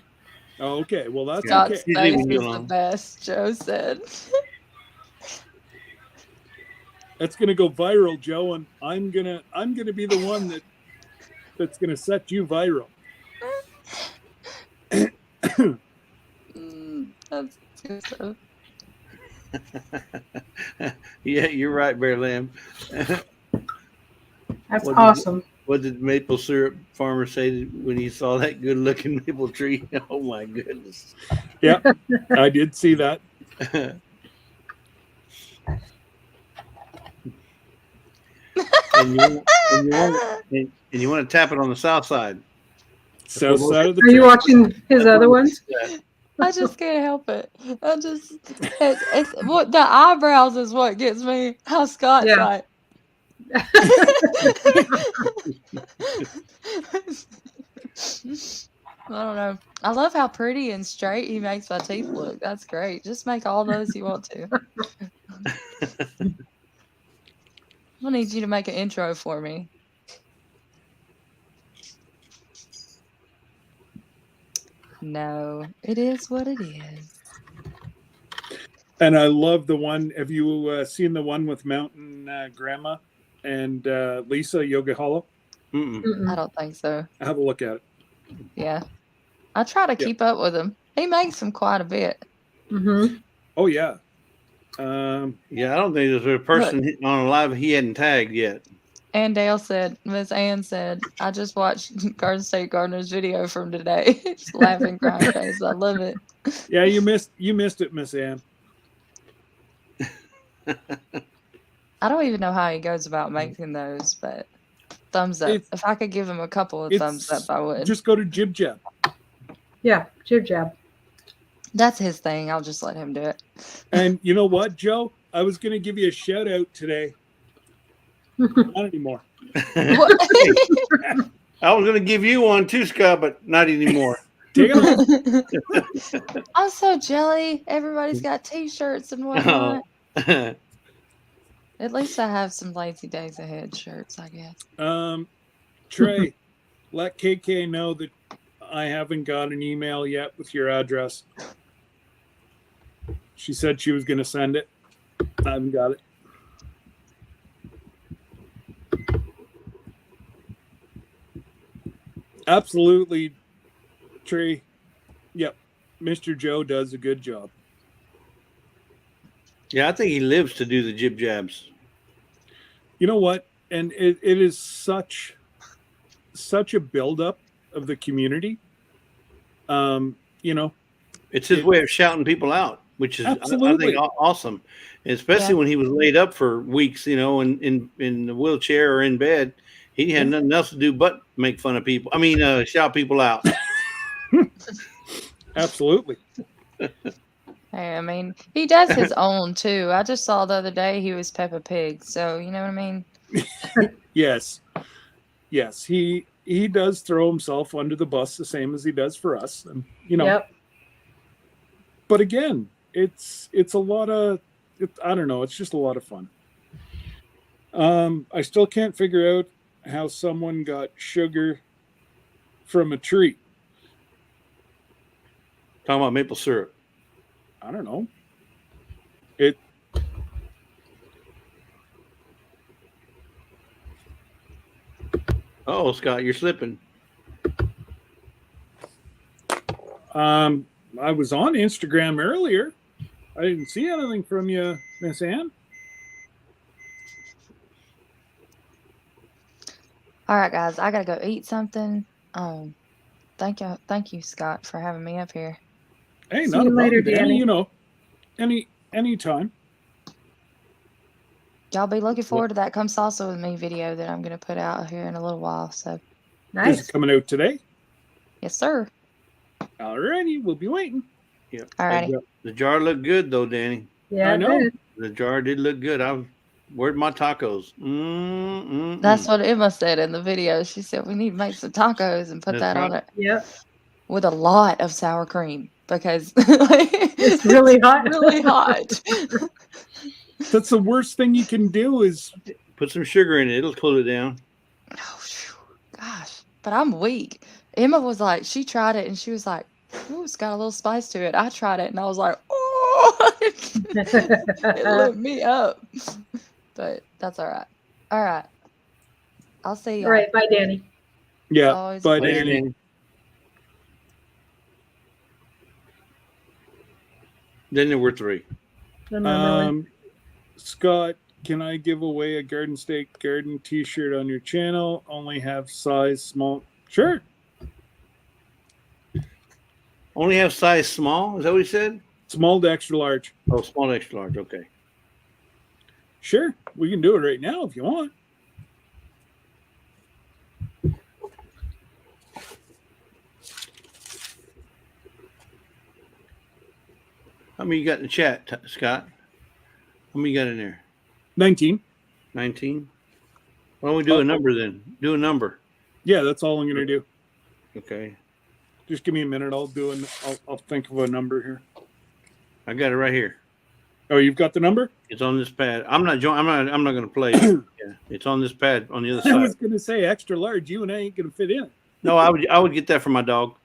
Oh, okay. Well, that's Scott's okay. face is the best, Joe said. That's gonna go viral, Joe, and I'm gonna be the one that's gonna set you viral. That's good stuff. Yeah, you're right, Bear Lamb. That's awesome. What did maple syrup farmer say when he saw that good-looking maple tree? Oh my goodness! Yeah, I did see that. and you want to tap it on the south side. South side of the. Are you watching his other ones? I just can't help it. It's what the eyebrows is what gets me. How Scott's like, I don't know. I love how pretty and straight he makes my teeth look. That's great. Just make all those you want to. I need you to make an intro for me. No, it is what it is. And I love the one. Have you seen the one with Mountain Grandma and Lisa Yoga Hollow? I don't think so. Have a look at it. Yeah. I try to keep up with him. He makes them quite a bit. Mm-hmm. Oh, yeah. Yeah, I don't think there's a person on a live he hadn't tagged yet. And Dale said, Miss Ann said, I just watched Garden State Gardener's video from today. Just laughing, crying face. I love it. Yeah, you missed it, Miss Ann. I don't even know how he goes about making those, but thumbs up. If I could give him a couple of thumbs up, I would. Just go to Jib Jab. Yeah, Jib Jab. That's his thing. I'll just let him do it. And you know what, Joe? I was going to give you a shout out today. Not anymore. I was going to give you one too, Scott, but not anymore. Take it off. I'm so jelly. Everybody's got T-shirts and whatnot. Oh. At least I have some lazy days ahead shirts, I guess. Trey, let KK know that I haven't got an email yet with your address. She said she was going to send it. I haven't got it. Absolutely, Trey. Yep. Mr. Joe does a good job. Yeah, I think he lives to do the jib jabs. You know what? And it is such a buildup of the community. You know, it's his way of shouting people out, which is I think awesome. And especially when he was laid up for weeks, you know, in the wheelchair or in bed, he had nothing else to do but make fun of people. I mean, shout people out. Absolutely. Hey, I mean, he does his own too. I just saw the other day he was Peppa Pig, so you know what I mean? Yes. He does throw himself under the bus the same as he does for us, and you know. Yep. But again, it's a lot of I don't know. It's just a lot of fun. I still can't figure out how someone got sugar from a tree. Talking about maple syrup. I don't know. Oh, Scott, you're slipping. I was on Instagram earlier. I didn't see anything from you, Miss Ann. All right, guys, I gotta go eat something. Thank you, Scott, for having me up here. Hey, See not you a later, problem, Danny. You know, anytime. Y'all be looking forward to that Come Salsa With Me video that I'm gonna put out here in a little while. So Nice. Is it coming out today? yes, sir. Alrighty, we'll be waiting. Yeah. Alrighty. The jar looked good though, Danny. Yeah, I know. good. The jar did look good. Where'd my tacos? That's what Emma said in the video. She said we need to make some tacos and put That's that on right. it Yep. with a lot of sour cream because It's really hot. really hot. That's the worst thing you can do is Put some sugar in it. It'll cool it down. Oh, gosh, but I'm weak. Emma was like, she tried it and she was like, "Ooh, it's got a little spice to it." I tried it and I was like, "Oh!" It lit me up. But that's all right. All right, I'll see you. All right. Bye, Danny. yeah. Always But pleasure. Danny, Then there were three. Scott, can I give away a Garden State Garden T-shirt on your channel? Only have size small. Sure. Only have size small? Is that what he said? Small to extra large. Oh, small, extra large. Okay. Sure, we can do it right now if you want. How many you got in the chat, Scott? How many you got in there? 19. 19? Why don't we do a number then? Do a number. Yeah, that's all I'm going to do. Okay. Just give me a minute. I'll think of a number here. I got it right here. Oh, you've got the number? It's on this pad. I'm not going to play it. Yeah, it's on this pad on the other I side. was going to say extra large. You and I ain't going to fit in. No, I would get that for my dog.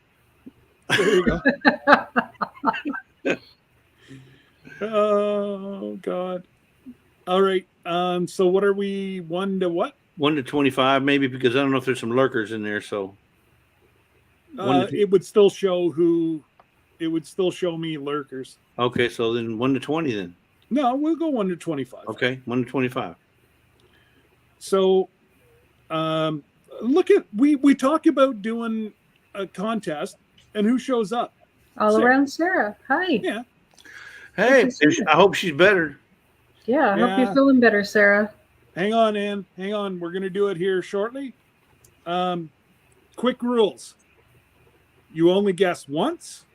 There you go. Oh God. All right. So what are we? 1 to what? 1 to 25, maybe, because I don't know if there's some lurkers in there. So It would still show who. It would still show me lurkers. okay, so then 1 to 20 then. No, we'll go 1 to 25. Okay, 1 to 25. So, look at we talk about doing a contest, and who shows up? All Sarah. around Sarah. Hi. Yeah. Hey, Good to see you. I hope she's better. Yeah, I hope Yeah. you're feeling better, Sarah. Hang on, Ann. Hang on. We're going to do it here shortly. Quick rules. You only guess once.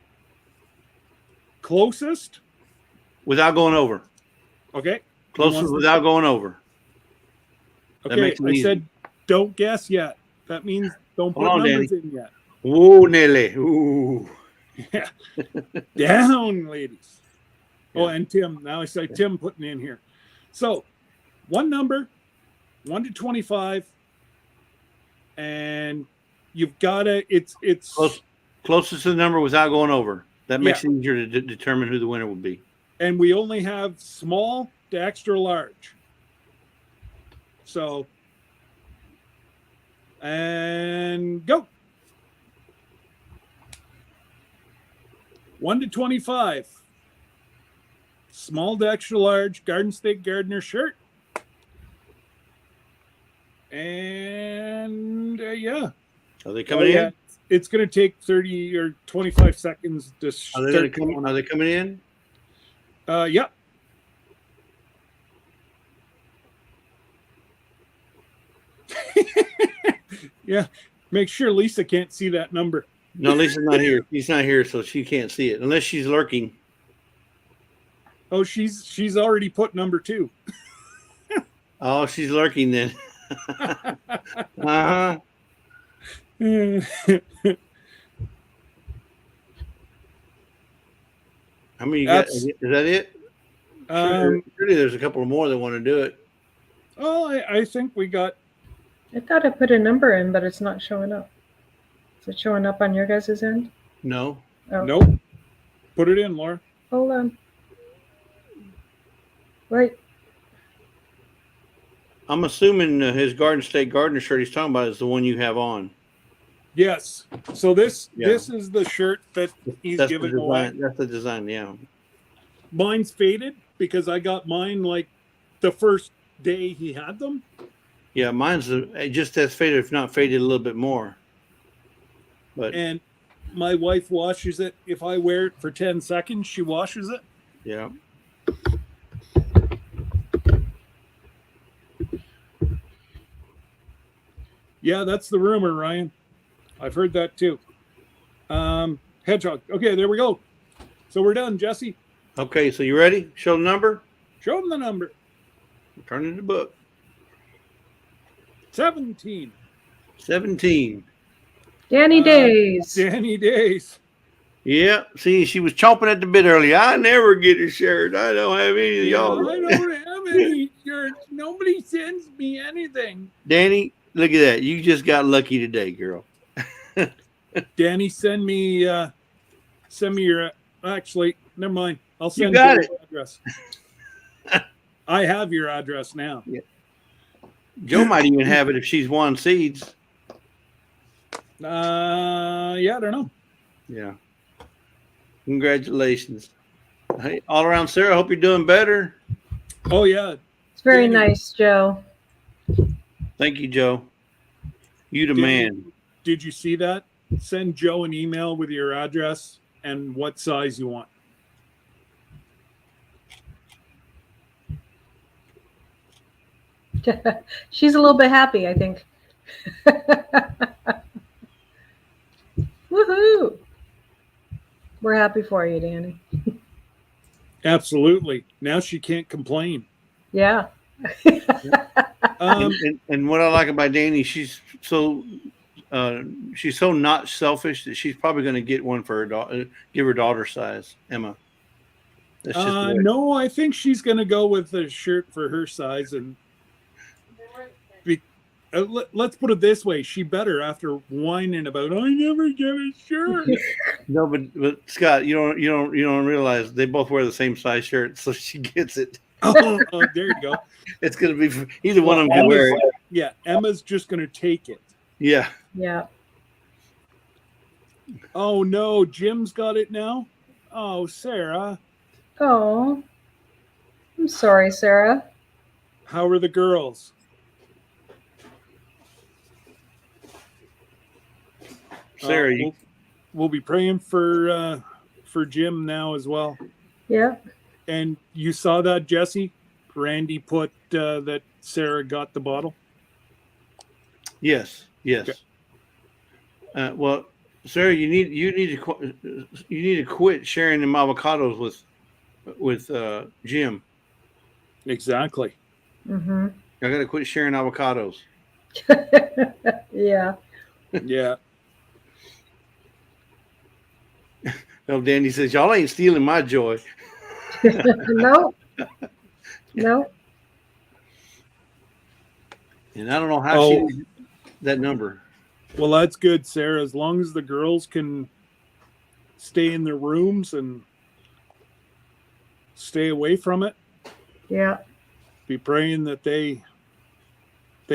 Closest. Without going over. Okay. Closest without going over. That Okay. makes it I easy. said don't guess yet. That means don't put Hold on, numbers in yet. Ooh, Nelly. Ooh. Yeah. Down, ladies. Oh, and Tim. Now I say Tim putting in here. So, one number, 1 to 25, and you've got to. It's Closest to the number without going over. That makes it easier to determine who the winner will be. and we only have small to extra large. So, and go. 1 to 25. Small to extra large Garden State Gardener shirt. And yeah. Are they coming in? It's going to take 30 or 25 seconds to start. Are they coming in? Yeah. Yeah. Make sure Lisa can't see that number. No, Lisa's not here. She's not here, so she can't see it unless she's lurking. Oh, she's already put number 2. Oh, she's lurking then. Uh-huh. How many you got? Is that it? Surely there's a couple more that want to do it. Oh, I think we got. I thought I put a number in, but it's not showing up. Is it showing up on your guys' end? No. Oh. Nope. Put it in, Laura. Hold on. Wait. I'm assuming his Garden State Gardener shirt he's talking about is the one you have on. Yes. So this Yeah. this is the shirt that he's That's giving the away. design. That's the design. Yeah. Mine's faded because I got mine like the first day he had them. Yeah, mine's just as faded, if not faded a little bit more. But And my wife washes it. If I wear it for 10 seconds, she washes it. yeah. Yeah, that's the rumor, Ryan. I've heard that too. Hedgehog. Okay, there we go. So we're done, Jesse. Okay, so you ready? Show the number. Show them the number. Turn in the book. 17. 17. Danny Days. Danny Days. Yeah. See, she was chomping at the bit earlier. I never get a shirt. I don't have any of y'all. I don't have any shirts. Nobody sends me anything. Danny, look at that. You just got lucky today, girl. Danny, send me your. Actually, never mind. I'll send got you it. your address. I have your address now. Joe might even have it if she's won seeds. Yeah, I don't know. Yeah. Congratulations. Hey, all around, Sarah. Hope you're doing better. Oh yeah. It's very Danny. nice, Joe. Thank you, Joe. You the man. Did you see that? Send Joe an email with your address and what size you want. She's a little bit happy, I think. Woohoo! We're happy for you, Danny. Absolutely. Now she can't complain. Yeah. And what I like about Danny, she's so not selfish that she's probably going to get one for her daughter, give her daughter size, Emma. That's just the way. No, I think she's going to go with a shirt for her size. And let's put it this way: she better, after whining about I never get a shirt. No, but Scott, you don't realize they both wear the same size shirt, so she gets it. Oh, there you go. It's going to be for either one of them can wear it. Yeah, Emma's just going to take it. Yeah. Yeah. Oh no, Jim's got it now. Oh, Sarah. Oh, I'm sorry, Sarah. How are the girls? Sarah, we'll be praying for Jim now as well. Yeah. And you saw that, Jesse? Randy put that Sarah got the bottle. Yes. Okay. Well, Sarah, you need to quit sharing them avocados with Jim. Exactly. Mm-hmm. I got to quit sharing avocados. Yeah. Yeah. No, Danny says y'all ain't stealing my joy. No. No. And I don't know how she did that number. Well, that's good, Sarah. As long as the girls can stay in their rooms and stay away from it. Yeah. Be praying that they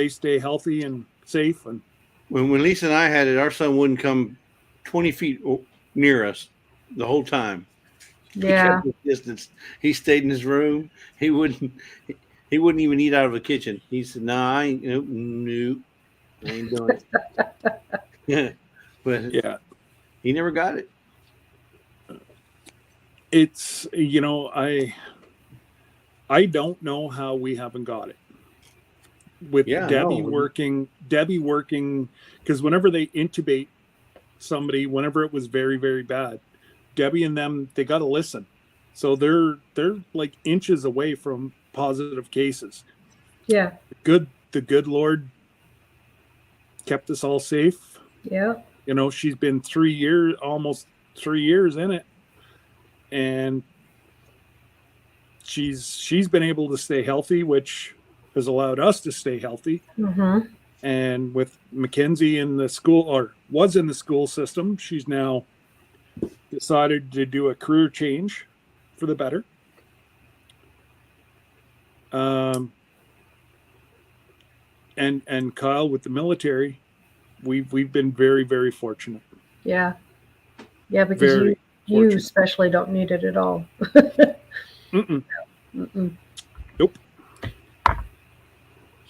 stay healthy and safe. And When Lisa and I had it, our son wouldn't come 20 feet near us the whole time. Yeah. He kept his distance. He stayed in his room. He wouldn't even eat out of the kitchen. He said, "Nah, I ain't. Nope, I ain't doing it." Yeah, but yeah, he never got it. it's I don't know how we haven't got it. With Debbie working, because whenever they intubate somebody, whenever it was very, very bad, Debbie and them, they got to listen. So they're like inches away from positive cases. Yeah. The good Lord kept us all safe. Yeah. She's been almost 3 years in it. And she's been able to stay healthy, which has allowed us to stay healthy. Mm-hmm. And with Mackenzie in the school, or was in the school system, she's now decided to do a career change for the better. And Kyle with the military, we've been very, very fortunate. Yeah. Yeah, because you especially don't need it at all. Mm-mm. Mm-mm. Nope.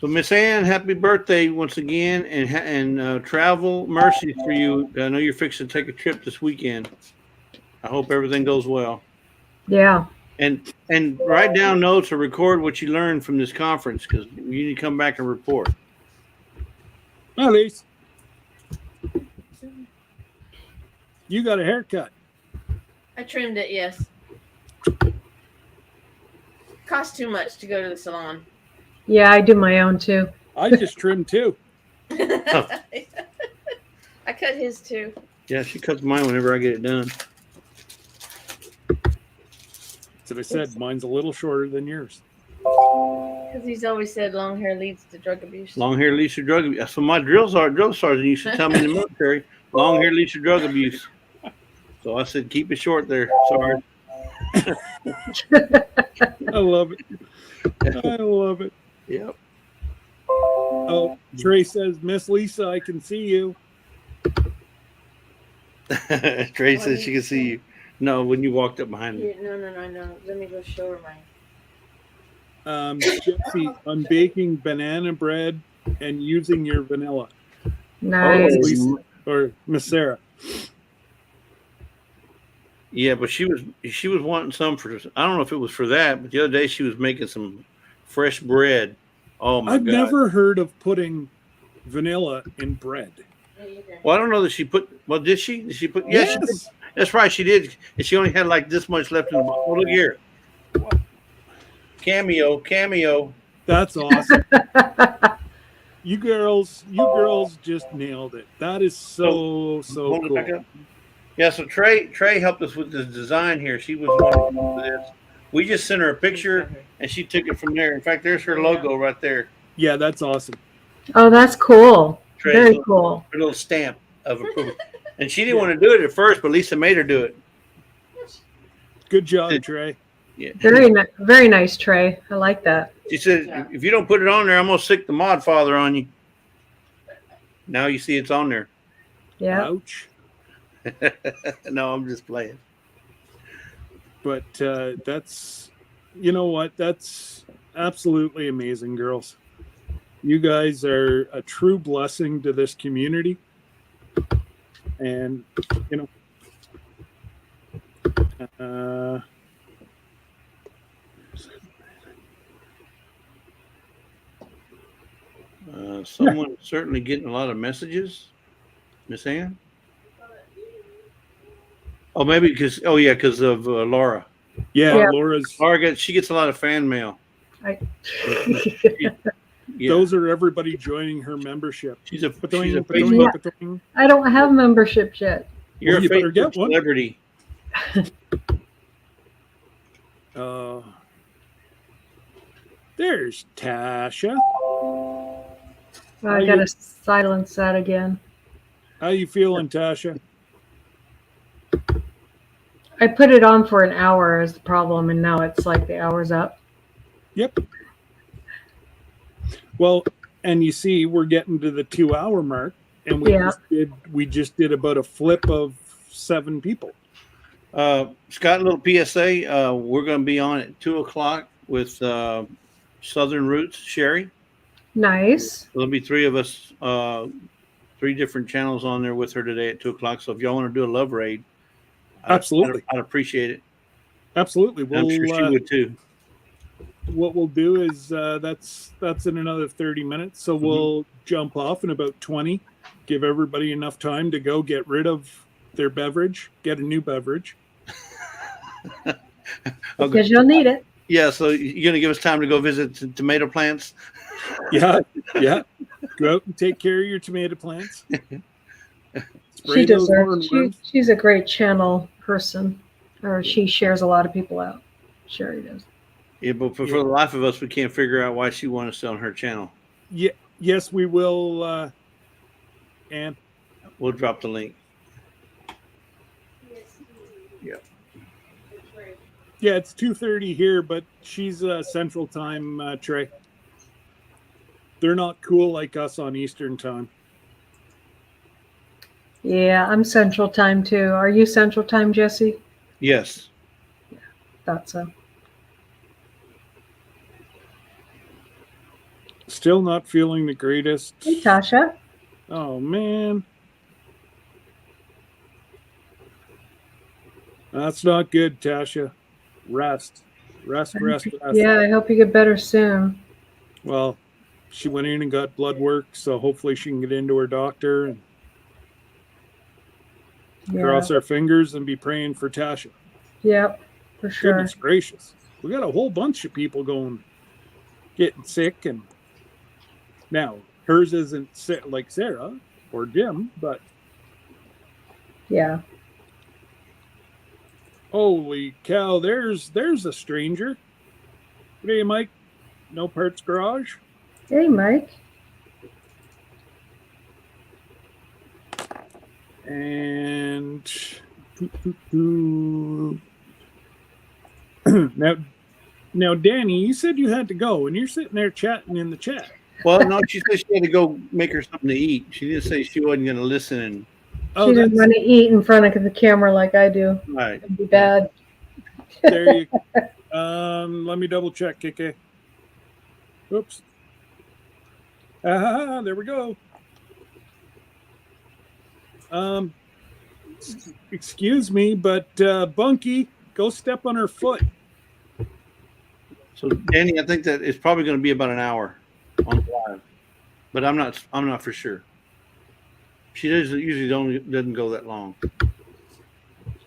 So Miss Ann, happy birthday once again, and travel mercies for you. I know you're fixing to take a trip this weekend. I hope everything goes well. Yeah. And write down notes or record what you learned from this conference, because you need to come back and report. Elise, you got a haircut. I trimmed it, yes. Cost too much to go to the salon. Yeah, I do my own too. I just trimmed too. I cut his too. Yeah, she cuts mine whenever I get it done. As I said, mine's a little shorter than yours. Because he's always said long hair leads to drug abuse. Long hair leads to drug abuse. That's what my drill sergeant used to tell me in the military. Long hair leads to drug abuse. So I said, keep it short there. Sorry. I love it. I love it. Yep. Oh, Trey says, Miss Lisa, I can see you. Trey says she can see you. No, when you walked up behind me. No. Let me go show her mine. Jesse, I'm baking banana bread and using your vanilla. Nice. Lisa, or Miss Sarah. Yeah, but she was wanting some for. I don't know if it was for that, but the other day she was making some fresh bread. Oh my I've God! never heard of putting vanilla in bread. Well, I don't know that she put. Well, did she? Did she put? Yeah, Yes. she put, that's right. She did. And she only had like this much left in the bottle. Oh, look here. Cameo. That's awesome. You girls just nailed it. That is so Hold it back cool. up. Yeah, so Trey helped us with this design here. She was wanting to do this. We just sent her a picture and she took it from there. In fact, there's her logo right there. Yeah, that's awesome. Oh, that's cool. Trey's Very cool. her little stamp of approval. And she didn't want to do it at first, but Lisa made her do it. Good job, Trey. Yeah. Very nice, Trey. I like that. She said, if you don't put it on there, I'm gonna sick the mod father on you. Now you see it's on there. Yeah. Ouch. No, I'm just playing. But that's, you know what? That's absolutely amazing, girls. You guys are a true blessing to this community. And, you know, Someone's certainly getting a lot of messages. Miss Ann? Oh, maybe because of Laura. yeah, Laura's. Laura she gets a lot of fan mail. Yeah. Those are everybody joining her membership. She's a Facebook. I don't have memberships yet. You're Well, you a better get Facebook one. celebrity. There's Tasha. I gotta silence that again. How you feeling, Tasha? I put it on for an hour as the problem, and now it's like the hour's up. Yep. Well, and you see, we're getting to the 2-hour mark, and we just did about a flip of 7 people. Scott, a little PSA. We're going to be on at 2:00 with Southern Roots Sherry. Nice. There'll be 3 of us, 3 different channels on there with her today at 2:00. So if y'all want to do a love raid, Absolutely, I'd appreciate it. Absolutely. I'm sure she would too. What we'll do is that's in another 30 minutes. So we'll jump off in about 20, give everybody enough time to go get rid of their beverage, get a new beverage. Because you'll need it. Yeah, so you're going to give us time to go visit tomato plants? Yeah. Go out and take care of your tomato plants. She deserves. She's a great channel person, or she shares a lot of people out. Sherry does. Yeah, but for the life of us, we can't figure out why she wants us on her channel. Yeah, yes, we will. And we'll drop the link. Yeah. Yeah, it's 2:30 here, but she's Central Time, Trey. They're not cool like us on Eastern Time. Yeah, I'm Central Time too. Are you Central Time, Jesse? Yes. Yeah, thought so. Still not feeling the greatest. Hey, Tasha. Oh, man. That's not good, Tasha. Rest. Yeah, I hope you get better soon. Well, she went in and got blood work, so hopefully she can get into her doctor and cross our fingers and be praying for Tasha. Yep, for sure. Goodness gracious. We got a whole bunch of people getting sick, and now hers isn't like Sarah or Jim, but yeah. Holy cow, there's a stranger. Hey, Mike. No Parts Garage. Hey, Mike. And now, Danny, you said you had to go, and you're sitting there chatting in the chat. Well, no, she said she had to go make her something to eat. She didn't say she wasn't going to listen. And she didn't want to eat in front of the camera like I do. Right. It'd be bad. There you go. Let me double check, KK. Oops. There we go. Excuse me, but Bunky, go step on her foot. So, Danny, I think that it's probably going to be about an hour on live, but I'm not for sure. She usually doesn't go that long.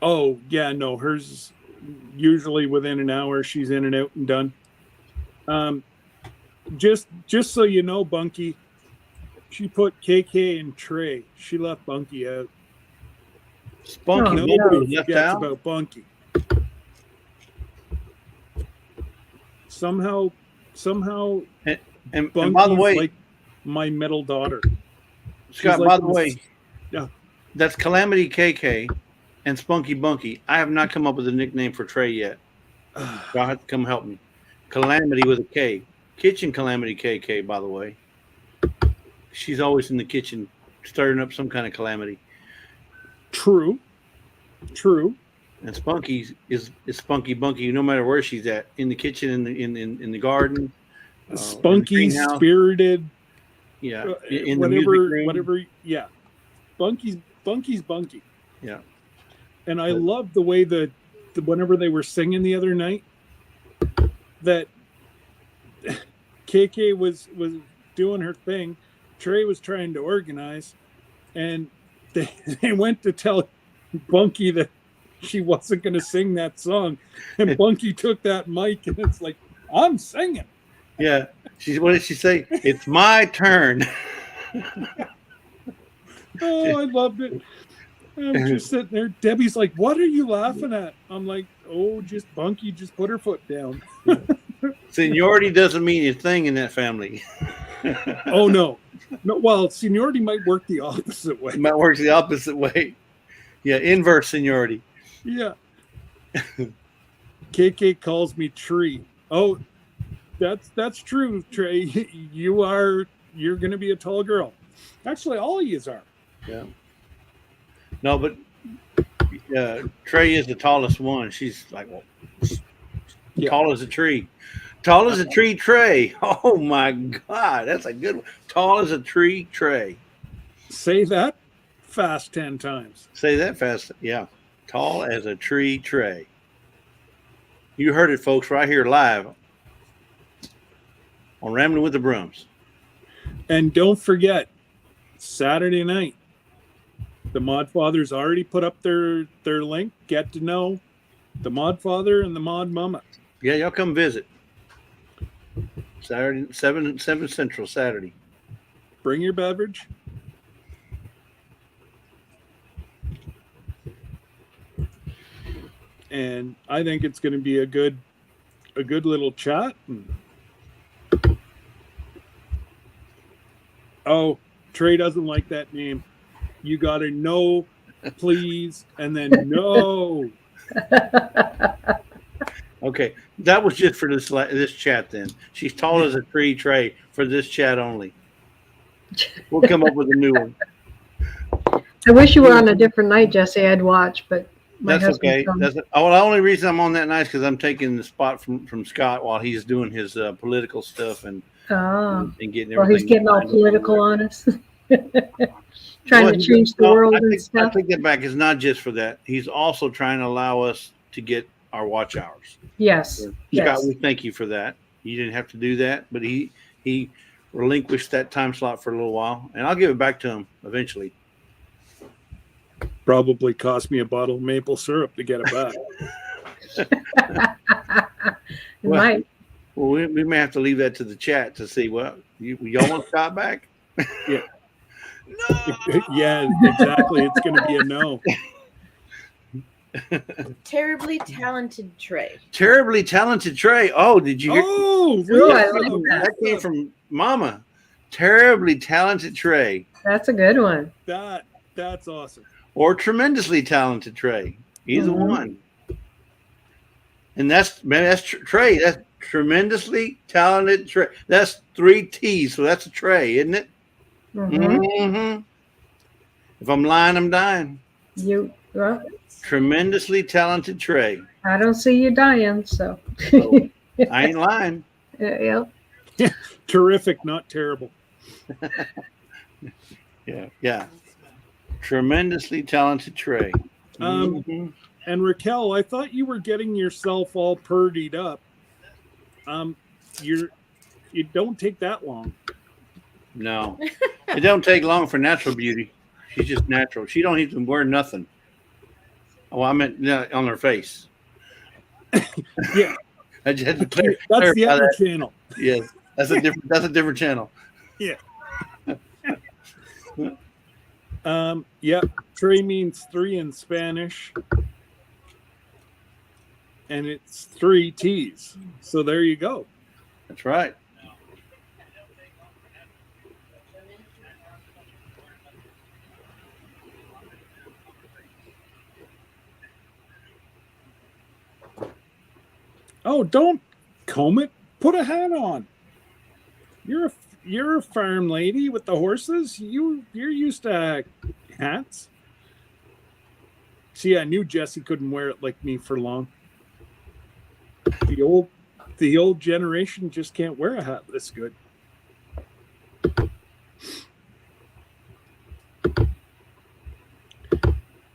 Oh yeah, no, hers usually within an hour. She's in and out and done. Just so you know, Bunky, she put KK and Trey. She left Bunky out. Spunky Oh, Bunky Nobody was left forgets out. about Bunky. Somehow, And Bunky's by the way, like my middle daughter. Scott, like by the way, yeah. that's Calamity KK and Spunky Bunky. I have not come up with a nickname for Trey yet. Y'all have to come help me. Calamity with a K. Kitchen Calamity KK, by the way. She's always in the kitchen stirring up some kind of calamity. True. And Spunky is Spunky Bunky, no matter where she's at, in the kitchen, in the garden, Spunky, in the greenhouse. Spirited. Yeah, in whatever, the music room. whatever. Yeah, Bunky's Bunky. Yeah, and I love the way that whenever they were singing the other night, that KK was doing her thing, Trey was trying to organize, and they went to tell Bunky that she wasn't going to sing that song, and Bunky took that mic, and it's like, I'm singing. Yeah, what did she say? It's my turn. Oh, I loved it. I'm just sitting there. Debbie's like, what are you laughing at? I'm like, oh, just Bunky just put her foot down. Seniority doesn't mean a thing in that family. Oh, no. Well, seniority might work the opposite way. It might work the opposite way. Yeah, inverse seniority. Yeah. KK calls me Tree. Oh, that's true, Trey. You're going to be a tall girl. Actually, all of yous are. Yeah. No, but Trey is the tallest one. She's like, well, tall as a tree. Tall as a tree, Trey. Oh my God, that's a good one. Tall as a tree, Trey. Say that fast 10 times. Say that fast. Yeah. Tall as a tree, Trey. You heard it, folks, right here live on Rambling with the Brums. And don't forget, Saturday night, the Mod Fathers already put up their link. Get to know the Mod Father and the Mod Mama. Yeah, y'all come visit. Saturday, 7 Central, Saturday. Bring your beverage. And I think it's going to be a good little chat. Oh, Trey doesn't like that name. You got to know, please, and then no. Okay, that was just for this chat then. She's tall as a tree, Trey, for this chat only. We'll come up with a new one. I wish you were on a different night, Jesse. I'd watch, but my That's okay. husband's The only reason I'm on that night is because I'm taking the spot from Scott while he's doing his political stuff and getting everything. Well, he's getting all political on us. Trying to change the world and stuff. I take that back. It's not just for that. He's also trying to allow us to get our watch hours. Yes. So, yes. Scott, we thank you for that. You didn't have to do that, but he relinquished that time slot for a little while, and I'll give it back to him eventually. Probably cost me a bottle of maple syrup to get it back. Well, we may have to leave that to the chat to see. Well, y'all want Scott back? Yeah. No. Yeah, exactly. It's going to be a no. Terribly talented Trey. Terribly talented Trey. Oh, did you hear? Oh, really? really? I like That came from Mama. Terribly talented Trey. that's a good one. That's awesome. Or tremendously talented Trey. Either one. And that's Trey. That's tremendously talented Trey. That's 3 T's, so that's a Trey, isn't it? Mm-hmm. If I'm lying, I'm dying. Well, Tremendously talented Trey. I don't see you dying, so. So, I ain't lying. Yeah. Terrific, not terrible. Yeah. Tremendously talented Trey. And Raquel, I thought you were getting yourself all purdied up. You don't take that long. No, it don't take long for natural beauty. She's just natural. She don't even wear nothing. Oh, I meant on her face. Yeah, I just had to that's the other that. channel. Yes, That's a different channel. Yeah, Trey means 3 in Spanish, and it's 3 T's. So there you go. That's right. Oh, don't comb it. Put a hat on. You're a farm lady with the horses. You're used to hats. See, I knew Jesse couldn't wear it like me for long. The old generation just can't wear a hat this good.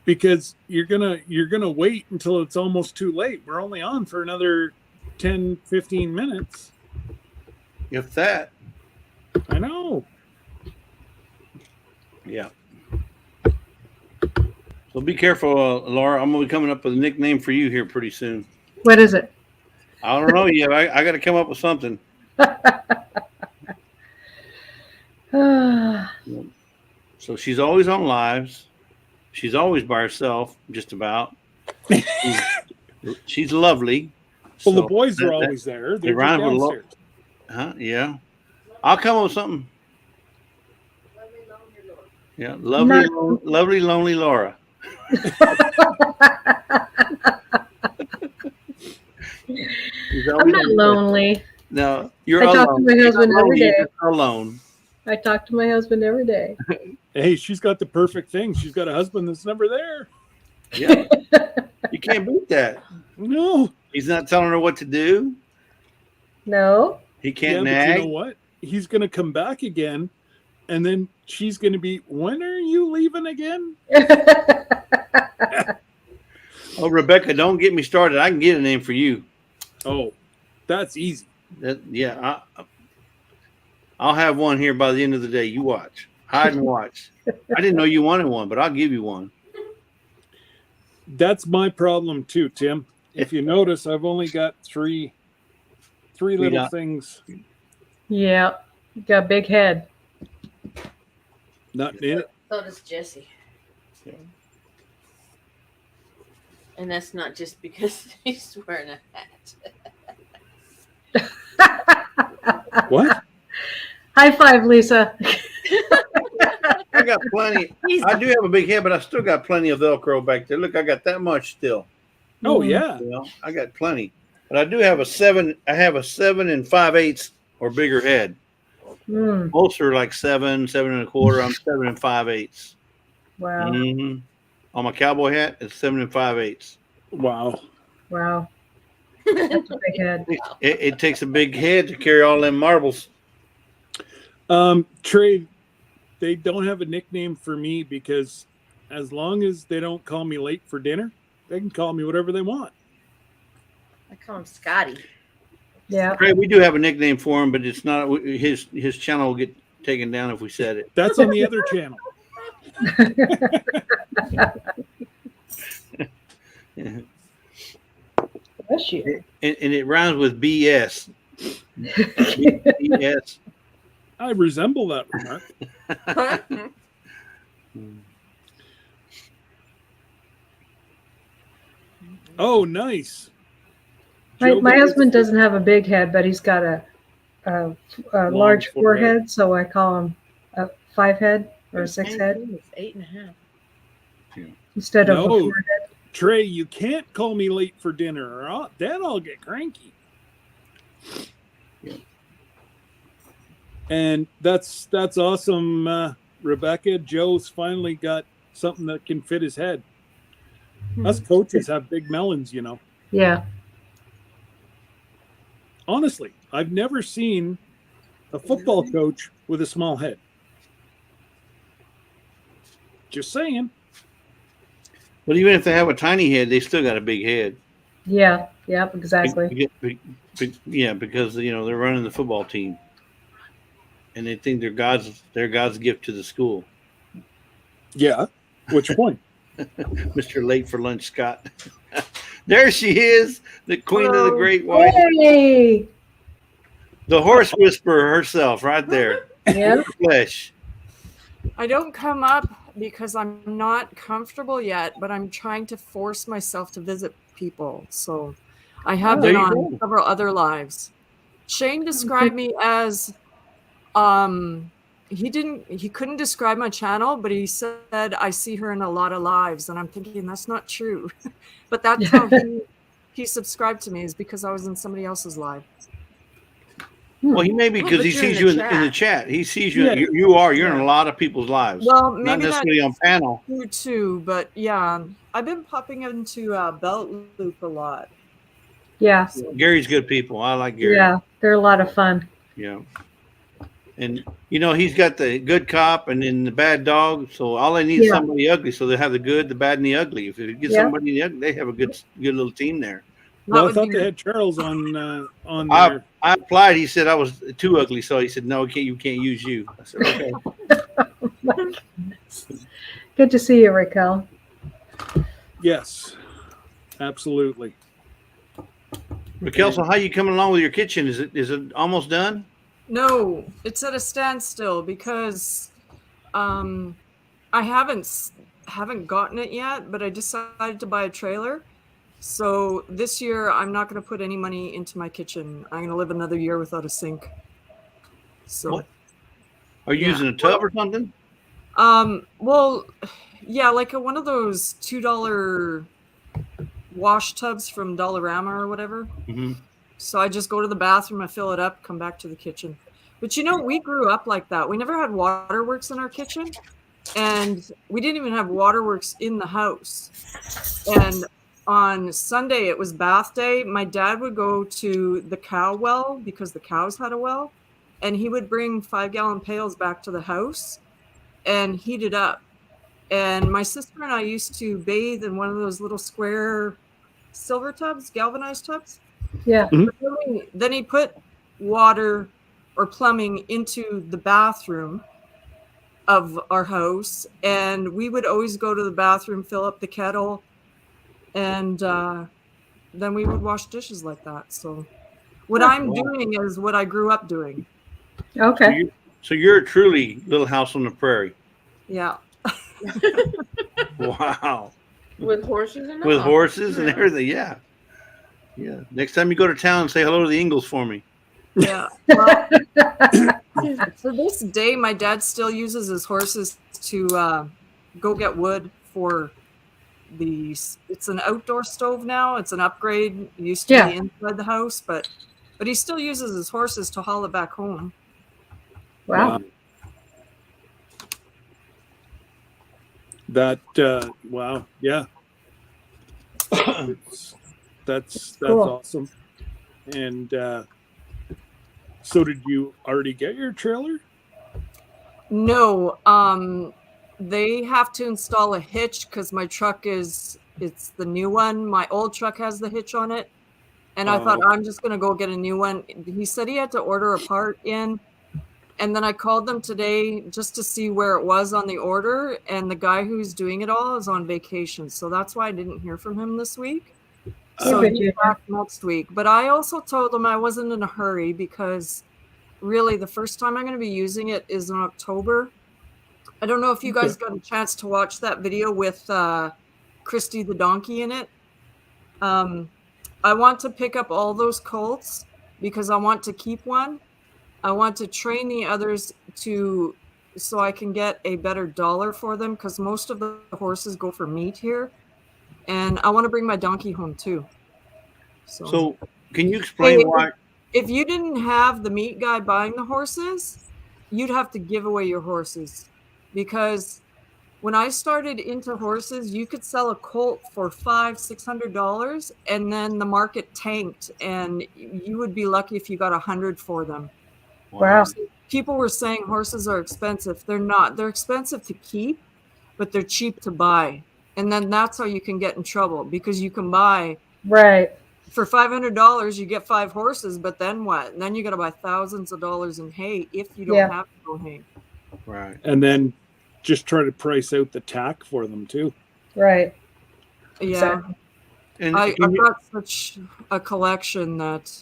Because you're gonna wait until it's almost too late. We're only on for another 10, 15 minutes. If that. I know. Yeah. So be careful, Laura. I'm gonna be coming up with a nickname for you here pretty soon. What is it? I don't know yet. I got to come up with something. So she's always on lives. She's always by herself, just about. She's lovely. Well, the boys are always there. They're just downstairs. Huh? Yeah. I'll come up with something. Yeah, lovely, lonely Laura. I'm not lonely. No, you're I alone. talk to my husband every day. You're alone. I talk to my husband every day. Hey, she's got the perfect thing. She's got a husband that's never there. Yeah. You can't beat that. No. He's not telling her what to do. No. He can't But nag. you know what? He's going to come back again, and then she's going to be, when are you leaving again? Oh, Rebecca, don't get me started. I can get a name for you. Oh, that's easy. I'll have one here by the end of the day. You watch. Hide and watch. I didn't know you wanted one, but I'll give you one. That's my problem too, Tim. If you notice, I've only got three little things. Yeah. You got a big head. Not in it. So does Jesse. And that's not just because he's wearing a hat. What? High five, Lisa. I got plenty. I do have a big head, but I still got plenty of Velcro back there. Look, I got that much still. Oh yeah. You know, I got plenty. But I do have a 7. I have a 7 5/8 or bigger head. Most are like 7, 7 1/4. I'm 7 5/8. Wow. Mm-hmm. On my cowboy hat, it's 7 5/8. Wow. Wow. That's a big head. It takes a big head to carry all them marbles. Trey, they don't have a nickname for me because as long as they don't call me late for dinner, they can call me whatever they want. I call him Scotty. Yeah. Trey, we do have a nickname for him, but it's not his channel will get taken down if we said it. That's on the other channel. Bless you. And it rhymes with BS. BS. I resemble that remark. Oh, nice. My husband doesn't have a big head, but he's got a large forehead, so I call him a 5 head or a 6 head. It's 8.5. Instead of a 4 head. Trey, you can't call me late for dinner, or then I'll get cranky. Yeah. And that's awesome, Rebecca. Joe's finally got something that can fit his head. Us coaches have big melons, you know. Yeah. Honestly, I've never seen a football coach with a small head. Just saying. But even if they have a tiny head, they still got a big head. Yeah. Yep. Exactly. Yeah, because they're running the football team, and they think they're God's gift to the school. Yeah. Which point? Mr. Late for Lunch Scott. There she is, the queen of the Great White. Hey. The horse whisperer herself, right there. Yeah. Flesh. I don't come up because I'm not comfortable yet, but I'm trying to force myself to visit people. So I have There been you on go. several other lives. Shane described me as he couldn't describe my channel, but he said I see her in a lot of lives, and I'm thinking that's not true. But that's how he subscribed to me, is because I was in somebody else's live. Well, he may be because But he you're in sees the you in the chat. chat. He sees you. Yeah. You're in Yeah. a lot of people's lives. Well, Not maybe necessarily on panel. true too, but yeah, I've been popping into Belt Loop a lot. Yeah. Gary's good people. I like Gary. Yeah. They're a lot of fun. Yeah. And he's got the good cop and then the bad dog. So all they need is Yeah. somebody ugly. So they have the good, the bad, and the ugly. If you get Yeah. somebody ugly, they have a good little team there. Well, I That thought would be they had Charles on I there. applied. He said I was too ugly. So he said, no, you can't use you. I said, okay. Good to see you, Raquel. Yes, absolutely. Raquel, so how you coming along with your kitchen? Is it almost done? No, it's at a standstill because I haven't gotten it yet, but I decided to buy a trailer. So this year I'm not going to put any money into my kitchen. I'm going to live another year without a sink. So What? Are you Yeah. using a tub or something? well, yeah, like one of those $2 wash tubs from Dollarama or whatever. Mm-hmm. So I just go to the bathroom, I fill it up, come back to the kitchen. But we grew up like that. We never had waterworks in our kitchen, and we didn't even have waterworks in the house. And on Sunday, it was bath day. My dad would go to the cow well because the cows had a well, and he would bring 5-gallon pails back to the house and heat it up. And my sister and I used to bathe in one of those little square silver tubs, galvanized tubs. Yeah. Then he put water or plumbing into the bathroom of our house, and we would always go to the bathroom, fill up the kettle, and then we would wash dishes like that. So what I'm doing is what I grew up doing. Okay. So you're a truly Little House on the Prairie. Yeah. Wow. With horses and With all. horses and everything. Yeah. Yeah. Next time you go to town, say hello to the Ingalls for me. Yeah. Well, to this day, my dad still uses his horses to go get wood for it's an outdoor stove now. It's an upgrade. It used to be inside the house, but he still uses his horses to haul it back home. Wow. That wow, yeah. That's Cool. awesome. And so did you already get your trailer? No, they have to install a hitch because my truck it's the new one. My old truck has the hitch on it. And I thought, I'm just going to go get a new one. He said he had to order a part in. And then I called them today just to see where it was on the order. And the guy who's doing it all is on vacation. So that's why I didn't hear from him this week. So he's back next week. But I also told him I wasn't in a hurry because really the first time I'm going to be using it is in October. I don't know if you guys got a chance to watch that video with Christy the donkey in it. I want to pick up all those colts because I want to keep one. I want to train the others so I can get a better dollar for them because most of the horses go for meat here. And I want to bring my donkey home too. So can you explain why? If you didn't have the meat guy buying the horses, you'd have to give away your horses. Because when I started into horses, you could sell a colt for $500-$600, and then the market tanked, and you would be lucky if you got 100 for them. Wow. So people were saying horses are expensive. They're not. They're expensive to keep, but they're cheap to buy. And then that's how you can get in trouble because you can buy for $500, you get 5 horses, but then what? And then you got to buy thousands of dollars in hay if you don't have no hay. Right. And then just try to price out the tack for them too. Right. Yeah. Exactly. And I've got such a collection that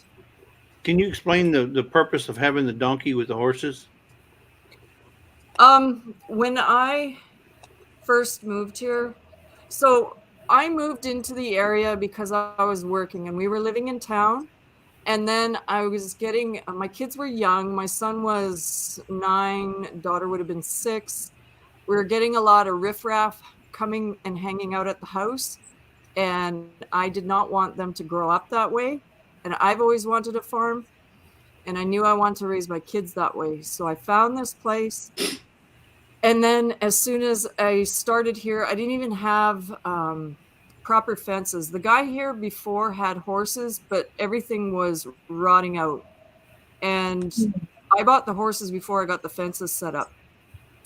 Can you explain the purpose of having the donkey with the horses? When I first moved here, so I moved into the area because I was working and we were living in town. And then I was getting, my kids were young. My son was 9, daughter would have been 6. We were getting a lot of riffraff coming and hanging out at the house. And I did not want them to grow up that way. And I've always wanted a farm. And I knew I wanted to raise my kids that way. So I found this place. And then as soon as I started here, I didn't even have proper fences. The guy here before had horses, but everything was rotting out. And I bought the horses before I got the fences set up.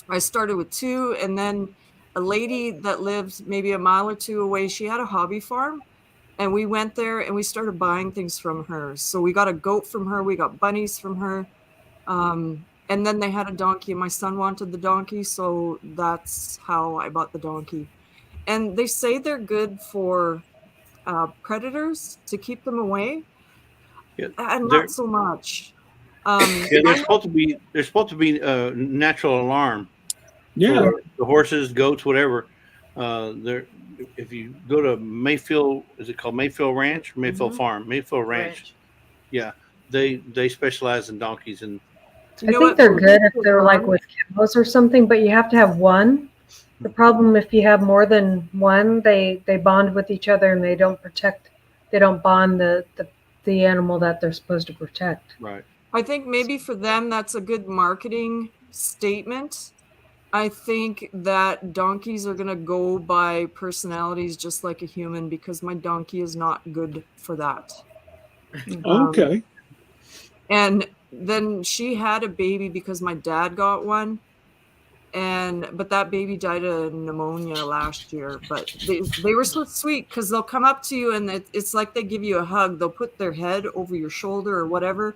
I started with 2, and then a lady that lived maybe a mile or 2 away, she had a hobby farm. And we went there and we started buying things from her. So we got a goat from her. We got bunnies from her. And then they had a donkey, and my son wanted the donkey. So that's how I bought the donkey. And they say they're good for predators, to keep them away. Yeah, And not so much. yeah, they're supposed to be natural alarm. Yeah. For the horses, goats, whatever. If you go to Mayfield, is it called Mayfield Ranch or Mayfield Farm? Mayfield Ranch. Yeah, they specialize in donkeys, and I think they're good if they're like with cows or something, but you have to have one. The problem if you have more than one, they bond with each other and they don't bond the animal that they're supposed to protect. right. I think maybe for them that's a good marketing statement. I think that donkeys are going to go by personalities just like a human, because my donkey is not good for that. Okay. And then she had a baby because my dad got one. But that baby died of pneumonia last year. But they were so sweet because they'll come up to you and it's like they give you a hug. They'll put their head over your shoulder or whatever.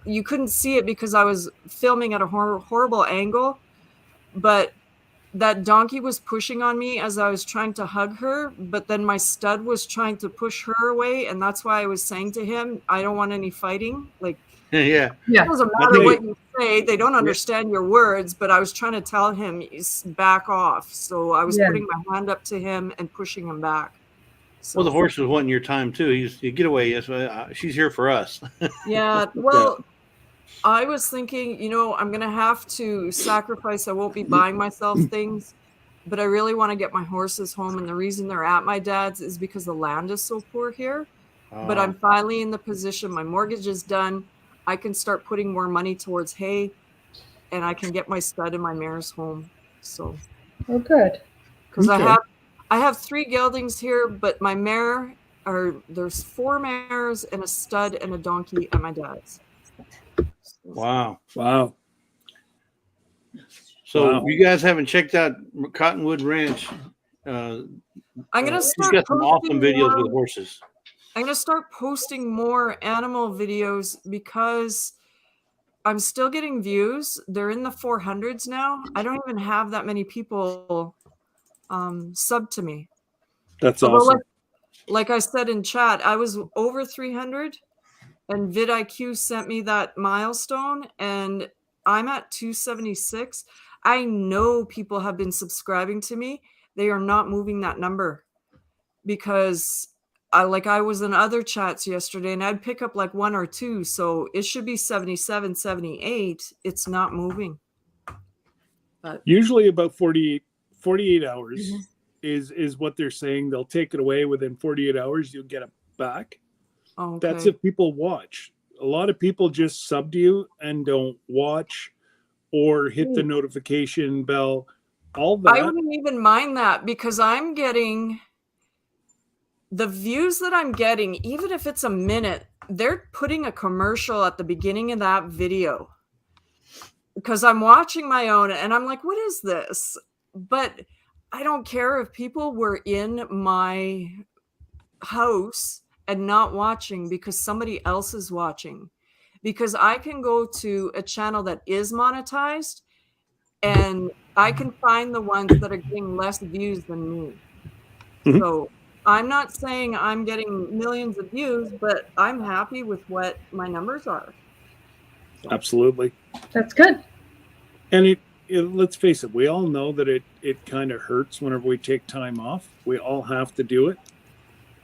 You couldn't see it because I was filming at a horrible angle. But that donkey was pushing on me as I was trying to hug her. But then my stud was trying to push her away. And that's why I was saying to him, I don't want any fighting. Like, Yeah. it doesn't matter what you say. They don't understand your words, but I was trying to tell him, back off. So I was putting my hand up to him and pushing him back. So, Well, the horse was wanting your time too. You get away. Yes, she's here for us. yeah. Well, I was thinking, I'm going to have to sacrifice. I won't be buying myself things, but I really want to get my horses home. And the reason they're at my dad's is because the land is so poor here. But I'm finally in the position, my mortgage is done. I can start putting more money towards hay, and I can get my stud and my mares home. So, good. Because I have 3 geldings here, but my mare there's 4 mares and a stud and a donkey at my dad's. Wow. So you guys haven't checked out Cottonwood Ranch? I'm gonna She's start. got some awesome videos with horses. I'm going to start posting more animal videos because I'm still getting views. They're in the 400s now. I don't even have that many people sub to me. That's awesome. Like I said in chat, I was over 300 and vidIQ sent me that milestone and I'm at 276. I know people have been subscribing to me. They are not moving that number because I was in other chats yesterday and I'd pick up like 1 or 2. So it should be 77, 78. It's not moving. But usually about 48 hours is what they're saying. They'll take it away within 48 hours. You'll get it back. Okay. That's if people watch. A lot of people just sub to you and don't watch or hit the notification bell. All that. I wouldn't even mind that because I'm getting the views that I'm getting, even if it's a minute, they're putting a commercial at the beginning of that video because I'm watching my own and I'm like, what is this? But I don't care if people were in my house and not watching because somebody else is watching, because I can go to a channel that is monetized and I can find the ones that are getting less views than me. So I'm not saying I'm getting millions of views, but I'm happy with what my numbers are. So. Absolutely. That's good. And let's face it, we all know that it kind of hurts whenever we take time off. We all have to do it.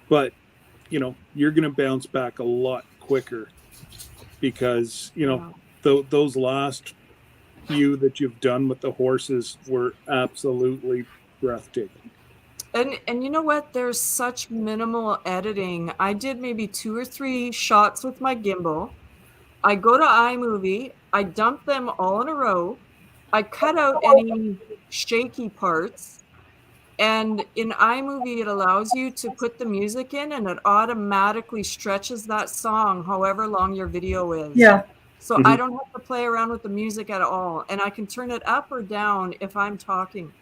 But, you're going to bounce back a lot quicker because, those last few that you've done with the horses were absolutely breathtaking. And you know what? There's such minimal editing. I did maybe 2 or 3 shots with my gimbal. I go to iMovie, I dump them all in a row. I cut out any shaky parts. And in iMovie, it allows you to put the music in and it automatically stretches that song however long your video is. Yeah. So I don't have to play around with the music at all. And I can turn it up or down if I'm talking.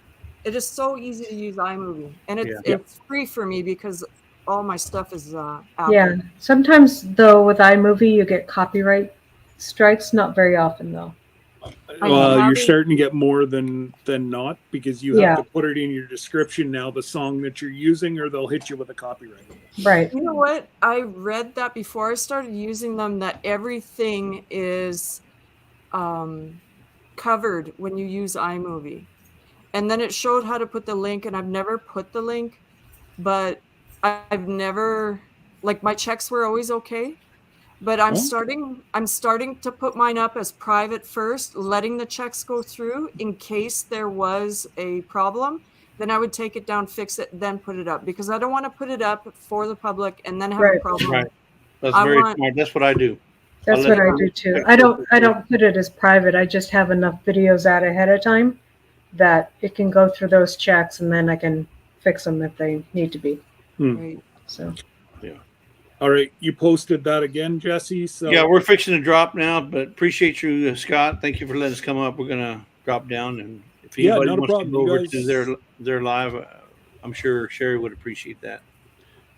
It is so easy to use iMovie. And it's free for me because all my stuff is Apple. Yeah. Sometimes, though, with iMovie, you get copyright strikes. Not very often, though. Well, you're starting to get more than not because you have to put it in your description now, the song that you're using, or they'll hit you with a copyright. Right. You know what? I read that before I started using them, that everything is covered when you use iMovie. And then it showed how to put the link, and I've never put the link, but I've never, like, my checks were always okay. But I'm starting to put mine up as private first, letting the checks go through in case there was a problem. Then I would take it down, fix it, then put it up, because I don't want to put it up for the public and then have a problem. Right. That's very smart. That's what I do. That's what I do too. I don't put it as private. I just have enough videos out ahead of time that it can go through those checks, and then I can fix them if they need to be. Right. So. Yeah. All right, you posted that again, Jesse. So yeah, we're fixing to drop now, but appreciate you, Scott. Thank you for letting us come up. We're gonna drop down, and if anybody wants to go over to their live, I'm sure Sherry would appreciate that.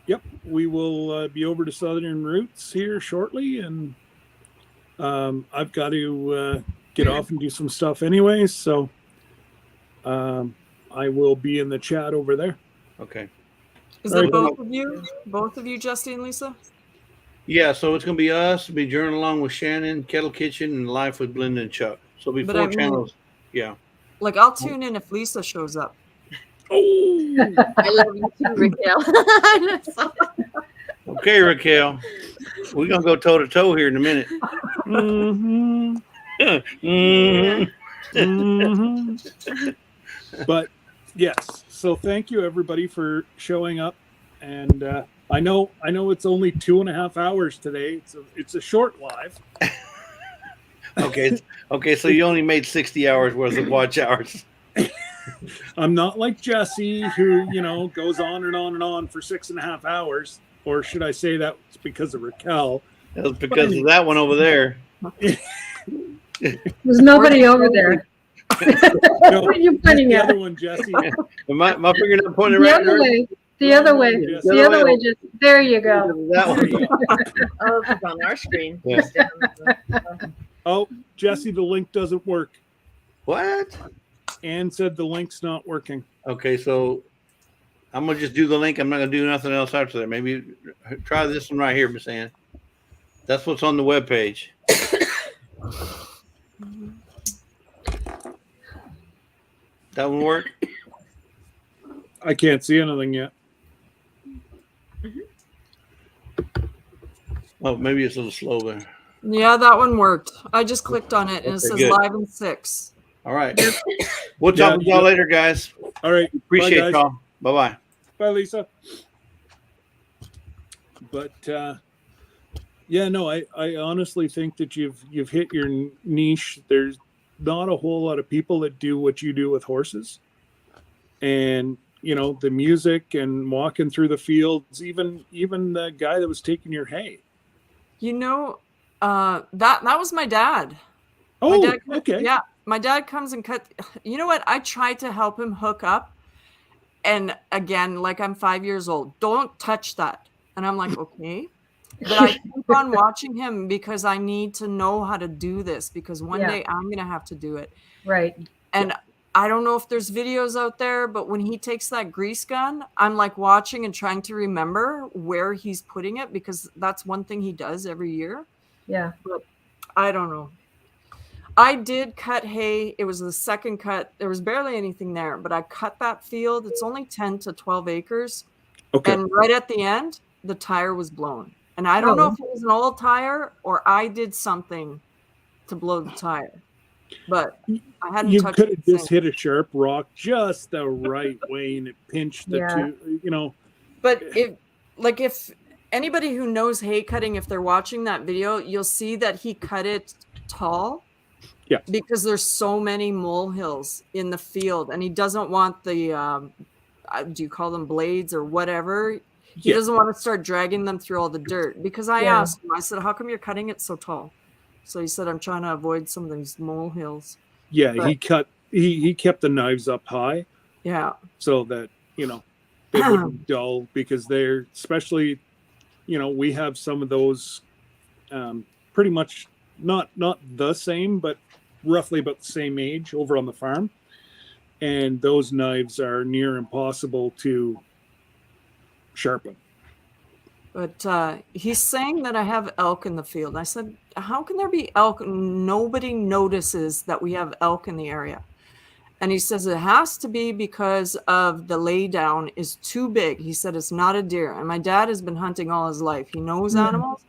Yep, we will be over to Southern Roots here shortly, and I've got to get off and do some stuff anyways, so I will be in the chat over there. Okay. Is that both of you? Both of you, Justin and Lisa? Yeah, so it's going to be us. It'll be Journal Along with Shannon, Kettle Kitchen, and Life with Blenda and Chuck. So it'll be 4 channels. Yeah. Like, I'll tune in if Lisa shows up. Oh, I love you too, Raquel. Okay, Raquel. We're going to go toe-to-toe here in a minute. Mm-hmm. But yes, so thank you everybody for showing up, and I know it's only 2.5 hours today. It's a short live. Okay, so you only made 60 hours worth of watch hours. I'm not like Jesse, who goes on and on and on for 6.5 hours, or should I say that was because of Raquel? That was because of that one over there. There's nobody over there. No, what are you pointing at? The other one, Jesse. My finger not pointing the right other way. The other way. Yes. The other way. Just there you go. That one. Oh, it's on our screen. Yeah. Oh, Jesse, the link doesn't work. What? Ann said the link's not working. Okay, so I'm gonna just do the link. I'm not gonna do nothing else after that. Maybe try this one right here, Miss Ann. That's what's on the web page. That one work? I can't see anything yet. Oh, maybe it's a little slow there. Yeah, that one worked. I just clicked on it and it says good. live in 6. All right. We'll talk with y'all later, guys. All right. Appreciate y'all. Bye-bye. Bye, Lisa. But yeah, no, I honestly think that you've hit your niche. There's not a whole lot of people that do what you do with horses. And the music and walking through the fields, even the guy that was taking your hay. That was my dad. Oh, my dad, okay. Yeah, my dad comes and cut. You know what? I tried to help him hook up. And again, like, I'm 5 years old. Don't touch that. And I'm like, okay. But I keep on watching him because I need to know how to do this, because one day I'm going to have to do it. Right. And I don't know if there's videos out there, but when he takes that grease gun, I'm like watching and trying to remember where he's putting it, because that's one thing he does every year. Yeah. But I don't know. I did cut hay. It was the second cut. There was barely anything there, but I cut that field. It's only 10 to 12 acres. Okay. And right at the end, the tire was blown. And I don't know if it was an old tire or I did something to blow the tire. But I hadn't You touched could it have just since. hit a sharp rock just the right way and it pinched the two, you know. But if anybody who knows hay cutting, if they're watching that video, you'll see that he cut it tall. Yeah. Because there's so many molehills in the field, and he doesn't want the do you call them blades or whatever? He doesn't want to start dragging them through all the dirt. Because I asked him, I said, "How come you're cutting it so tall?" So he said, "I'm trying to avoid some of these molehills." Yeah, But- he kept the knives up high Yeah. so that, you know, they wouldn't dull, because they're, especially, you know, we have some of those pretty much not the same, but roughly about the same age over on the farm. And those knives are near impossible to sharpen. But he's saying that I have elk in the field. I said, how can there be elk? Nobody notices that we have elk in the area. And he says it has to be because of the laydown is too big. He said it's not a deer. And my dad has been hunting all his life. He knows animals.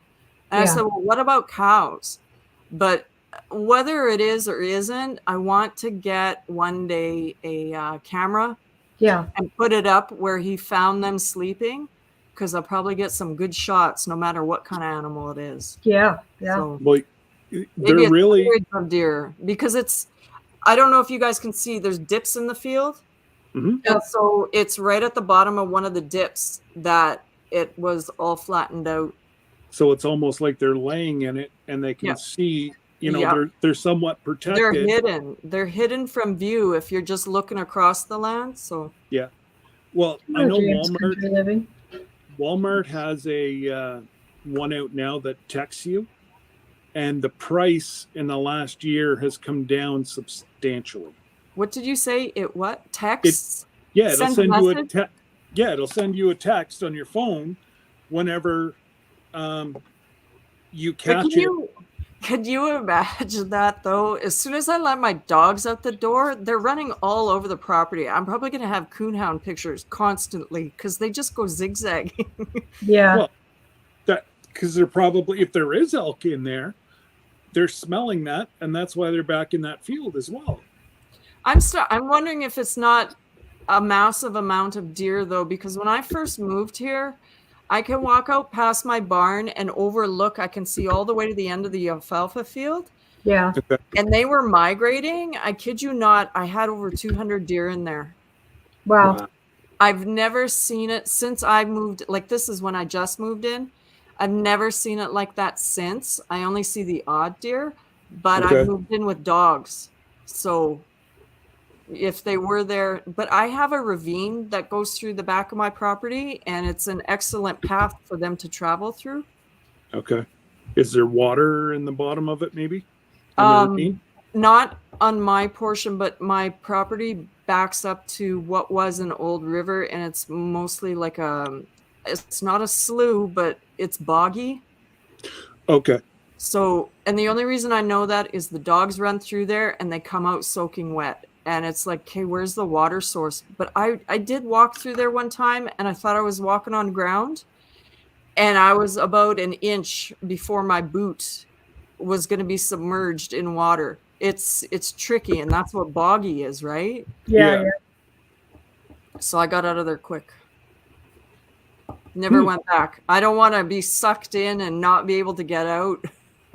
And I said, well, what about cows? But whether it is or isn't, I want to get one day a camera and put it up where he found them sleeping, because I'll probably get some good shots no matter what kind of animal it is. Yeah. So Well, maybe they're it's really of deer, because it's, I don't know if you guys can see, there's dips in the field. Mhm. And so it's right at the bottom of one of the dips that it was all flattened out. so it's almost like they're laying in it and they can see, you know, they're somewhat protected. They're hidden. They're hidden from view if you're just looking across the land. So yeah. Well, I know James country living. Walmart has a one out now that texts you, and the price in the last year has come down substantially. what did you say? It what? Texts? Yeah, it'll Send a send you a message? it'll send you a text on your phone whenever you But catch it. Could you imagine that though? As soon as I let my dogs out the door, they're running all over the property. I'm probably going to have coonhound pictures constantly because they just go zigzagging. Yeah. Well, that because they're probably, if there is elk in there, they're smelling that, and that's why they're back in that field as well. I'm wondering if it's not a massive amount of deer though, because when I first moved here, I can walk out past my barn and overlook. I can see all the way to the end of the alfalfa field. Yeah. And they were migrating. I kid you not. I had over 200 deer in there. Wow. I've never seen it since I moved. Like, this is when I just moved in. I've never seen it like that since. I only see the odd deer, but Okay. I moved in with dogs. So if they were there, but I have a ravine that goes through the back of my property, and it's an excellent path for them to travel through. Okay. Is there water in the bottom of it, maybe? In the ravine? Not on my portion, but my property backs up to what was an old river, and it's mostly like it's not a slough, but it's boggy. Okay. So, and the only reason I know that is the dogs run through there and they come out soaking wet. And it's like, okay, where's the water source? But I did walk through there one time, and I thought I was walking on ground, and I was about an inch before my boot was going to be submerged in water. It's tricky, and that's what boggy is, right? Yeah. So I got out of there quick. Never went back. I don't want to be sucked in and not be able to get out.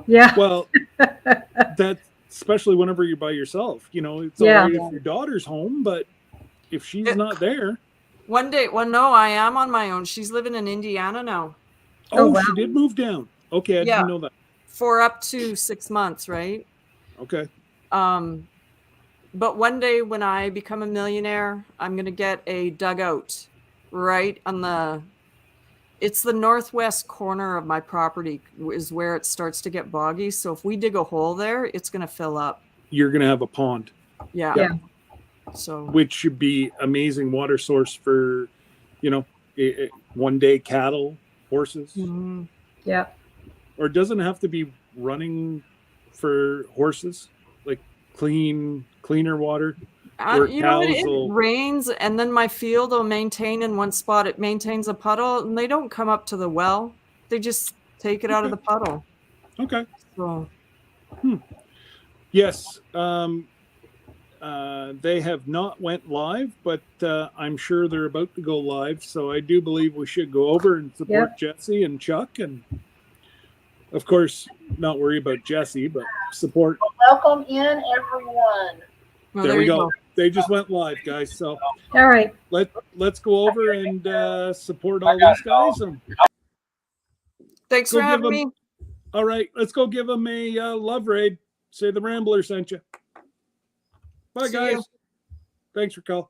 Yeah. Well, that, especially whenever you're by yourself, you know, it's all right if your daughter's home, but if she's not there. One day, well, no, I am on my own. She's living in Indiana now. Oh, wow. she did move down. Okay, I didn't know that. For up to 6 months, right? Okay. But one day when I become a millionaire, I'm going to get a dugout right on it's the northwest corner of my property is where it starts to get boggy. So if we dig a hole there, it's going to fill up. You're going to have a pond. Yeah. Yeah. So which should be amazing water source for, one day cattle, horses, mhm. Yeah. or doesn't have to be running for horses, like cleaner water where You know, cows it will. rains, and then my field will maintain in one spot. It maintains a puddle, and they don't come up to the well. They just take it out of the puddle. Okay. So Yes. They have not went live, but I'm sure they're about to go live. So I do believe we should go over and support Jesse and Chuck, and of course, not worry about Jesse, but support. Welcome in, everyone. well, There we you go. They just went live, guys. So All right. let's go over and support all these guys. And Thanks go for give having them- me. all right, let's go give them a love raid. Say the Rambler sent you. Bye, See ya. guys. Thanks for calling.